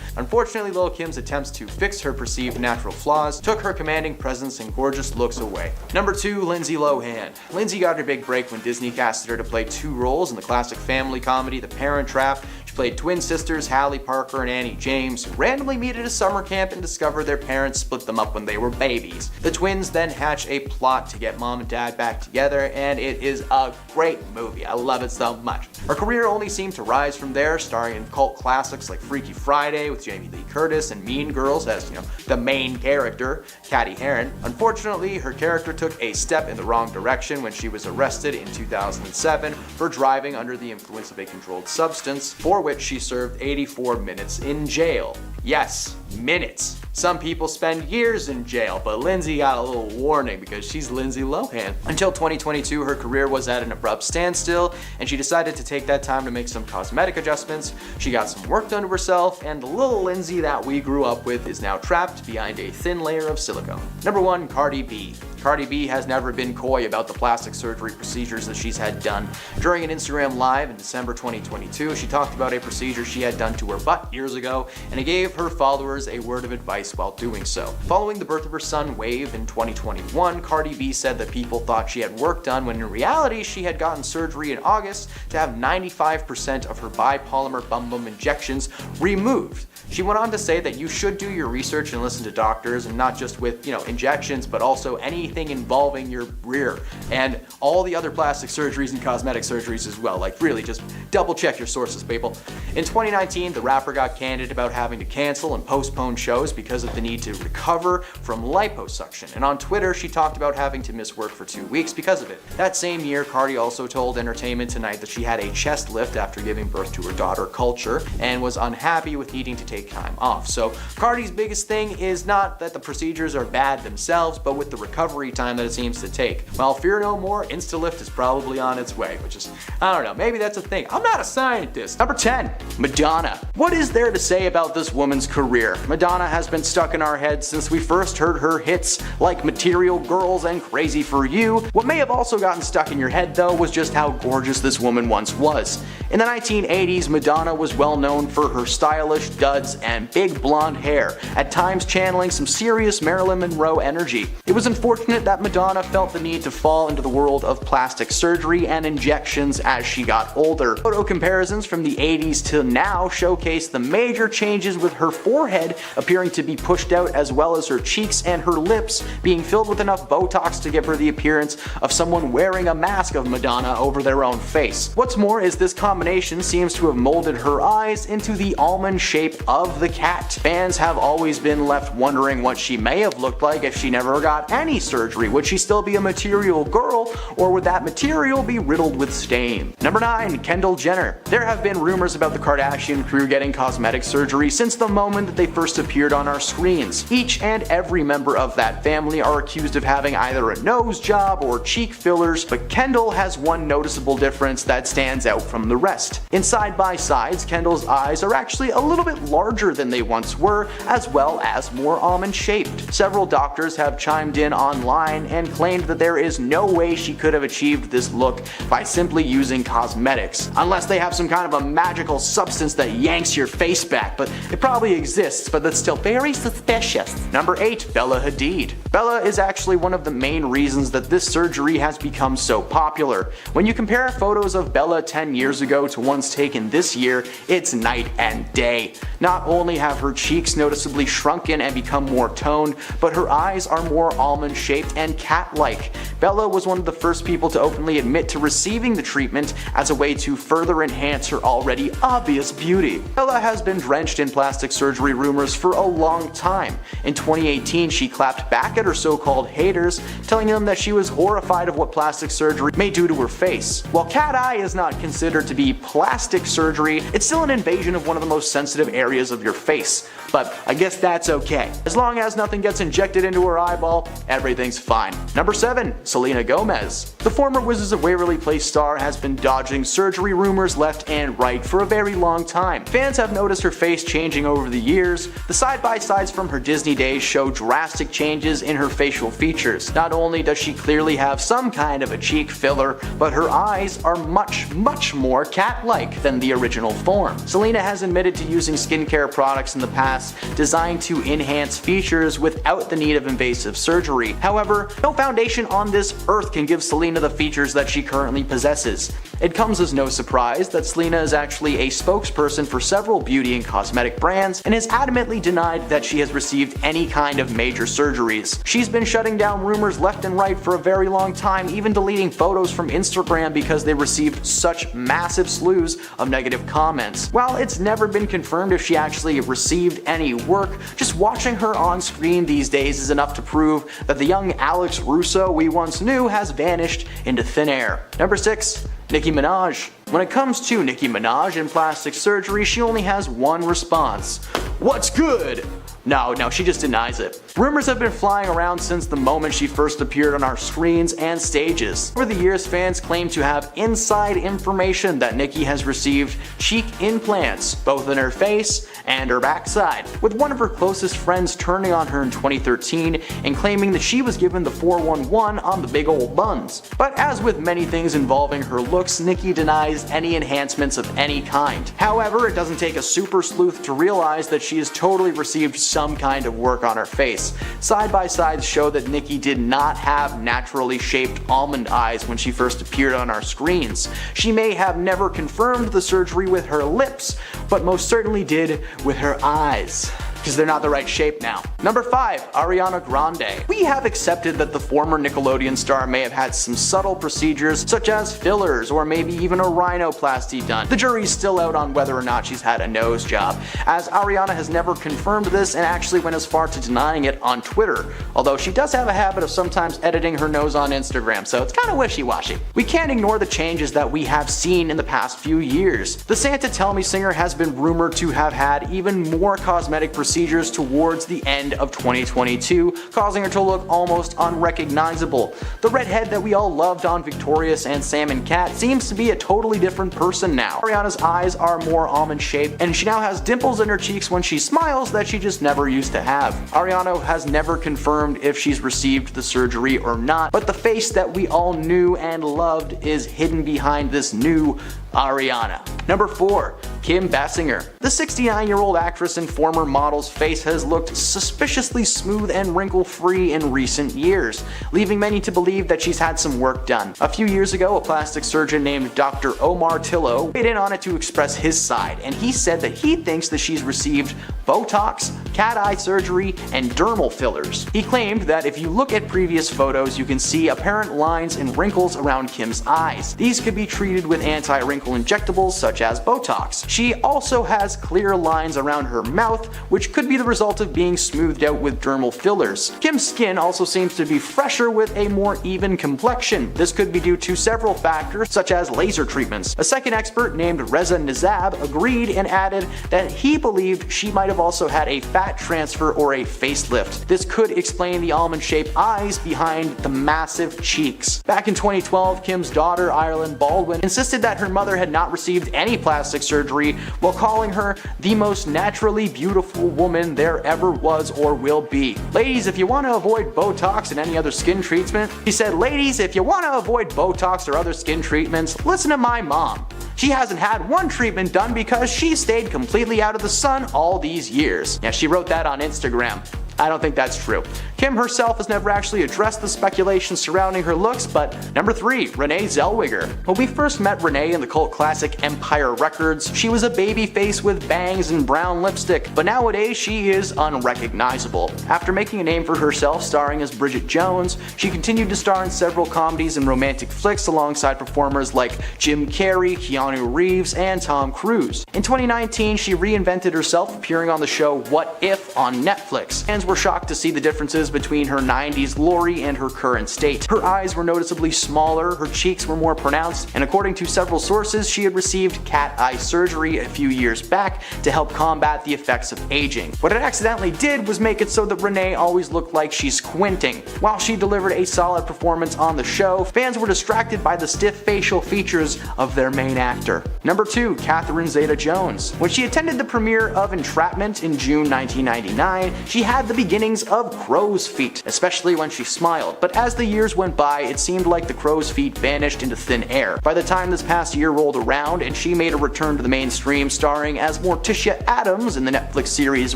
Unfortunately, Lil Kim's attempts to fix her perceived natural flaws took her commanding presence and gorgeous looks away. Number 2, Lindsay Lohan. Lindsay got her big break when Disney casted her to play 2 roles in the classic family comedy The Parent Trap. She played twin sisters Hallie Parker and Annie James, who randomly meet at a summer camp and discover their parents split them up when they were babies. The twins then hatch a plot to get mom and dad back together, and it is a great movie. I love it so much. Her career only seemed to rise from there, starring in cult classics like Freaky Friday with Jamie Lee Curtis and Mean Girls as, the main character, Catty Heron. Unfortunately, her character took a step in the wrong direction when she was arrested in 2007 for driving under the influence of a controlled substance, for which she served 84 minutes in jail. Yes, minutes. Some people spend years in jail, but Lindsay got a little warning because she's Lindsay Lohan. Until 2022, her career was at an abrupt standstill, and she decided to take that time to make some cosmetic adjustments. She got some work done to herself, and the little Lindsay that we grew up with is now trapped behind a thin layer of silicone. Number 1, Cardi B. Cardi B has never been coy about the plastic surgery procedures that she's had done. During an Instagram Live in December 2022, she talked about a procedure she had done to her butt years ago, and it gave her followers a word of advice while doing so. Following the birth of her son, Wave, in 2021, Cardi B said that people thought she had work done when in reality she had gotten surgery in August to have 95% of her bipolymer bum bum injections removed. She went on to say that you should do your research and listen to doctors, and not just with, injections, but also anything involving your rear and all the other plastic surgeries and cosmetic surgeries as well. Like, really, just double check your sources, people. In 2019, the rapper got candid about having to cancel and postpone shows because of the need to recover from liposuction. And on Twitter, she talked about having to miss work for 2 weeks because of it. That same year, Cardi also told Entertainment Tonight that she had a chest lift after giving birth to her daughter, Culture, and was unhappy with needing to take time off. So Cardi's biggest thing is not that the procedures are bad themselves, but with the recovery time that it seems to take. Well, fear no more, Instalift is probably on its way, which is, I don't know, maybe that's a thing. I'm not a scientist. Number 10, Madonna. What is there to say about this woman's career? Madonna has been stuck in our heads since we first heard her hits like Material Girls and Crazy for You. What may have also gotten stuck in your head though was just how gorgeous this woman once was. In the 1980s, Madonna was well known for her stylish duds and big blonde hair, at times channeling some serious Marilyn Monroe energy. It was unfortunate that Madonna felt the need to fall into the world of plastic surgery and injections as she got older. Photo comparisons from the 80s to now showcase the major changes, with her forehead appearing to be pushed out, as well as her cheeks and her lips being filled with enough Botox to give her the appearance of someone wearing a mask of Madonna over their own face. What's more is this combination seems to have molded her eyes into the almond shape of the cat. Fans have always been left wondering what she may have looked like if she never got any surgery. Would she still be a material girl, or would that material be riddled with stain? Number 9, Kendall Jenner. There have been rumors about the Kardashian crew getting cosmetic surgery since the moment that they first appeared on our screens. Each and every member of that family are accused of having either a nose job or cheek fillers, but Kendall has one noticeable difference that stands out from the rest. In side-by-sides, Kendall's eyes are actually a little bit larger than they once were, as well as more almond-shaped. Several doctors have chimed in online and claimed that there is no way she could have achieved this look by simply using cosmetics, unless they have some kind of a magical substance that yanks your face back, but it probably exists, but that's still very suspicious. Number 8, Bella Hadid. Bella is actually one of the main reasons that this surgery has become so popular. When you compare photos of Bella 10 years ago to ones taken this year, it's night and day. Not only have her cheeks noticeably shrunken and become more toned, but her eyes are more almond-shaped and cat-like. Bella was one of the first people to openly admit to receiving the treatment as a way to further enhance her already obvious beauty. Bella has been drenched in plastic surgery rumors for a long time. In 2018, she clapped back at her so-called haters, telling them that she was horrified of what plastic surgery may do to her face. While cat eye is not considered to be plastic surgery, it's still an invasion of one of the most sensitive areas of your face. But I guess that's okay. As long as nothing gets injected into her eyeball, everything's fine. Number 7, Selena Gomez. The former Wizards of Waverly Place star has been dodging surgery rumors left and right for a very long time. Fans have noticed her face changing over the years. The side-by-sides from her Disney days show drastic changes in her facial features. Not only does she clearly have some kind of a cheek filler, but her eyes are much more cat-like than the original form. Selena has admitted to using skincare products in the past designed to enhance features without the need of invasive surgery. However, no foundation on this earth can give Selena the features that she currently possesses. It comes as no surprise that Selena is actually a spokesperson for several beauty and cosmetic brands and has adamantly denied that she has received any kind of major surgeries. She's been shutting down rumors left and right for a very long time, even deleting photos from Instagram because they received such massive slews of negative comments. While it's never been confirmed if she actually received any work, just watching her on screen these days is enough to prove that the young Alex Russo we once knew has vanished into thin air. Number 6, Nicki Minaj. When it comes to Nicki Minaj and plastic surgery, she only has one response. What's good? No, she just denies it. Rumors have been flying around since the moment she first appeared on our screens and stages. Over the years, fans claim to have inside information that Nikki has received cheek implants, both in her face and her backside, with one of her closest friends turning on her in 2013 and claiming that she was given the 411 on the big old buns. But as with many things involving her looks, Nikki denies any enhancements of any kind. However, it doesn't take a super sleuth to realize that she has totally received some kind of work on her face. Side-by-sides show that Nikki did not have naturally shaped almond eyes when she first appeared on our screens. She may have never confirmed the surgery with her lips, but most certainly did with her eyes, because they're not the right shape now. Number 5. Ariana Grande. We have accepted that the former Nickelodeon star may have had some subtle procedures such as fillers or maybe even a rhinoplasty done. The jury's still out on whether or not she's had a nose job, as Ariana has never confirmed this and actually went as far to denying it on Twitter, although she does have a habit of sometimes editing her nose on Instagram, so it's kinda wishy-washy. We can't ignore the changes that we have seen in the past few years. The Santa Tell Me singer has been rumored to have had even more cosmetic procedures towards the end of 2022, causing her to look almost unrecognizable. The redhead that we all loved on Victorious and Sam and Cat seems to be a totally different person now. Ariana's eyes are more almond shaped, and she now has dimples in her cheeks when she smiles that she just never used to have. Ariana has never confirmed if she's received the surgery or not, but the face that we all knew and loved is hidden behind this new Ariana. Number 4. Kim Basinger. The 69-year-old actress and former model's face has looked suspiciously smooth and wrinkle-free in recent years, leaving many to believe that she's had some work done. A few years ago, a plastic surgeon named Dr. Omar Tillo weighed in on it to express his side, and he said that he thinks that she's received Botox, cat eye surgery, and dermal fillers. He claimed that if you look at previous photos, you can see apparent lines and wrinkles around Kim's eyes. These could be treated with anti-wrinkle injectables such as Botox. She also has clear lines around her mouth, which could be the result of being smoothed out with dermal fillers. Kim's skin also seems to be fresher with a more even complexion. This could be due to several factors such as laser treatments. A second expert named Reza Nizab agreed and added that he believed she might have also had a fat transfer or a facelift. This could explain the almond-shaped eyes behind the massive cheeks. Back in 2012, Kim's daughter, Ireland Baldwin, insisted that her mother had not received any plastic surgery while calling her the most naturally beautiful woman there ever was or will be. Ladies, if you want to avoid Botox and any other skin treatment, he said, ladies, if you want to avoid Botox or other skin treatments, listen to my mom. She hasn't had one treatment done because she stayed completely out of the sun all these years. Yeah, she wrote that on Instagram. I don't think that's true. Kim herself has never actually addressed the speculation surrounding her looks, but number 3, Renee Zellweger. When we first met Renee in the cult classic Empire Records, she was a baby face with bangs and brown lipstick, but nowadays she is unrecognizable. After making a name for herself starring as Bridget Jones, she continued to star in several comedies and romantic flicks alongside performers like Jim Carrey, Keanu Reeves, and Tom Cruise. In 2019, she reinvented herself, appearing on the show What If on Netflix. Fans were shocked to see the differences between her 90s glory and her current state. Her eyes were noticeably smaller, her cheeks were more pronounced, and according to several sources, she had received cat eye surgery a few years back to help combat the effects of aging. What it accidentally did was make it so that Renee always looked like she's squinting. While she delivered a solid performance on the show, fans were distracted by the stiff facial features of their main actor. Number 2, Catherine Zeta-Jones. When she attended the premiere of Entrapment in June 1999, she had the beginnings of crow's feet, especially when she smiled, but as the years went by, it seemed like the crow's feet vanished into thin air. By the time this past year rolled around and she made a return to the mainstream starring as Morticia Addams in the Netflix series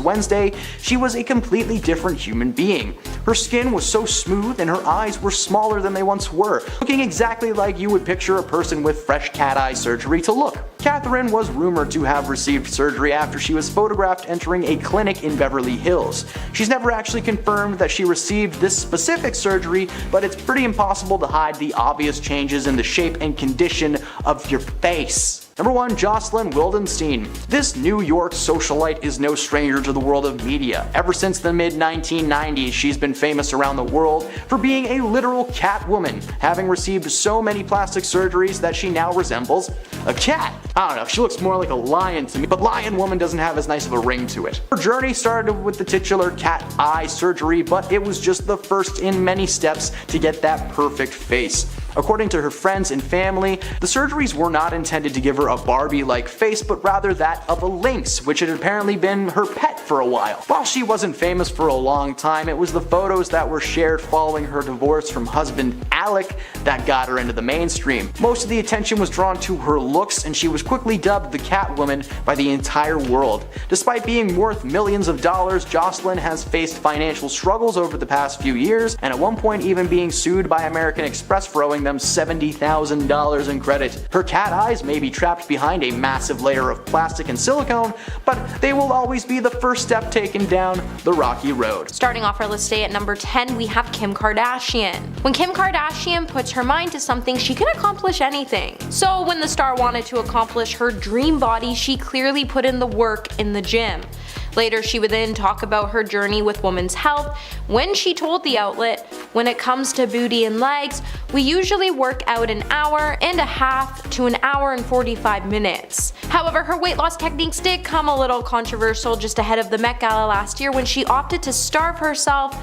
Wednesday, she was a completely different human being. Her skin was so smooth and her eyes were smaller than they once were, looking exactly like you would picture a person with fresh cat eye surgery to look. Catherine was rumored to have received surgery after she was photographed entering a clinic in Beverly Hills. She's never actually confirmed that she received this specific surgery, but it's pretty impossible to hide the obvious changes in the shape and condition of your face. Number 1. Jocelyn Wildenstein. This New York socialite is no stranger to the world of media. Ever since the mid-1990s, she's been famous around the world for being a literal cat woman, having received so many plastic surgeries that she now resembles a cat. I don't know, she looks more like a lion to me, but lion woman doesn't have as nice of a ring to it. Her journey started with the titular cat eye surgery, but it was just the first in many steps to get that perfect face. According to her friends and family, the surgeries were not intended to give her a Barbie-like face, but rather that of a lynx, which had apparently been her pet for a while. While she wasn't famous for a long time, it was the photos that were shared following her divorce from husband Alec that got her into the mainstream. Most of the attention was drawn to her looks, and she was quickly dubbed the Catwoman by the entire world. Despite being worth millions of dollars, Jocelyn has faced financial struggles over the past few years, and at one point even being sued by American Express for owing them $70,000 in credit. Her cat eyes may be trapped behind a massive layer of plastic and silicone, but they will always be the first step taken down the rocky road. Starting off our list today at number 10, we have Kim Kardashian. When Kim Kardashian puts her mind to something, she can accomplish anything. So when the star wanted to accomplish her dream body, she clearly put in the work in the gym. Later, she would then talk about her journey with women's health when she told the outlet, "When it comes to booty and legs, we usually work out an hour and a half to an hour and 45 minutes. However, her weight loss techniques did come a little controversial just ahead of the Met Gala last year when she opted to starve herself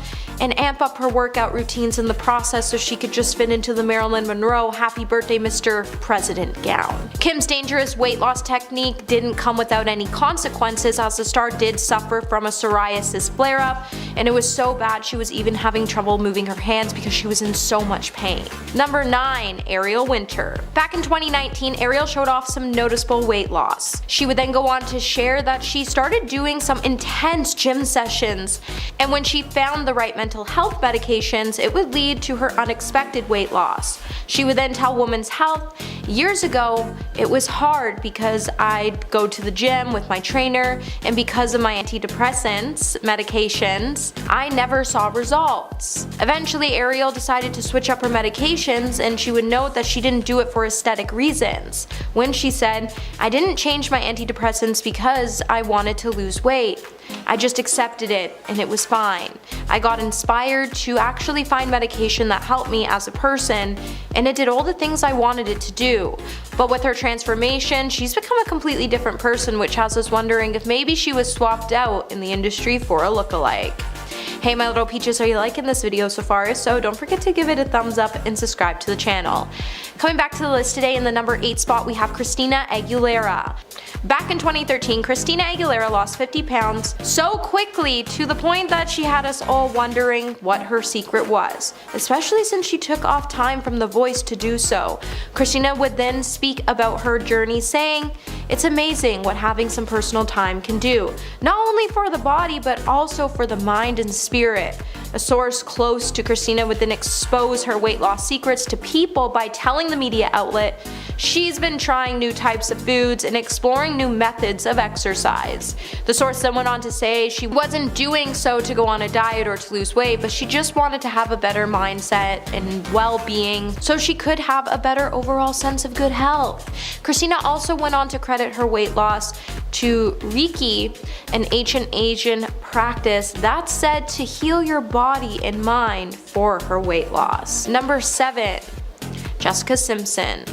and amp up her workout routines in the process so she could just fit into the Marilyn Monroe Happy Birthday Mr. President gown. Kim's dangerous weight loss technique didn't come without any consequences, as the star did suffer from a psoriasis flare-up, and it was so bad she was even having trouble moving her hands because she was in so much pain. Number 9. Ariel Winter. Back in 2019, Ariel showed off some noticeable weight loss. She would then go on to share that she started doing some intense gym sessions, and when she found the right mental health medications, it would lead to her unexpected weight loss. She would then tell Women's Health, "Years ago, it was hard because I'd go to the gym with my trainer, and because of my antidepressants medications, I never saw results." Eventually, Ariel decided to switch up her medications, and she would note that she didn't do it for aesthetic reasons. When she said, "I didn't change my antidepressants because I wanted to lose weight. I just accepted it and it was fine. I got inspired to actually find medication that helped me as a person, and it did all the things I wanted it to do." But with her transformation, she's become a completely different person, which has us wondering if maybe she was swapped out in the industry for a lookalike. Hey my little peaches, are you liking this video so far? If so, don't forget to give it a thumbs up and subscribe to the channel. Coming back to the list today, in the number 8 spot we have Christina Aguilera. Back in 2013, Christina Aguilera lost 50 pounds so quickly to the point that she had us all wondering what her secret was, especially since she took off time from The Voice to do so. Christina would then speak about her journey, saying, "It's amazing what having some personal time can do, not only for the body but also for the mind and spirit." A source close to Christina would then expose her weight loss secrets to people by telling the media outlet she's been trying new types of foods and exploring new methods of exercise. The source then went on to say she wasn't doing so to go on a diet or to lose weight, but she just wanted to have a better mindset and well-being so she could have a better overall sense of good health. Christina also went on to credit her weight loss to Reiki, an ancient Asian practice that's said to heal your body and mind for her weight loss. Number 7. Jessica Simpson.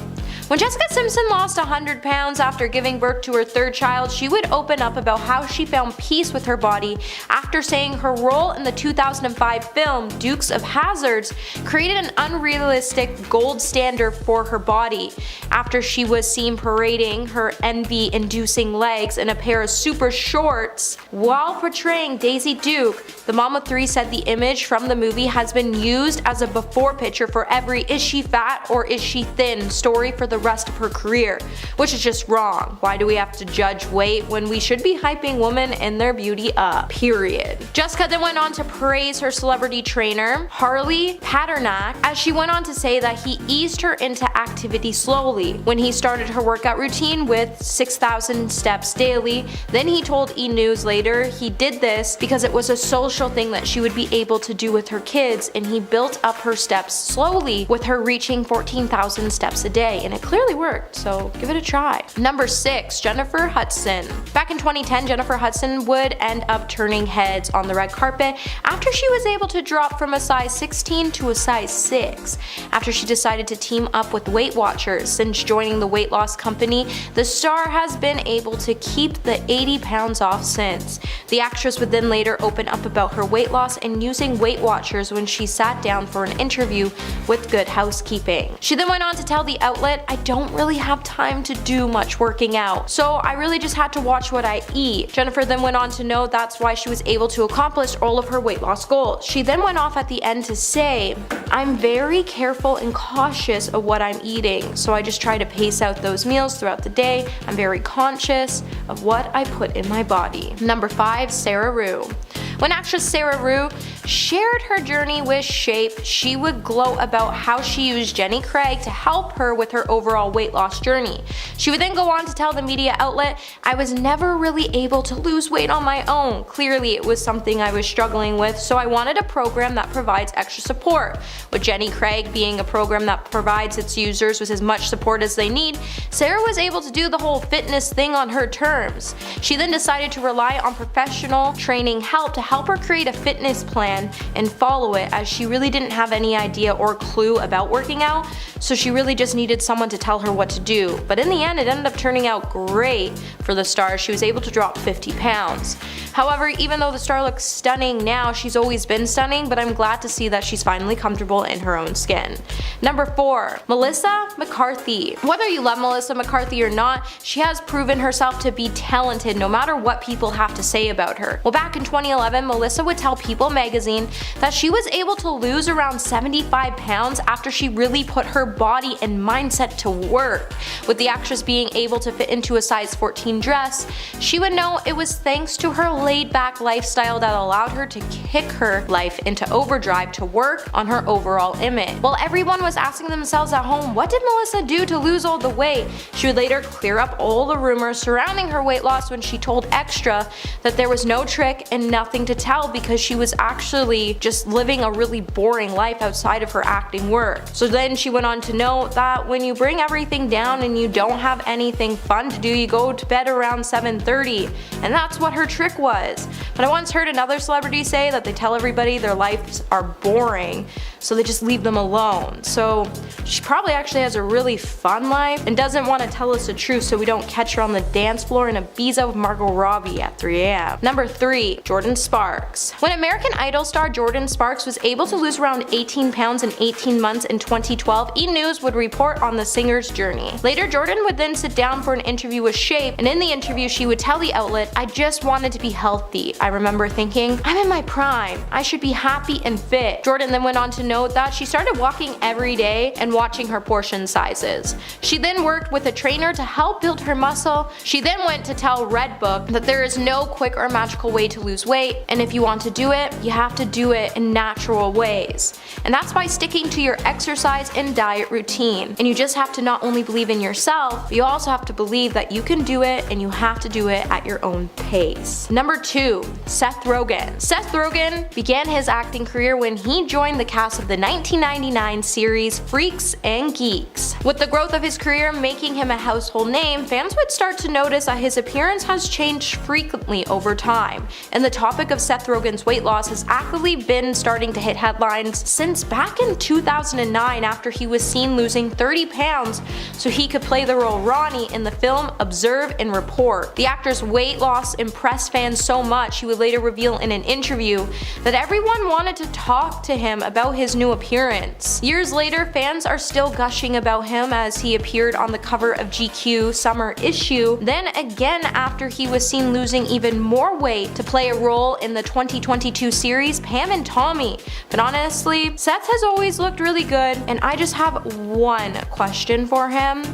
When Jessica Simpson lost 100 pounds after giving birth to her 3rd child, she would open up about how she found peace with her body after saying her role in the 2005 film Dukes of Hazzard created an unrealistic gold standard for her body. After she was seen parading her envy-inducing legs in a pair of super shorts while portraying Daisy Duke, the mom of 3 said the image from the movie has been used as a before picture for every "is she fat or is she thin" story for the rest of her career, which is just wrong. Why do we have to judge weight when we should be hyping women and their beauty up? Period. Jessica then went on to praise her celebrity trainer, Harley Paternak, as she went on to say that he eased her into activity slowly, when he started her workout routine with 6,000 steps daily. Then he told E! News later he did this because it was a social thing that she would be able to do with her kids, and he built up her steps slowly with her reaching 14,000 steps a day, and it clearly worked, so give it a try. Number 6. Jennifer Hudson. Back in 2010, Jennifer Hudson would end up turning heads on the red carpet after she was able to drop from a size 16 to a size 6 after she decided to team up with Weight Watchers. Since joining the weight loss company, the star has been able to keep the 80 pounds off since. The actress would then later open up about her weight loss and using Weight Watchers when she sat down for an interview with Good Housekeeping. She then went on to tell the outlet, "I don't really have time to do much working out, so I really just had to watch what I eat." Jennifer then went on to note that's why she was able to accomplish all of her weight loss goals. She then went off at the end to say, "I'm very careful and cautious of what I'm eating, so I just try to pace out those meals throughout the day. I'm very conscious of what I put in my body." Number 5. Sarah Rue. When actress Sarah Rue shared her journey with Shape, she would gloat about how she used Jenny Craig to help her with her overall weight loss journey. She would then go on to tell the media outlet, "I was never really able to lose weight on my own. Clearly it was something I was struggling with, so I wanted a program that provides extra support. With Jenny Craig being a program that provides its users with as much support as they need, Sarah was able to do the whole fitness thing on her terms." She then decided to rely on professional training help to help her create a fitness plan and follow it, as she really didn't have any idea or clue about working out, so she really just needed someone to tell her what to do. But in the end, it ended up turning out great for the star. She was able to drop 50 pounds. However, even though the star looks stunning now, she's always been stunning, but I'm glad to see that she's finally comfortable in her own skin. Number 4. Melissa McCarthy. Whether you love Melissa McCarthy or not, she has proven herself to be talented no matter what people have to say about her. Well, back in 2011, Melissa would tell People magazine that she was able to lose around 75 pounds after she really put her body and mindset to work. With the actress being able to fit into a size 14 dress, she would know it was thanks to her laid-back lifestyle that allowed her to kick her life into overdrive to work on her overall image. While everyone was asking themselves at home, what did Melissa do to lose all the weight? She would later clear up all the rumors surrounding her weight loss when she told Extra that there was no trick and nothing to tell because she was actually just living a really boring life outside of her acting work. So then she went on to note that when you bring everything down and you don't have anything fun to do, you go to bed around 7:30, and that's what her trick was. But I once heard another celebrity say that they tell everybody their lives are boring, so they just leave them alone. So she probably actually has a really fun life and doesn't want to tell us the truth so we don't catch her on the dance floor in Ibiza with Margot Robbie at 3 a.m. Number 3. Jordan Sparks. When American Idol star Jordan Sparks was able to lose around 18 pounds in 18 months in 2012, E! News would report on the singer's journey. Later, Jordan would then sit down for an interview with Shape, and in the interview she would tell the outlet, "I just wanted to be healthy. I remember thinking, I'm in my prime. I should be happy and fit." Jordan then went on to note that she started walking every day and watching her portion sizes. She then worked with a trainer to help build her muscle. She then went to tell Redbook that there is no quick or magical way to lose weight, and if you want to do it, you have to do it in natural ways. And that's by sticking to your exercise and diet routine. And you just have to not only believe in yourself, but you also have to believe that you can do it, and you have to do it at your own pace. Number 2. Seth Rogen. Seth Rogen began his acting career when he joined the cast of the 1999 series Freaks and Geeks. With the growth of his career making him a household name, fans would start to notice that his appearance has changed frequently over time, and the topic of Seth Rogen's weight loss has actually been starting to hit headlines since back in 2009 after he was seen losing 30 pounds so he could play the role Ronnie in the film Observe and Report. The actor's weight loss impressed fans so much he would later reveal in an interview that everyone wanted to talk to him about his new appearance. Years later, fans are still gushing about him as he appeared on the cover of GQ summer issue, then again after he was seen losing even more weight to play a role in the 2022 series Pam and Tommy. But honestly, Seth has always looked really good, and I just have one question for him.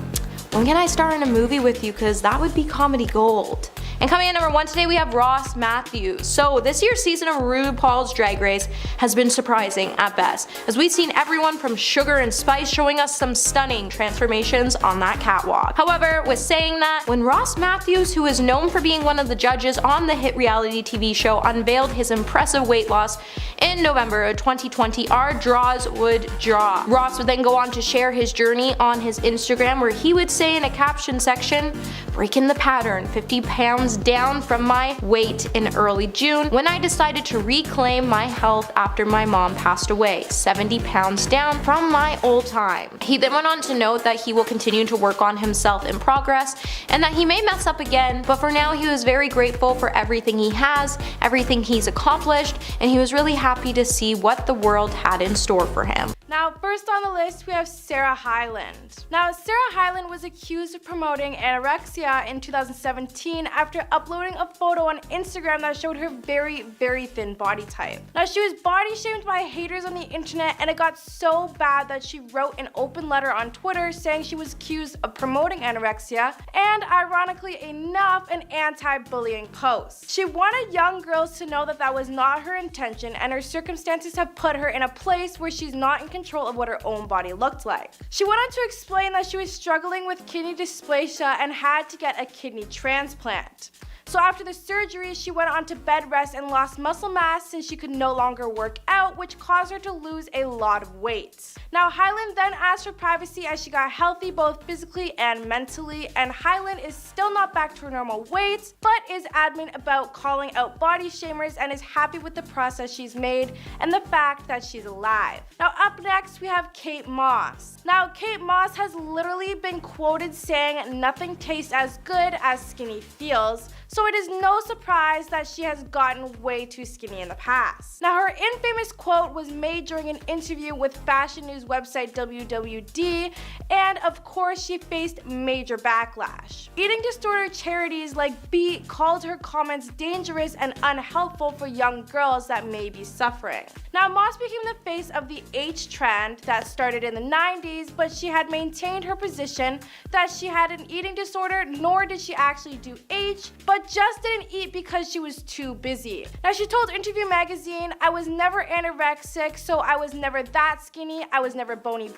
When can I star in a movie with you? Cause that would be comedy gold. And coming in number 1 today, we have Ross Matthews. So this year's season of RuPaul's Drag Race has been surprising at best, as we've seen everyone from Sugar and Spice showing us some stunning transformations on that catwalk. However, with saying that, when Ross Matthews, who is known for being one of the judges on the hit reality TV show, unveiled his impressive weight loss in November of 2020, our draws would drop. Ross would then go on to share his journey on his Instagram, where he would say in a caption section, "Breaking the pattern, 50 pounds down from my weight in early June when I decided to reclaim my health after my mom passed away, 70 pounds down from my old time." He then went on to note that he will continue to work on himself in progress and that he may mess up again, but for now he was very grateful for everything he has, everything he's accomplished, and he was really happy to see what the world had in store for him. Now, first on the list, we have Sarah Hyland. Now, Sarah Hyland was accused of promoting anorexia in 2017 after uploading a photo on Instagram that showed her very, very thin body type. Now, she was body shamed by haters on the internet, and it got so bad that she wrote an open letter on Twitter saying she was accused of promoting anorexia, and ironically enough, an anti-bullying post. She wanted young girls to know that that was not her intention, and her circumstances have put her in a place where she's not in control of what her own body looked like. She went on to explain that she was struggling with kidney dysplasia and had to get a kidney transplant. So after the surgery, she went on to bed rest and lost muscle mass since she could no longer work out, which caused her to lose a lot of weight. Now, Hyland then asked for privacy as she got healthy both physically and mentally, and Hyland is still not back to her normal weight, but is adamant about calling out body shamers and is happy with the process she's made and the fact that she's alive. Now, up next, we have Kate Moss. Now, Kate Moss has literally been quoted saying, "Nothing tastes as good as skinny feels," so it is no surprise that she has gotten way too skinny in the past. Now, her infamous quote was made during an interview with fashion news website WWD, and of course she faced major backlash. Eating disorder charities like Beat called her comments dangerous and unhelpful for young girls that may be suffering. Now, Moss became the face of the H trend that started in the 90s, but she had maintained her position that she had an eating disorder, nor did she actually do H, but just didn't eat because she was too busy. Now, she told Interview magazine, "I was never anorexic, so I was never that skinny. I was never bony,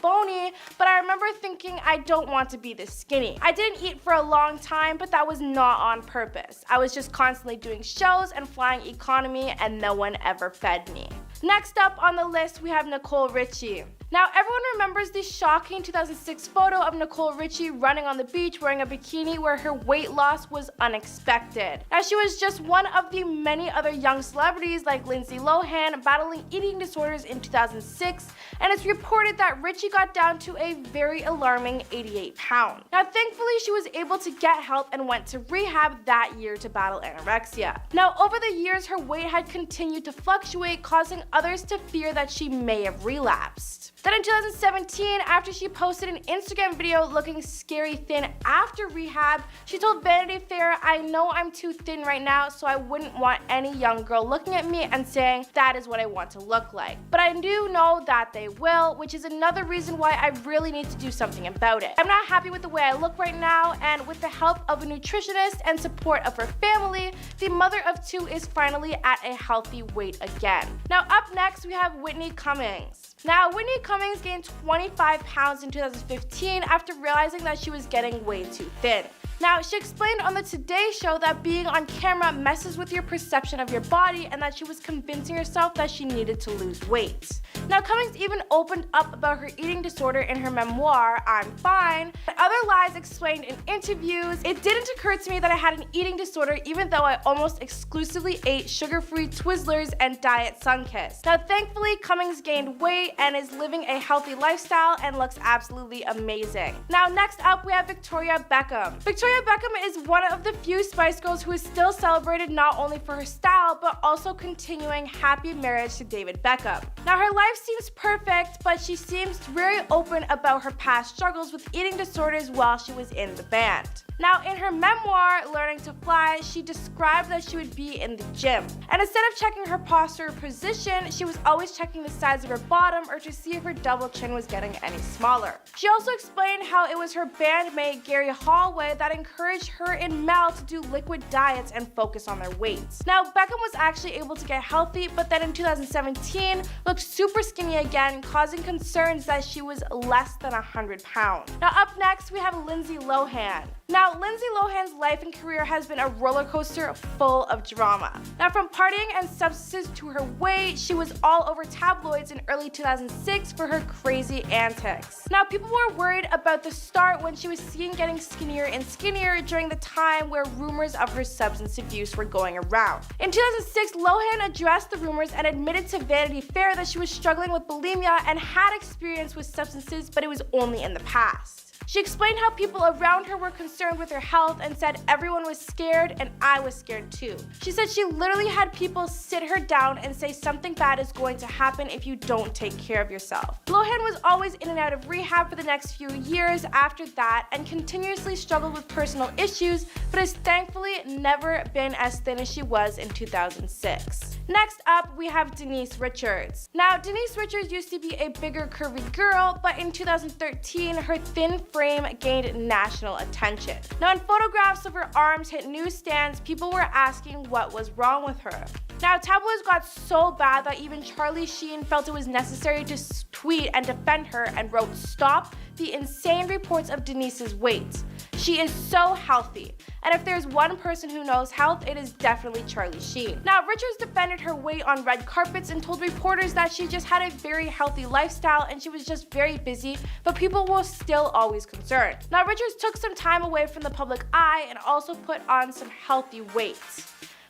but I remember thinking I don't want to be this skinny. I didn't eat for a long time, but that was not on purpose. I was just constantly doing shows and flying economy, and no one ever fed me." Next up on the list, we have Nicole Richie. Now, everyone remembers the shocking 2006 photo of Nicole Richie running on the beach wearing a bikini where her weight loss was unexpected. Now, she was just one of the many other young celebrities like Lindsay Lohan battling eating disorders in 2006, and it's reported that Richie got down to a very alarming 88 pounds. Now, thankfully, she was able to get help and went to rehab that year to battle anorexia. Now, over the years, her weight had continued to fluctuate, causing others to fear that she may have relapsed. Then in 2017, after she posted an Instagram video looking scary thin after rehab, she told Vanity Fair, "I know I'm too thin right now, so I wouldn't want any young girl looking at me and saying that is what I want to look like. But I do know that they will, which is another reason why I really need to do something about it. I'm not happy with the way I look right now, and with the help of a nutritionist and support of her family, the mother of two is finally at a healthy weight again." Now, up next, we have Whitney Cummings. Now, Whitney Cummings gained 25 pounds in 2015 after realizing that she was getting way too thin. Now, she explained on the Today Show that being on camera messes with your perception of your body and that she was convincing herself that she needed to lose weight. Now, Cummings even opened up about her eating disorder in her memoir, I'm Fine. But other lies explained in interviews, "It didn't occur to me that I had an eating disorder even though I almost exclusively ate sugar-free Twizzlers and Diet Sunkist." Now, thankfully, Cummings gained weight and is living a healthy lifestyle and looks absolutely amazing. Now, next up, we have Victoria Beckham. Victoria Beckham is one of the few Spice Girls who is still celebrated not only for her style, but also continuing happy marriage to David Beckham. Now, her life seems perfect, but she seems very open about her past struggles with eating disorders while she was in the band. Now, in her memoir, Learning to Fly, she described that she would be in the gym. And instead of checking her posture or position, she was always checking the size of her bottom bottom or to see if her double chin was getting any smaller. She also explained how it was her bandmate Gary Holloway that encouraged her and Mel to do liquid diets and focus on their weights. Now, Beckham was actually able to get healthy, but then in 2017 looked super skinny again, causing concerns that she was less than 100 pounds. Now up next we have Lindsay Lohan. Now, Lindsay Lohan's life and career has been a roller coaster full of drama. Now, from partying and substances to her weight, she was all over tabloids in early 2006 for her crazy antics. Now, people were worried about the start when she was seen getting skinnier and skinnier during the time where rumors of her substance abuse were going around. In 2006, Lohan addressed the rumors and admitted to Vanity Fair that she was struggling with bulimia and had experience with substances, but it was only in the past. She explained how people around her were concerned with her health and said everyone was scared and I was scared too. She said she literally had people sit her down and say something bad is going to happen if you don't take care of yourself. Lohan was always in and out of rehab for the next few years after that and continuously struggled with personal issues, but has thankfully never been as thin as she was in 2006. Next up, we have Denise Richards. Now, Denise Richards used to be a bigger, curvy girl, but in 2013, her thin frame gained national attention. Now, in photographs of her arms hit newsstands, people were asking what was wrong with her. Now, tabloids got so bad that even Charlie Sheen felt it was necessary to tweet and defend her and wrote, "Stop the insane reports of Denise's weight. She is so healthy. And if there's one person who knows health, it is definitely Charlie Sheen." Now, Richards defended her weight on red carpets and told reporters that she just had a very healthy lifestyle and she was just very busy, but people were still always concerned. Now, Richards took some time away from the public eye and also put on some healthy weight.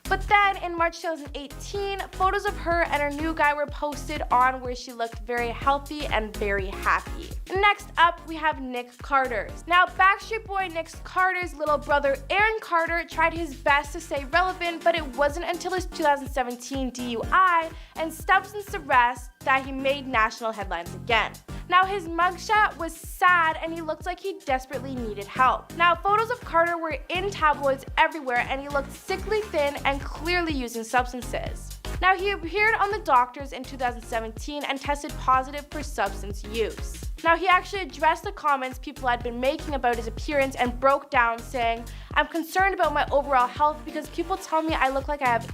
But then in March 2018, photos of her and her new guy were posted on where she looked very healthy and very happy. Next up, we have Nick Carter. Now, Backstreet Boy Nick Carter's little brother Aaron Carter tried his best to stay relevant, but it wasn't until his 2017 DUI and substance arrest that he made national headlines again. Now, his mugshot was sad and he looked like he desperately needed help. Now, photos of Carter were in tabloids everywhere and he looked sickly thin and clearly using substances. Now, he appeared on The Doctors in 2017 and tested positive for substance use. Now, he actually addressed the comments people had been making about his appearance and broke down saying, "I'm concerned about my overall health because people tell me I look like I have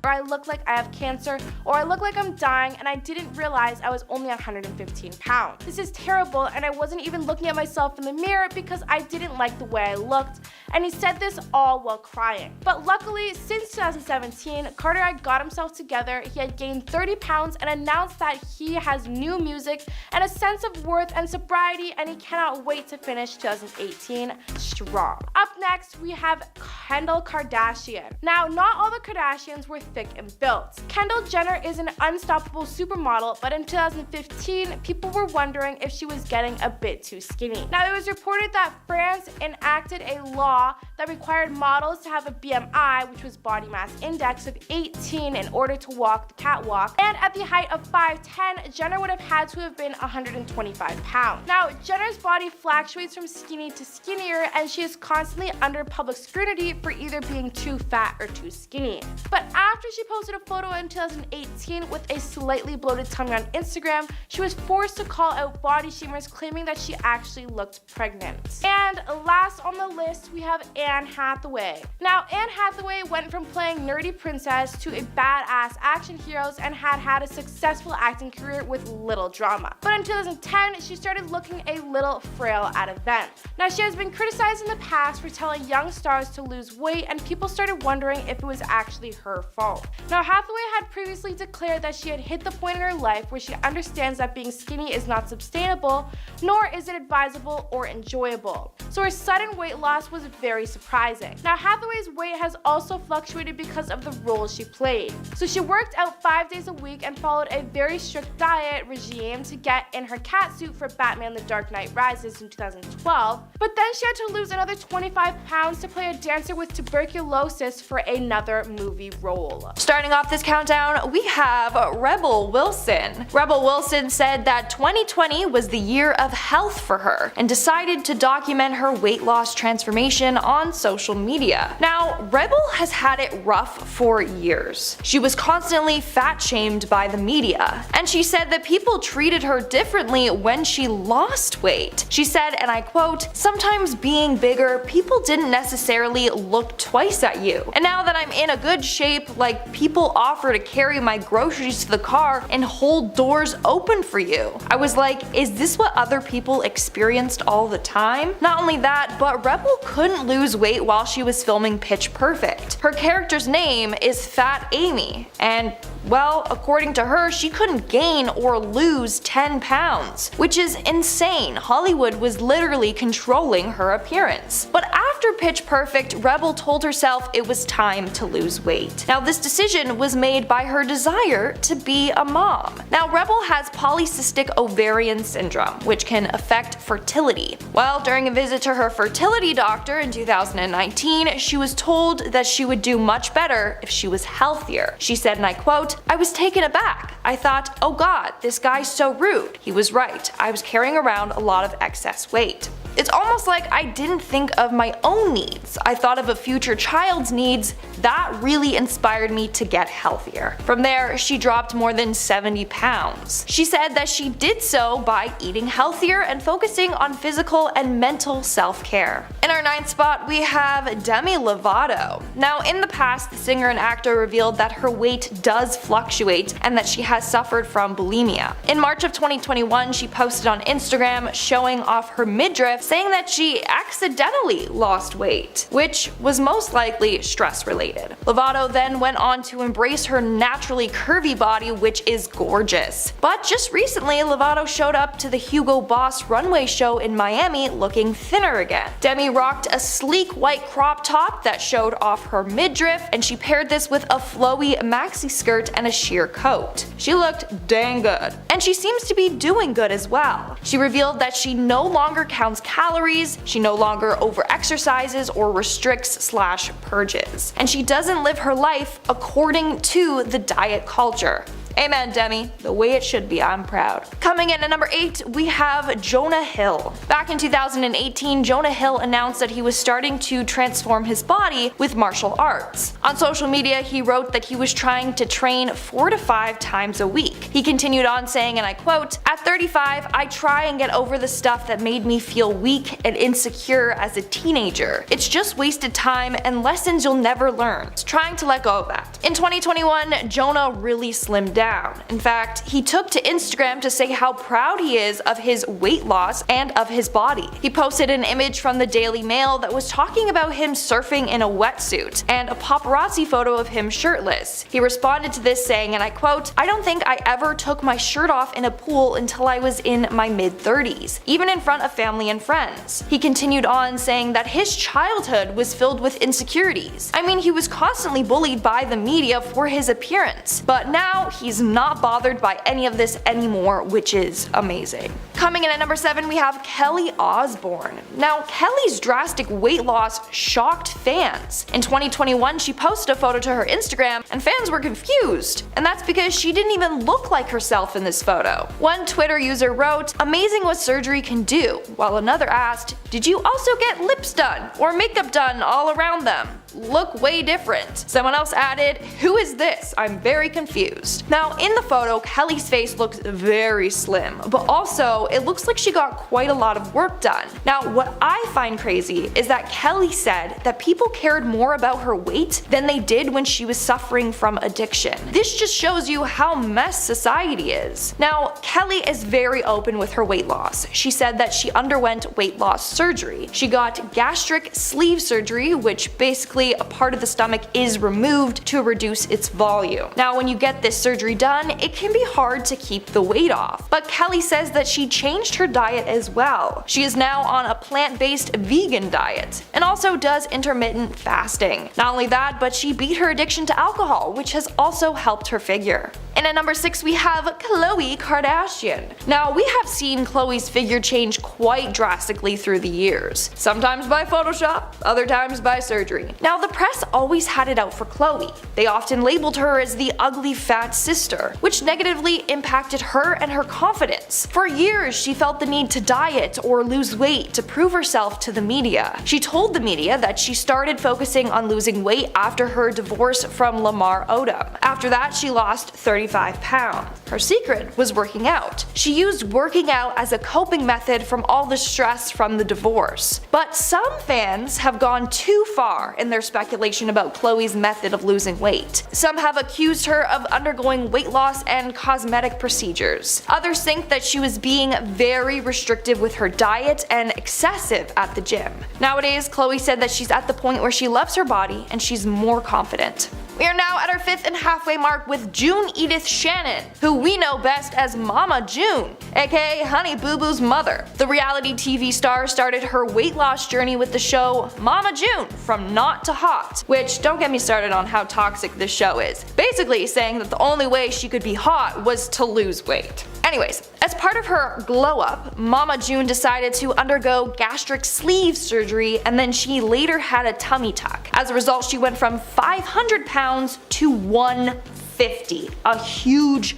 or I look like I have cancer, or I look like I'm dying, and I didn't realize I was only 115 pounds. This is terrible, and I wasn't even looking at myself in the mirror because I didn't like the way I looked," and he said this all while crying. But luckily, since 2017, Carter had got himself together, he had gained 30 pounds, and announced that he has new music and a sense of worth and sobriety, and he cannot wait to finish 2018 strong. Up next, we have Kendall Kardashian. Now, not all the Kardashians were thick and built. Kendall Jenner is an unstoppable supermodel, but in 2015, people were wondering if she was getting a bit too skinny. Now, it was reported that France enacted a law that required models to have a BMI, which was body mass index, of 18 in order to walk the catwalk, and at the height of 5'10", Jenner would have had to have been 125 pounds. Now, Jenner's body fluctuates from skinny to skinnier, and she is constantly under public scrutiny for either being too fat or too skinny. But after she posted a photo in 2018 with a slightly bloated tummy on Instagram, she was forced to call out body shamers, claiming that she actually looked pregnant. And last on the list, we have Anne Hathaway. Now, Anne Hathaway went from playing nerdy princess to a badass action hero and had a successful acting career with little drama. But in 2010, she started looking a little frail at events. Now, she has been criticized in the past for telling young stars to lose weight, and people started wondering if it was actually her fault. Now, Hathaway had previously declared that she had hit the point in her life where she understands that being skinny is not sustainable, nor is it advisable or enjoyable. So her sudden weight loss was very surprising. Now, Hathaway's weight has also fluctuated because of the roles she played. So she worked out 5 days a week and followed a very strict diet regime to get in her catsuit for Batman The Dark Knight Rises in 2012, but then she had to lose another 25 pounds to play a dancer with tuberculosis for another movie role. Starting off this countdown, we have Rebel Wilson. Rebel Wilson said that 2020 was the year of health for her and decided to document her weight loss transformation on on social media. Now, Rebel has had it rough for years. She was constantly fat shamed by the media, and she said that people treated her differently when she lost weight. She said, and I quote, "Sometimes being bigger, people didn't necessarily look twice at you. And now that I'm in a good shape, like people offer to carry my groceries to the car and hold doors open for you." I was like, is this what other people experienced all the time? Not only that, but Rebel couldn't lose weight while she was filming Pitch Perfect. Her character's name is Fat Amy, and well, according to her, she couldn't gain or lose 10 pounds, which is insane. Hollywood was literally controlling her appearance. But after Pitch Perfect, Rebel told herself it was time to lose weight. Now, this decision was made by her desire to be a mom. Now, Rebel has polycystic ovarian syndrome, which can affect fertility. Well, during a visit to her fertility doctor in 2019, she was told that she would do much better if she was healthier. She said, and I quote, "I was taken aback. I thought, oh god, this guy's so rude. He was right. I was carrying around a lot of excess weight." It's almost like I didn't think of my own needs. I thought of a future child's needs. That really inspired me to get healthier. From there, she dropped more than 70 pounds. She said that she did so by eating healthier and focusing on physical and mental self-care. In our 9th spot, we have Demi Lovato. Now, in the past, the singer and actor revealed that her weight does fluctuate and that she has suffered from bulimia. In March of 2021, she posted on Instagram showing off her midriff, saying that she accidentally lost weight, which was most likely stress related. Lovato then went on to embrace her naturally curvy body, which is gorgeous. But just recently, Lovato showed up to the Hugo Boss runway show in Miami looking thinner again. Demi rocked a sleek white crop top that showed off her midriff, and she paired this with a flowy maxi skirt and a sheer coat. She looked dang good. And she seems to be doing good as well. She revealed that she no longer counts calories, she no longer over-exercises or restricts/purges. And she doesn't live her life according to the diet culture. Amen, Demi. The way it should be, I'm proud. Coming in at number 8, we have Jonah Hill. Back in 2018, Jonah Hill announced that he was starting to transform his body with martial arts. On social media, he wrote that he was trying to train 4 to 5 times a week. He continued on saying, and I quote, "At 35, I try and get over the stuff that made me feel weak and insecure as a teenager. It's just wasted time and lessons you'll never learn. It's trying to let go of that." In 2021, Jonah really slimmed down. In fact, he took to Instagram to say how proud he is of his weight loss and of his body. He posted an image from the Daily Mail that was talking about him surfing in a wetsuit and a paparazzi photo of him shirtless. He responded to this saying, and I quote, "I don't think I ever took my shirt off in a pool until I was in my mid-30s, even in front of family and friends." He continued on saying that his childhood was filled with insecurities. I mean, he was constantly bullied by the media for his appearance, but now he's not bothered by any of this anymore, which is amazing. Coming in at number 7, we have Kelly Osbourne. Now, Kelly's drastic weight loss shocked fans. In 2021, she posted a photo to her Instagram, and fans were confused. And that's because she didn't even look like herself in this photo. One Twitter user wrote, "Amazing what surgery can do," while another asked, "Did you also get lips done or makeup done all around them? Look way different." Someone else added, "Who is this? I'm very confused." Now, in the photo, Kelly's face looks very slim, but also it looks like she got quite a lot of work done. Now, what I find crazy is that Kelly said that people cared more about her weight than they did when she was suffering from addiction. This just shows you how messed society is. Now, Kelly is very open with her weight loss. She said that she underwent weight loss surgery. She got gastric sleeve surgery, which basically a part of the stomach is removed to reduce its volume. Now, when you get this surgery done, it can be hard to keep the weight off. But Kelly says that she changed her diet as well. She is now on a plant-based vegan diet and also does intermittent fasting. Not only that, but she beat her addiction to alcohol, which has also helped her figure. And at number 6, we have Khloe Kardashian. Now, we have seen Khloe's figure change quite drastically through the years. Sometimes by Photoshop, other times by surgery. Now, the press always had it out for Khloe. They often labeled her as the ugly fat sister, which negatively impacted her and her confidence. For years, she felt the need to diet or lose weight to prove herself to the media. She told the media that she started focusing on losing weight after her divorce from Lamar Odom. After that, she lost 35 pounds. Her secret was working out. She used working out as a coping method from all the stress from the divorce. But some fans have gone too far in their speculation about Khloe's method of losing weight. Some have accused her of undergoing weight loss and cosmetic procedures. Others think that she was being very restrictive with her diet and excessive at the gym. Nowadays, Khloe said that she's at the point where she loves her body and she's more confident. We are now at our 5th and halfway mark with June Edith Shannon, who we know best as Mama June, aka Honey Boo Boo's mother. The reality TV star started her weight loss journey with the show Mama June From Not to Hot, which don't get me started on how toxic this show is, basically saying that the only way she could be hot was to lose weight. Anyways, as part of her glow up, Mama June decided to undergo gastric sleeve surgery and then she later had a tummy tuck. As a result, she went from 500 pounds to 150, a huge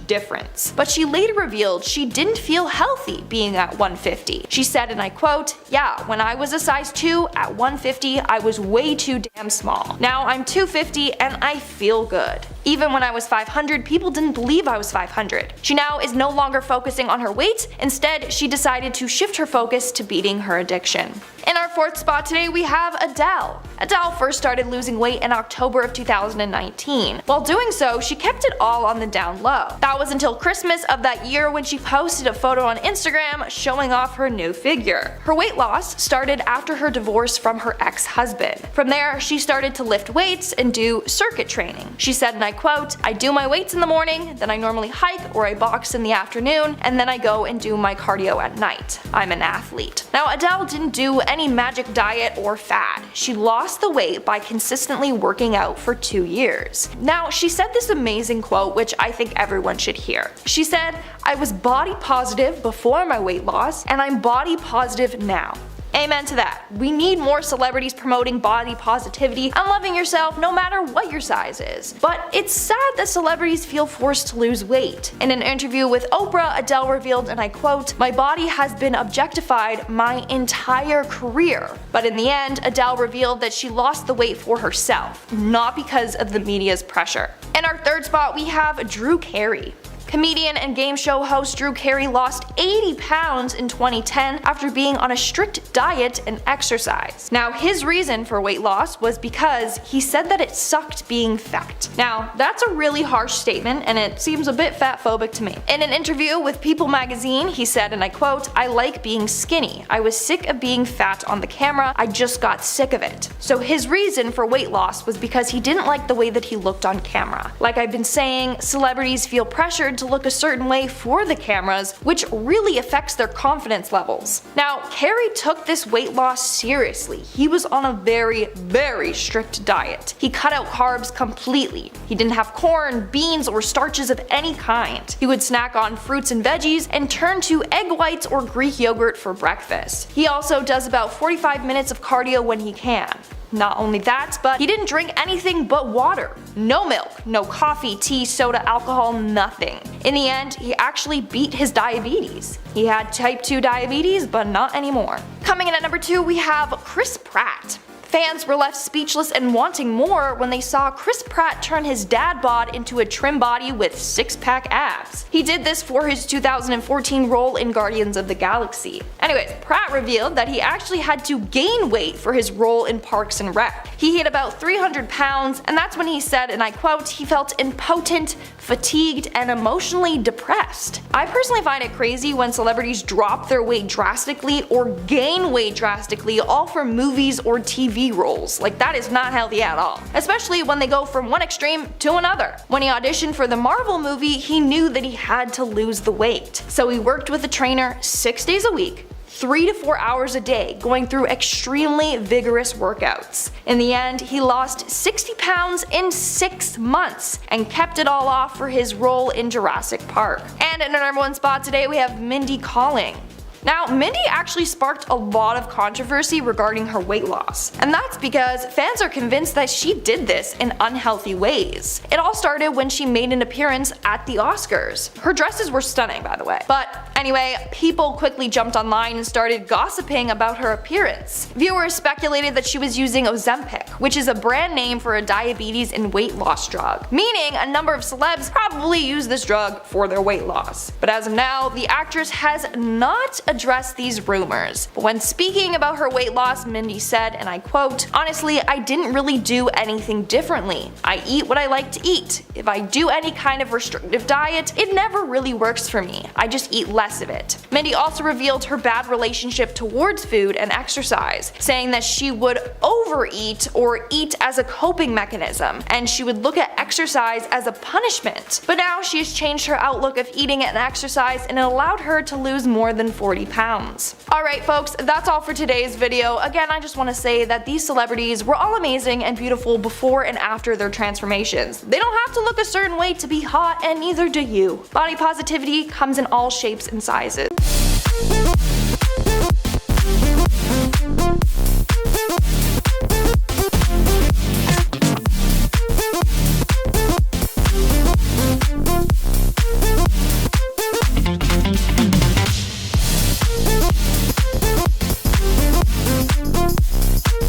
difference. But she later revealed she didn't feel healthy being at 150. She said, and I quote, "Yeah, when I was a size 2 at 150, I was way too damn small. Now I'm 250 and I feel good. Even when I was 500, people didn't believe I was 500. She now is no longer focusing on her weight. Instead, she decided to shift her focus to beating her addiction." In our 4th spot today, we have Adele. Adele first started losing weight in October of 2019. While doing so, she kept it all on the down low. That was until Christmas of that year when she posted a photo on Instagram showing off her new figure. Her weight loss started after her divorce from her ex-husband. From there, she started to lift weights and do circuit training. She said, and I quote, "I do my weights in the morning, then I normally hike or I box in the afternoon, and then I go and do my cardio at night. I'm an athlete." Now, Adele didn't do any magic diet or fad. She lost the weight by consistently working out for 2 years. Now, she said this amazing quote, which I think everyone should hear. She said, "I was body positive before my weight loss, and I'm body positive now." Amen to that. We need more celebrities promoting body positivity and loving yourself no matter what your size is. But it's sad that celebrities feel forced to lose weight. In an interview with Oprah, Adele revealed, and I quote, "My body has been objectified my entire career." But in the end, Adele revealed that she lost the weight for herself, not because of the media's pressure. In our 3rd spot, we have Drew Carey. Comedian and game show host Drew Carey lost 80 pounds in 2010 after being on a strict diet and exercise. Now, his reason for weight loss was because he said that it sucked being fat. Now, that's a really harsh statement and it seems a bit fatphobic to me. In an interview with People magazine, he said, and I quote, "I like being skinny. I was sick of being fat on the camera. I just got sick of it." So his reason for weight loss was because he didn't like the way that he looked on camera. Like I've been saying, celebrities feel pressured to look a certain way for the cameras, which really affects their confidence levels. Now, Carey took this weight loss seriously. He was on a very strict diet. He cut out carbs completely. He didn't have corn, beans, or starches of any kind. He would snack on fruits and veggies and turn to egg whites or Greek yogurt for breakfast. He also does about 45 minutes of cardio when he can. Not only that, but he didn't drink anything but water. No milk, no coffee, tea, soda, alcohol, nothing. In the end, he actually beat his diabetes. He had type 2 diabetes, but not anymore. Coming in at number 2, we have Chris Pratt. Fans were left speechless and wanting more when they saw Chris Pratt turn his dad bod into a trim body with 6-pack abs. He did this for his 2014 role in Guardians of the Galaxy. Anyways, Pratt revealed that he actually had to gain weight for his role in Parks and Rec. He hit about 300 pounds, and that's when he said, and I quote, he felt impotent, fatigued, and emotionally depressed. I personally find it crazy when celebrities drop their weight drastically or gain weight drastically, all for movies or TV roles. Like, that is not healthy at all. Especially when they go from one extreme to another. When he auditioned for the Marvel movie, he knew that he had to lose the weight. So he worked with a trainer 6 days a week, 3 to 4 hours a day, going through extremely vigorous workouts. In the end, he lost 60 pounds in 6 months and kept it all off for his role in Jurassic Park. And in our number 1 spot today, we have Mindy Kaling. Now, Mindy actually sparked a lot of controversy regarding her weight loss, and that's because fans are convinced that she did this in unhealthy ways. It all started when she made an appearance at the Oscars. Her dresses were stunning, by the way. But anyway, people quickly jumped online and started gossiping about her appearance. Viewers speculated that she was using Ozempic, which is a brand name for a diabetes and weight loss drug, meaning a number of celebs probably use this drug for their weight loss. But as of now, the actress has not addressed these rumors. But when speaking about her weight loss, Mindy said, and I quote, "Honestly, I didn't really do anything differently. I eat what I like to eat. If I do any kind of restrictive diet, it never really works for me. I just eat less of it." Mindy also revealed her bad relationship towards food and exercise, saying that she would overeat or eat as a coping mechanism, and she would look at exercise as a punishment. But now she has changed her outlook of eating and exercise, and it allowed her to lose more than 40 pounds. Alright folks, that's all for today's video. Again, I just want to say that these celebrities were all amazing and beautiful before and after their transformations. They don't have to look a certain way to be hot, and neither do you. Body positivity comes in all shapes and sizes.